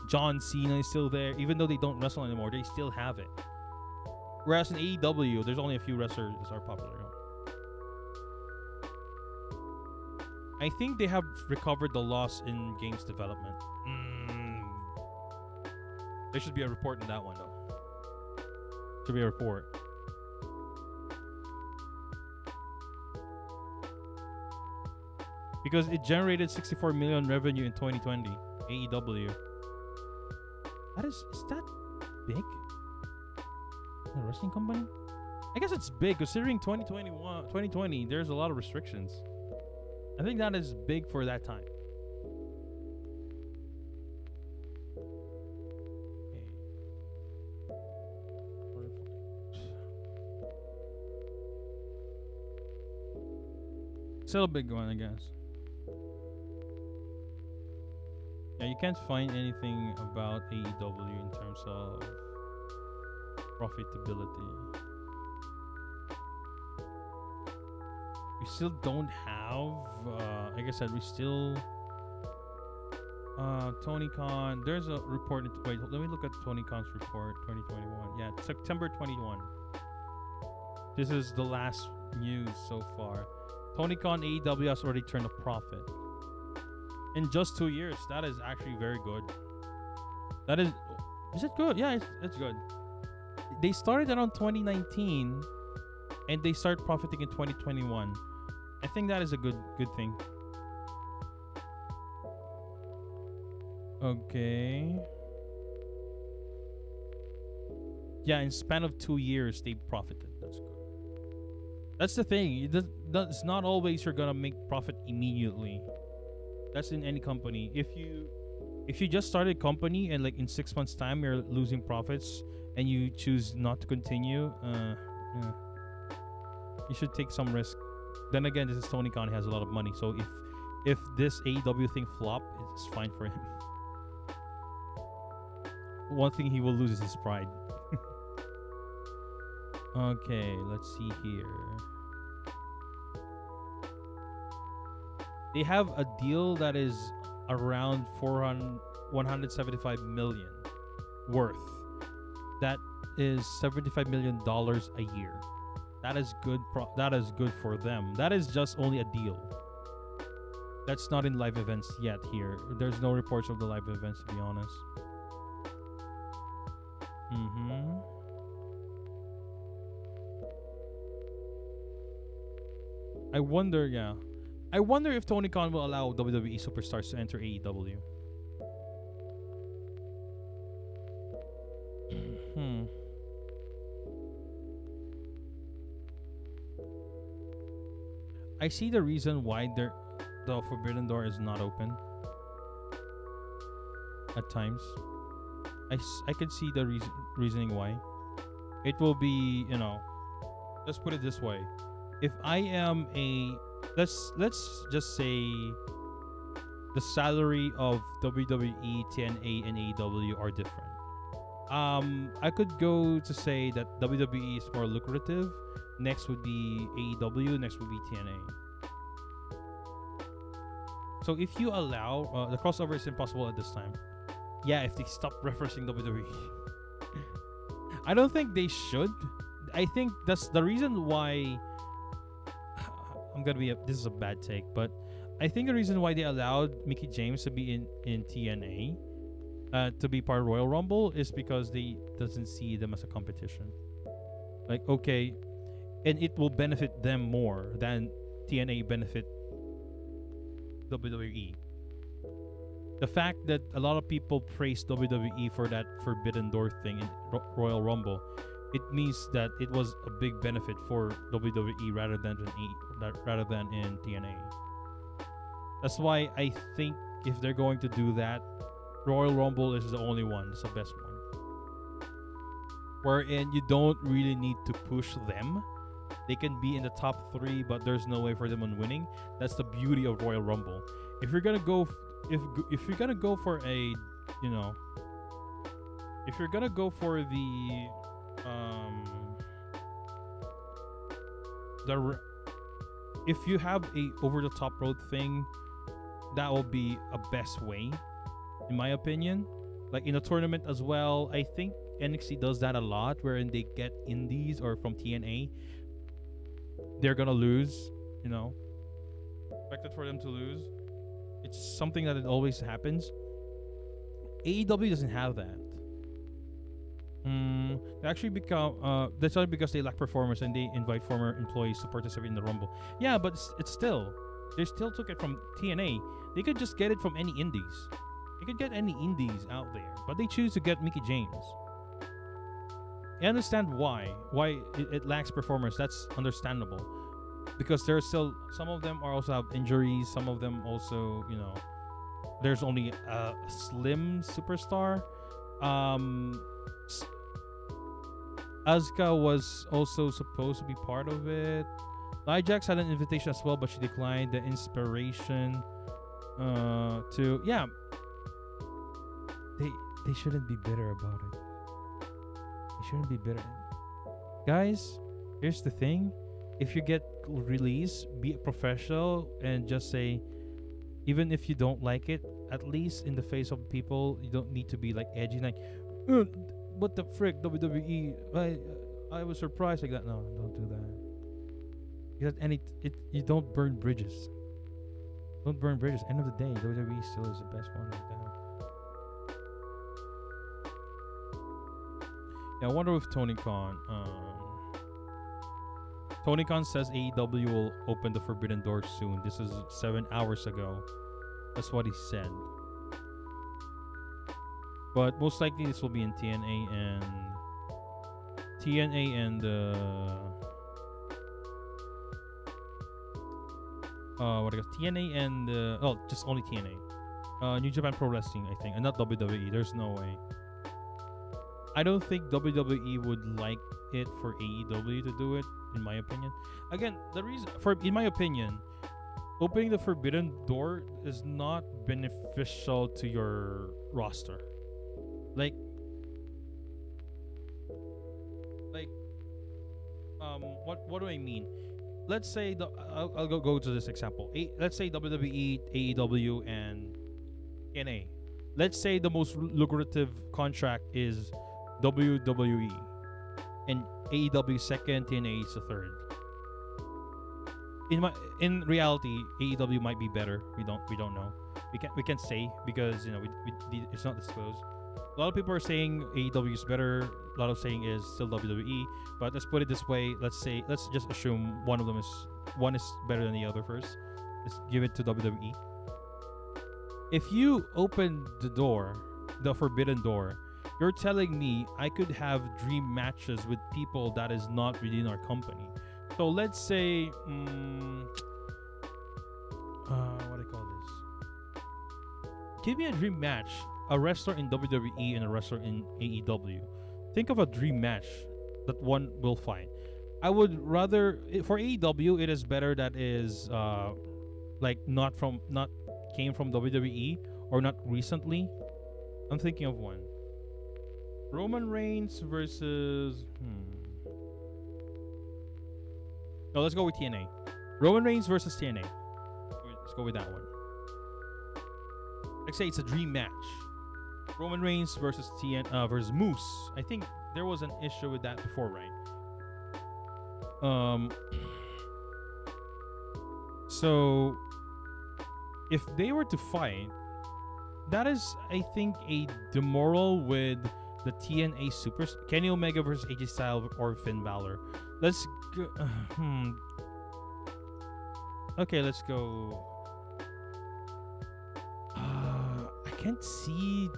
John Cena is still there, even though they don't wrestle anymore. They still have it. Whereas in AEW, there's only a few wrestlers that are popular. I think they have recovered the loss in games development. There should be a report on that one, though. Should be a report. Because it generated 64 million revenue in 2020. AEW. Is that big? A wrestling company? I guess it's big considering 2020, there's a lot of restrictions. I think that is big for that time. Still a big one, I guess. Yeah, you can't find anything about AEW in terms of profitability. We still don't have, like I said, we still, Tony Khan, there's a report, wait, let me look at Tony Khan's report, 2021. Yeah, September 21. This is the last news so far. Tony Khan AEW has already turned a profit. In just 2 years, that is actually very good. That is it good? Yeah, it's good. They started around 2019, and they start profiting in 2021. I think that is a good thing. Okay. Yeah, in span of 2 years, they profited. That's good. That's the thing. It's not always you're gonna make profit immediately. That's in any company. If you just started a company and like in 6 months' time you're losing profits and you choose not to continue, yeah, you should take some risk. Then again, this is Tony Khan. He has a lot of money, so if this AEW thing flop, it's fine for him. One thing he will lose is his pride. Okay, let's see here. They have a deal that is around 175 million worth. That is $75 million a year. That is good. That is good for them. That is just only a deal. That's not in live events yet. Here, there's no reports of the live events, to be honest. I wonder, yeah. I wonder if Tony Khan will allow WWE superstars to enter AEW. I see the reason why the Forbidden Door is not open. At times, I could see the reasoning why. It will be, let's put it this way. If I am let's just say the salary of WWE, TNA, and AEW are different. I could go to say that WWE is more lucrative. Next would be AEW. Next would be TNA. So if you allow the crossover is impossible at this time. Yeah, if they stop referencing WWE. I don't think they should. I think that's the reason why. This is a bad take, but I think the reason why they allowed Mickie James to be in TNA, to be part of Royal Rumble, is because they doesn't see them as a competition. Like, okay, and it will benefit them more than TNA benefit WWE. The fact that a lot of people praise WWE for that Forbidden Door thing in Royal Rumble, it means that it was a big benefit for WWE rather than in TNA. That's why I think if they're going to do that, Royal Rumble is the only one. It's the best one. Wherein you don't really need to push them. They can be in the top 3, but there's no way for them on winning. That's the beauty of Royal Rumble. If you're gonna go, if you're gonna go for a, if you're gonna go for the if you have a over the top road thing, that will be a best way, in my opinion. Like in a tournament as well, I think NXT does that a lot, wherein they get indies or from TNA. They're gonna lose, expected for them to lose. It's something that it always happens. AEW doesn't have that. They actually become that's only because they lack performers and they invite former employees to participate in the Rumble. Yeah, but it's still, they still took it from TNA. They could just get it from any indies. They could get any indies out there, but they choose to get Mickie James. I understand why it lacks performers. That's understandable, because there's still some of them are also have injuries. Some of them also, there's only a slim superstar. Asuka was also supposed to be part of it. Jax had an invitation as well, but she declined. The inspiration to yeah, they they shouldn't be bitter about it. They shouldn't be bitter. Guys, here's the thing. If you get released, be professional and just say, even if you don't like it, at least in the face of people, you don't need to be like edgy, like, "Uh, what the frick, WWE? I was surprised like that." No, don't do that. Because you don't burn bridges. Don't burn bridges. End of the day, WWE still is the best one right now. Yeah, I wonder if Tony Khan. Tony Khan says AEW will open the Forbidden Door soon. This is 7 hours ago. That's what he said. But most likely this will be in TNA and what I guess TNA and just only TNA. New Japan Pro Wrestling, I think, and not WWE. There's no way. I don't think WWE would like it for AEW to do it, in my opinion. Again, the reason in my opinion, opening the Forbidden Door is not beneficial to your roster. Like what do I mean? Let's say I'll go to this example. Let's say WWE, AEW, and TNA. Let's say the most lucrative contract is WWE, and AEW second, TNA is the third. In reality, AEW might be better. We don't know. We can't say because it's not disclosed. A lot of people are saying AEW is better. A lot of saying is still WWE. But let's put it this way. Let's just assume one is better than the other first. Let's give it to WWE. If you open the Forbidden Door, you're telling me I could have dream matches with people that is not within our company. So let's say, what do I call this? Give me a dream match. A wrestler in WWE and a wrestler in AEW. Think of a dream match that one will find. I would rather for AEW. It is better that is not came from WWE or not recently. I'm thinking of one. Roman Reigns versus No, let's go with TNA. Roman Reigns versus TNA. Let's go with that one. Let's say it's a dream match. Roman Reigns versus versus Moose. I think there was an issue with that before, right? So if they were to fight, that is, I think, a demoral with the TNA Supers. Kenny Omega versus AJ Styles or Finn Balor. Let's go. Okay, let's go. I can't see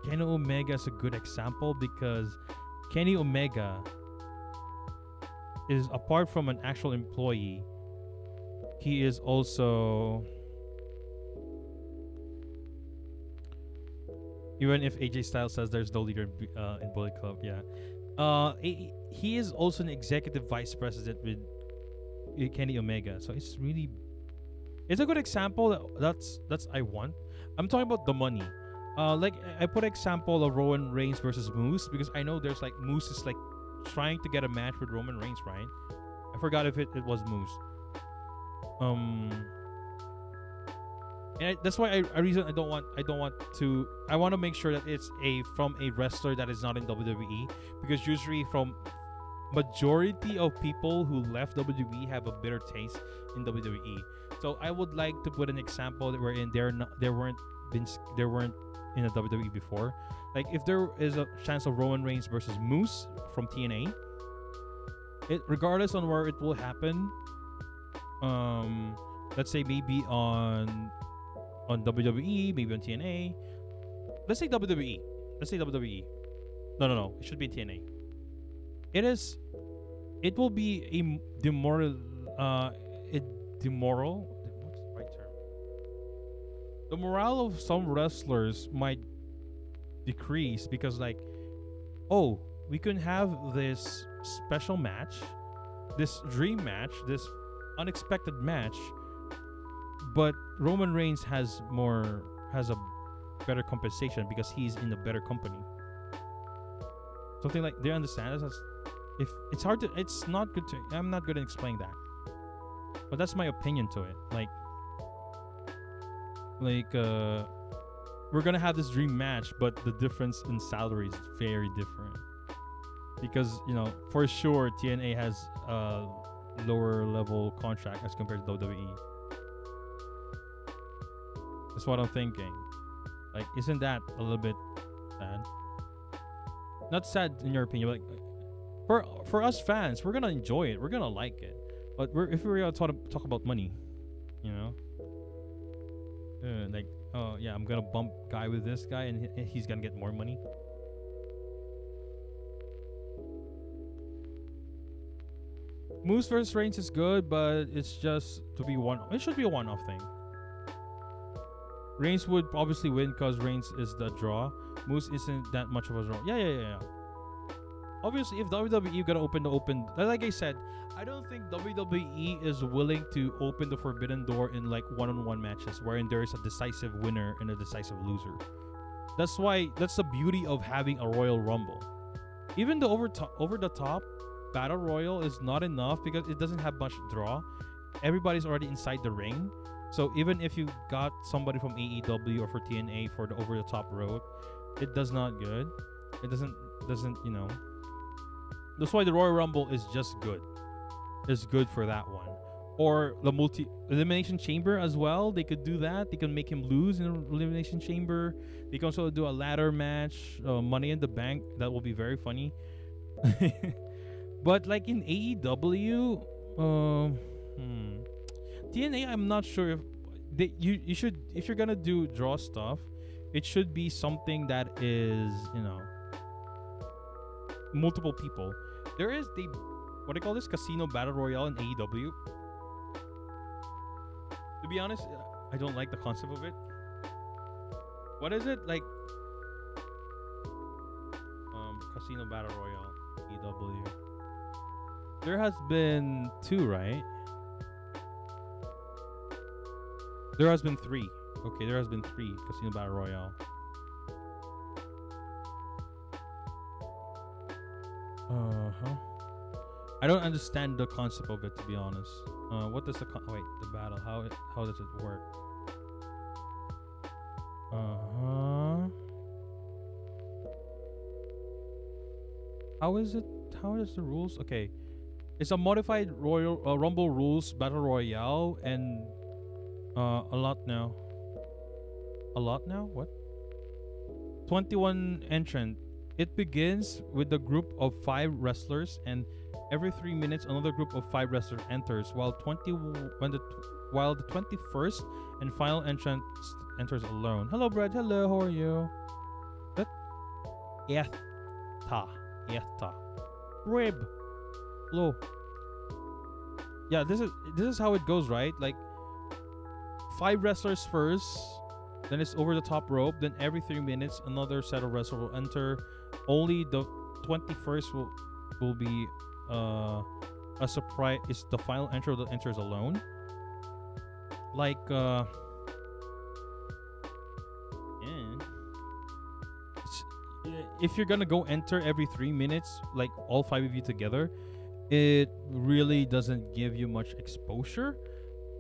Kenny Omega as a good example because Kenny Omega is, apart from an actual employee, he is also, even if AJ Styles says there's no leader in Bullet Club, he is also an executive vice president with Kenny Omega. So it's a good example. That's I want. I'm talking about the money. Like I put example of Roman Reigns versus Moose because I know there's like Moose is like trying to get a match with Roman Reigns, right? I forgot if it was Moose. And that's why I want to make sure that it's from a wrestler that is not in WWE, because usually from majority of people who left WWE have a bitter taste in WWE. So I would like to put an example that wherein they weren't in a WWE before. Like if there is a chance of Roman Reigns versus Moose from TNA, regardless on where it will happen, let's say maybe on WWE, maybe on TNA. Let's say WWE. No. It should be TNA. It will be a demoral. What's the right term? The morale of some wrestlers might decrease because, like, oh, we can have this special match, this dream match, this unexpected match, but Roman Reigns has a better compensation because he's in a better company. Something like, do you understand? If it's hard to, it's not good to. I'm not good at explaining that, but that's my opinion to it. We're gonna have this dream match, but the difference in salary is very different because for sure TNA has a lower level contract as compared to WWE. That's what I'm thinking. Like, isn't that a little bit sad? Not sad in your opinion, like for us fans, we're gonna enjoy it, we're gonna like it. But if we're gonna talk about money, oh yeah, I'm gonna bump guy with this guy, and he's gonna get more money. Moose versus Reigns is good, but it's just to be one. It should be a one-off thing. Reigns would obviously win because Reigns is the draw. Moose isn't that much of a draw. Yeah. Obviously, if WWE gonna open, like I said, I don't think WWE is willing to open the forbidden door in like one-on-one matches wherein there is a decisive winner and a decisive loser. That's the beauty of having a Royal Rumble. Even the over the top Battle Royal is not enough because it doesn't have much draw. Everybody's already inside the ring. So even if you got somebody from AEW or for TNA for the over the top road, it does not good. It doesn't That's why the Royal Rumble is just good. It's good for that one. Or the elimination chamber as well. They could do that. They can make him lose in an elimination chamber. They can also do a ladder match, Money in the Bank. That will be very funny. But like in AEW, TNA, I'm not sure if you should, if you're gonna do draw stuff, it should be something that is multiple people. There is the what do you call this, Casino Battle Royale in AEW. To be honest, I don't like the concept of it. What is it like? Casino Battle Royale AEW. There has been 2, right? There has been 3. Okay, there has been 3 Casino Battle Royale. I don't understand the concept of it, to be honest. What does the battle? How does it work? How is it? How is the rules? Okay, it's a modified Royal Rumble rules battle royale, and a lot now. What? 21 entrant. It begins with the group of 5 wrestlers, and every 3 minutes another group of 5 wrestlers enters, while the 21st and final entrant enters alone. Hello, Brad. Hello, how are you? That Ethta. Rib. Hello. Yeah, this is how it goes, right? Like 5 wrestlers first, then it's over the top rope, then every 3 minutes another set of wrestlers will enter. Only the 21st will be a surprise. It's the final entry that enters alone. Like if you're gonna go enter every 3 minutes, like all 5 of you together, it really doesn't give you much exposure.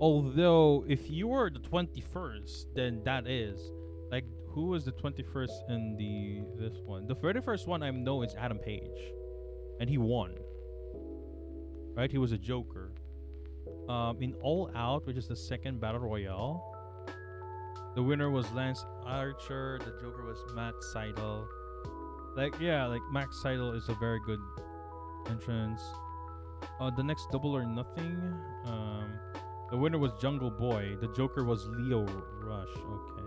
Although if you were the 21st, then that is like, who was the 21st in this one? The very first one I know is Adam Page, and he won. Right, he was a Joker. In All Out, which is the second battle royale, the winner was Lance Archer. The Joker was Matt Sydal. Like Matt Sydal is a very good entrance. The next Double or Nothing, the winner was Jungle Boy. The Joker was Leo Rush. Okay.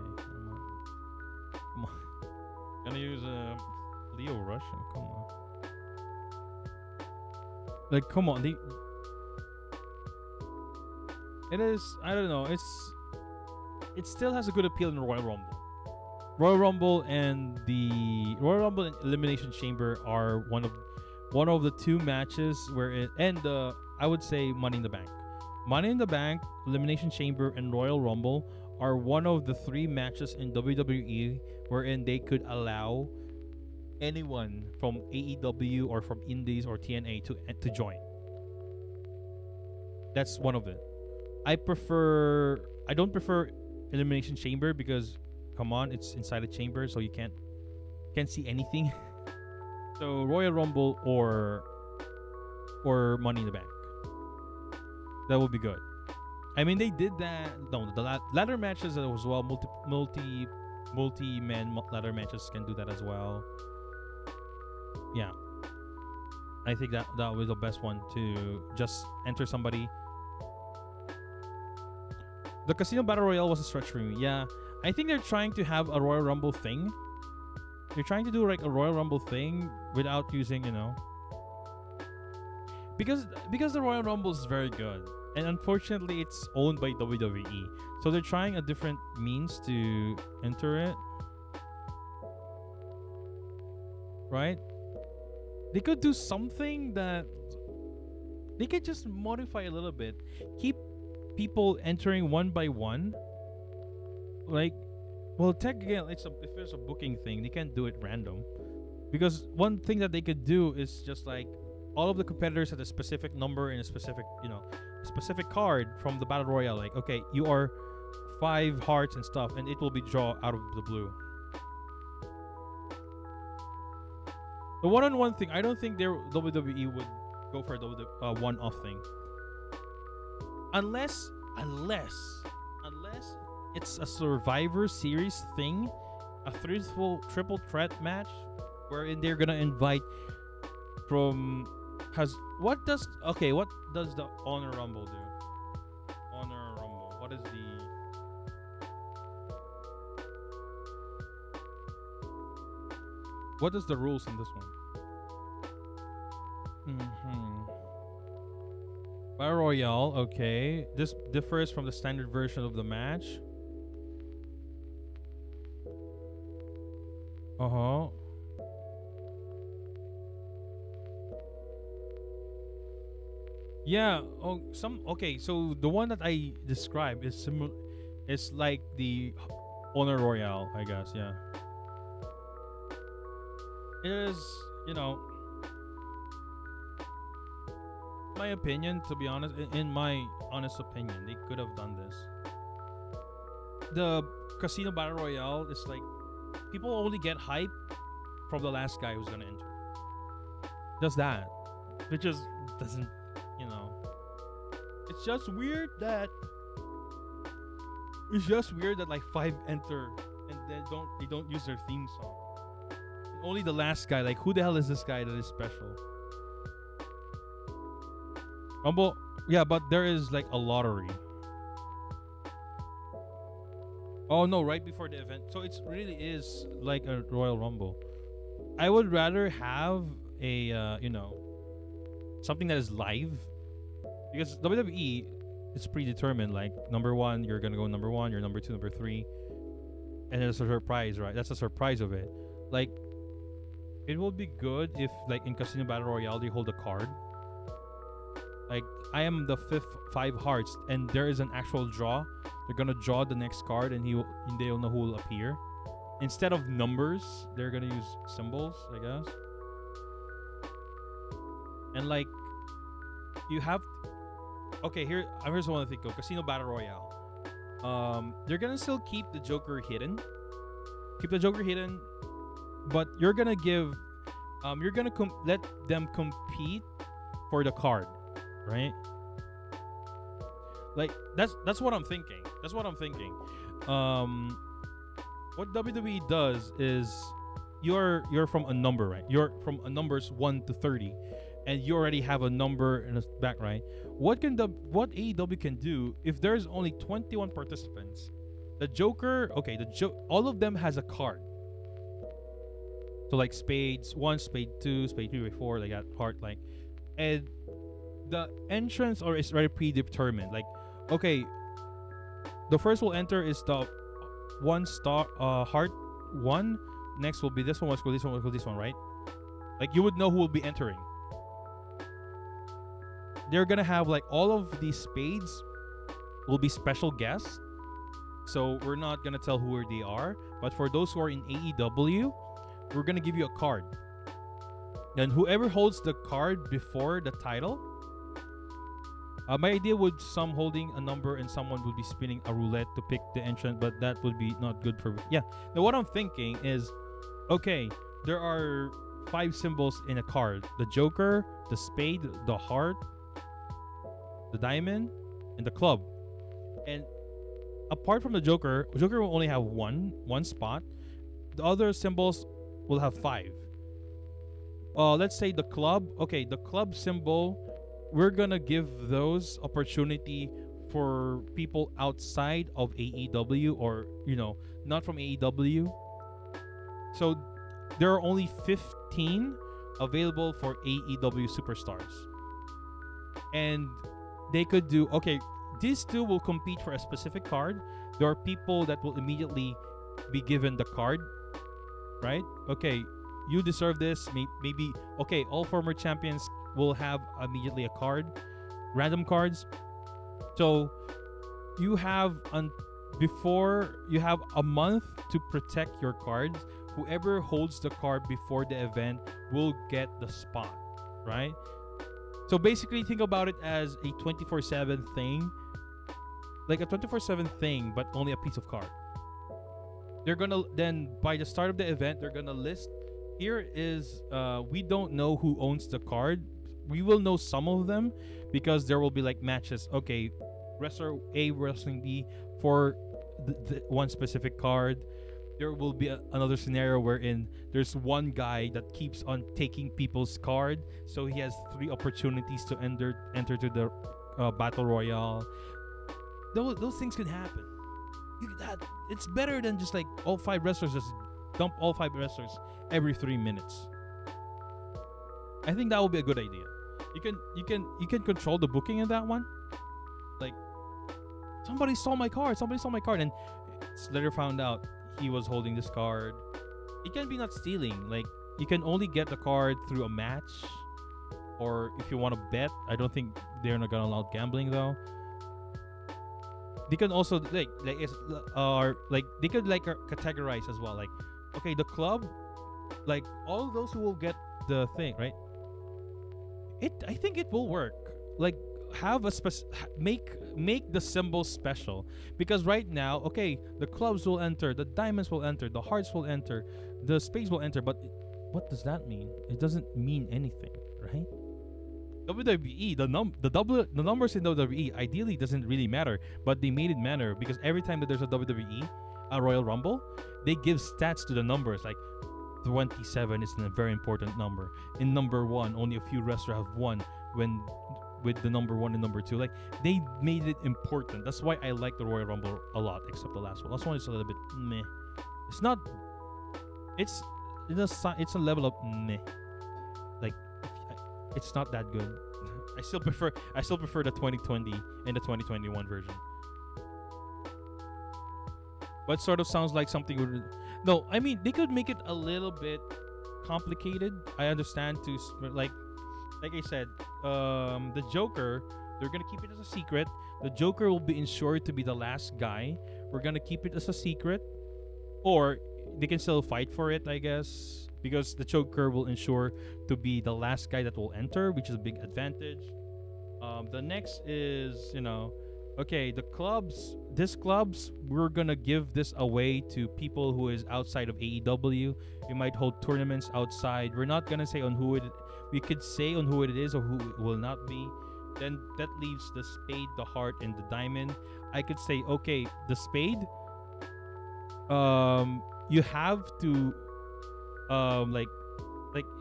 Come on. Gonna use Leo Rush? Oh, come on. Like, come on. It is, I don't know. It still has a good appeal in the Royal Rumble. Royal Rumble and Elimination Chamber are one of the 2 matches where I would say Money in the Bank. Money in the Bank, Elimination Chamber, and Royal Rumble are one of the three matches in WWE wherein they could allow anyone from AEW or from Indies or TNA to join. That's one of it. I don't prefer Elimination Chamber because come on, it's inside a chamber so you can't see anything. So Royal Rumble or Money in the Bank. That would be good. I mean, they did that. No, the ladder matches as well. Multi man ladder matches can do that as well. Yeah, I think that was the best one to just enter somebody. The Casino Battle Royale was a stretch for me. Yeah, I think they're trying to have a Royal Rumble thing. They're trying to do like a Royal Rumble thing without using, because the Royal Rumble is very good, and unfortunately it's owned by WWE. So they're trying a different means to enter it. Right? They could do something that they could just modify a little bit. Keep people entering one by one. Like, well, technically, if it's a booking thing, they can't do it random. Because one thing that they could do is just like all of the competitors at a specific number in a specific, specific card from the Battle Royale. Like, okay, you are 5 hearts and stuff, and it will be draw out of the blue. The one-on-one thing, I don't think WWE would go for the one-off thing, unless it's a Survivor Series thing, a triple threat match, wherein they're gonna invite from what does the Honor Rumble do? Honor Rumble. What is the rules in this one? Battle Royale, okay. This differs from the standard version of the match. Uh-huh. Yeah. Okay, so the one that I described is similar. It's like the Honor Royale, I guess. Yeah. It is, my opinion, to be honest, in my honest opinion, they could have done this. The Casino Battle Royale is like people only get hype from the last guy who's gonna enter. Just that. It just doesn't, It's just weird that like 5 enter and they don't use their theme song. Only the last guy, like who the hell is this guy that is special? Rumble, yeah, but there is like a lottery. Oh no, right before the event. So it really is like a Royal Rumble. I would rather have a something that is live, because WWE is predetermined. Like number 1, you're gonna go number 1. You're number 2, number 3, and there's a surprise, right? That's a surprise of it. Like, it would be good if, like in Casino Battle Royale, they hold a card. Like, I am the 5 hearts, and there is an actual draw. They're gonna draw the next card, and they'll know who will appear. Instead of numbers, they're gonna use symbols, I guess. And like, you have. Okay, here's one thing. Casino Battle Royale. They're gonna still keep the Joker hidden. But you're gonna give, let them compete for the card, right? Like that's what I'm thinking. What WWE does is you're from a number, right? You're from a numbers 1 to 30, and you already have a number in the back, right? What AEW can do if there's only 21 participants? The Joker, okay, all of them has a card. So like spades 1, spade 2, spade 3, 4, they got heart, like, and the entrance is already predetermined. Like, okay, the first will enter is the 1 star heart 1. Next will be this one. Let's go this one. Let's go this one, right? Like, you would know who will be entering. they're gonna have like all of these spades will be special guests. So we're not gonna tell who they are. But for those who are in AEW, we're gonna give you a card. And whoever holds the card before the title, my idea would some holding a number and someone would be spinning a roulette to pick the entrant, but that would be not good for. Yeah. Now what I'm thinking is, okay, there are 5 symbols in a card: the Joker, the Spade, the Heart, the Diamond, and the Club. And apart from the Joker will only have one spot. The other symbols will have 5. Let's say the Club. Okay, the Club symbol, we're gonna give those opportunity for people outside of AEW, or not from AEW. So there are only 15 available for AEW superstars, and they could do, okay, these two will compete for a specific card. There are people that will immediately be given the card, right? Okay, you deserve this. Maybe, okay, all former champions will have immediately a card, random cards. So you have before you have a month to protect your cards. Whoever holds the card before the event will get the spot, right? So basically, think about it as a 24/7 thing, like a 24/7 thing, but only a piece of card. They're gonna then, by the start of the event, they're gonna list. Here is we don't know who owns the card. We will know some of them because there will be like matches. Okay, wrestler A, wrestling B for the one specific card. There will be another scenario wherein there's one guy that keeps on taking people's card, so he has 3 opportunities to enter to the battle royale. Those things can happen. It's better than just like all 5 wrestlers just dump all 5 wrestlers every 3 minutes. I think that would be a good idea. You can control the booking in that one. Like, somebody stole my card, and it's later found out he was holding this card. It can be not stealing. Like, you can only get the card through a match, or if you want to bet. I don't think they're not gonna allow gambling though. They can also they could categorize as well. Like, okay, the club, like all those who will get the thing, right? I think it will work. Like, have a make the symbols special, because right now, okay, the clubs will enter, the diamonds will enter, the hearts will enter, the spades will enter, but what does that mean? It doesn't mean anything, right? WWE, the numbers in WWE ideally doesn't really matter, but they made it matter because every time that there's a WWE, a Royal Rumble, they give stats to the numbers. Like 27 is a very important number. In number 1, only a few wrestlers have won with the number 1 and number 2. Like, they made it important. That's why I like the Royal Rumble a lot, except the last one. Last one is a little bit meh. It's not. It's a level of meh. Like, it's not that good. I still prefer the 2020 and the 2021 version. But sort of sounds like something would. No, I mean, they could make it a little bit complicated. I understand like I said, the Joker, they're gonna keep it as a secret. The Joker will be ensured to be the last guy. We're gonna keep it as a secret, or they can still fight for it, I guess, because the Joker will ensure to be the last guy that will enter, which is a big advantage. The next is, okay, these clubs, we're gonna give this away to people who is outside of AEW. We might hold tournaments outside. We're not gonna say on who it. We could say on who it is or who it will not be. Then that leaves the spade, the heart, and the diamond. I could say, okay, the spade. You have to,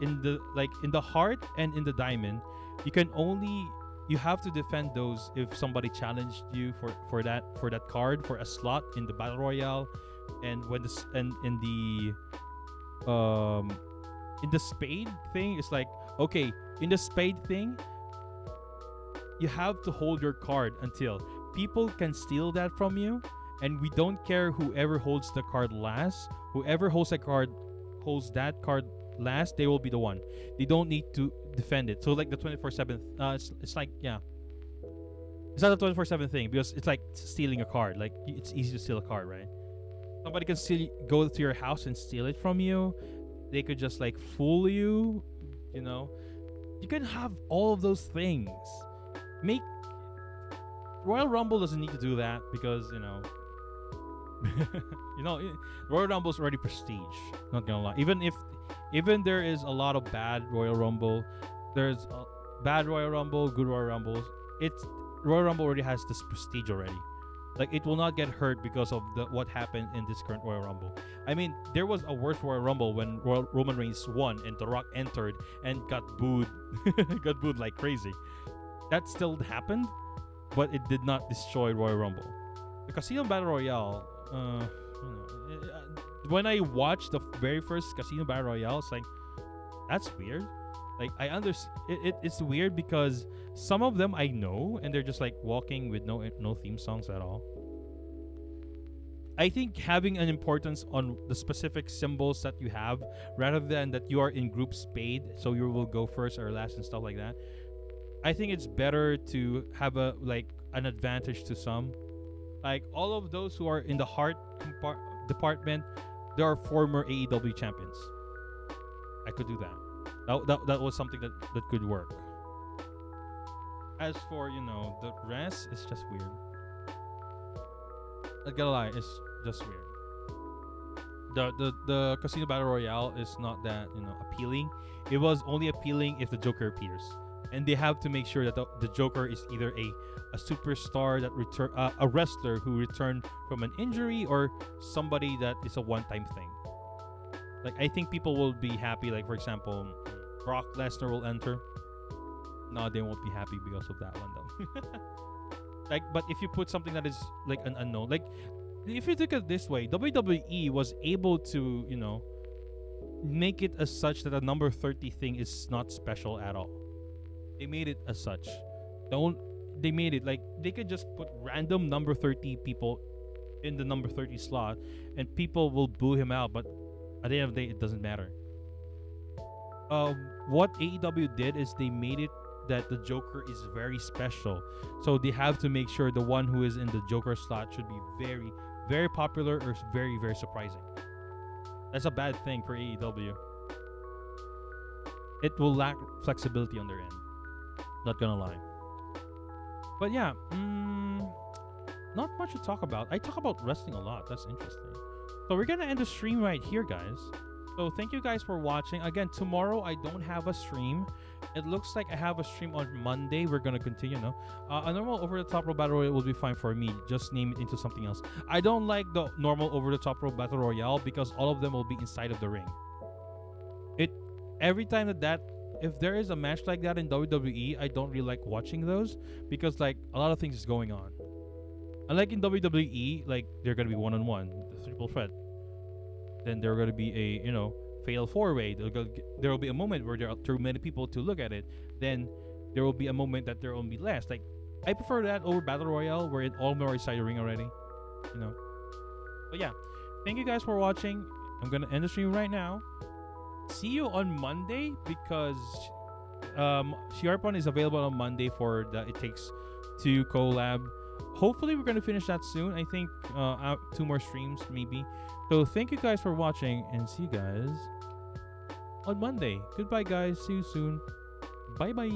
in the heart and in the diamond, you have to defend those if somebody challenged you for that card for a slot in the battle royale, and in the spade thing, it's like, okay, in the spade thing, you have to hold your card until people can steal that from you, and we don't care whoever holds the card last. Whoever holds that card last, they will be the one. They don't need to defend it. So like the 24/7, it's like, yeah, it's not a 24/7 thing because it's like stealing a card. Like it's easy to steal a card, right? Somebody can still go to your house and steal it from you. They could just like fool you, you know. You can have all of those things. Make Royal Rumble doesn't need to do that because you know, Royal Rumble's already prestige. Not gonna lie. Even there is a lot of bad Royal Rumble, there's a bad Royal Rumble, good Royal Rumbles. It's Royal Rumble already has this prestige already. Like it will not get hurt because of what happened in this current Royal Rumble. I mean, there was a worse Royal Rumble when Roman Reigns won and The Rock entered and got booed, got booed like crazy. That still happened, but it did not destroy Royal Rumble. The Casino Battle Royale, when I watched the very first Casino Battle Royale, it's like, that's weird. Like I understand, it's weird because some of them I know, and they're just like walking with no theme songs at all. I think having an importance on the specific symbols that you have, rather than that you are in group spade, so you will go first or last and stuff like that. I think it's better to have an advantage to some. Like all of those who are in the heart department, they are former AEW champions. I could do that. That was something that could work. As for the rest, it's just weird. Not gonna lie, it's just weird. The Casino Battle Royale is not that appealing. It was only appealing if the Joker appears, and they have to make sure that the Joker is either a superstar that a wrestler who returned from an injury, or somebody that is a one-time thing. Like I think people will be happy. Like for example, Brock Lesnar will enter. No, they won't be happy because of that one though. Like, but if you put something that is like an unknown, like if you look at it this way, WWE was able to make it as such that a number 30 thing is not special at all. They made it as such. They made it like they could just put random number 30 people in the number 30 slot, and people will boo him out. But at the end of the day, it doesn't matter. What AEW did is they made it that the Joker is very special. So they have to make sure the one who is in the Joker slot should be very, very popular or very, very surprising. That's a bad thing for AEW. It will lack flexibility on their end. Not gonna lie. But yeah, not much to talk about. I talk about wrestling a lot. That's interesting. So we're gonna end the stream right here, guys. So thank you guys for watching. Again, tomorrow I don't have a stream. It looks like I have a stream on Monday. We're gonna continue now. A normal over-the-top Royal Battle Royale will be fine for me. Just name it into something else. I don't like the normal over-the-top Royal Battle Royale because all of them will be inside of the ring. Every time if there is a match like that in WWE, I don't really like watching those because like a lot of things is going on. Unlike in WWE, like they're gonna be one-on-one, the triple threat. Then there are going to be a fatal four-way. There will be a moment where there are too many people to look at it. Then there will be a moment that there will be less. Like I prefer that over Battle Royale where it all more inside the ring already. But yeah, thank you guys for watching. I'm gonna end the stream right now. See you on Monday because Sharpon is available on Monday for the It Takes Two collab. Hopefully we're gonna finish that soon. I think 2 more streams maybe. So thank you guys for watching and see you guys on Monday. Goodbye guys. See you soon. Bye bye.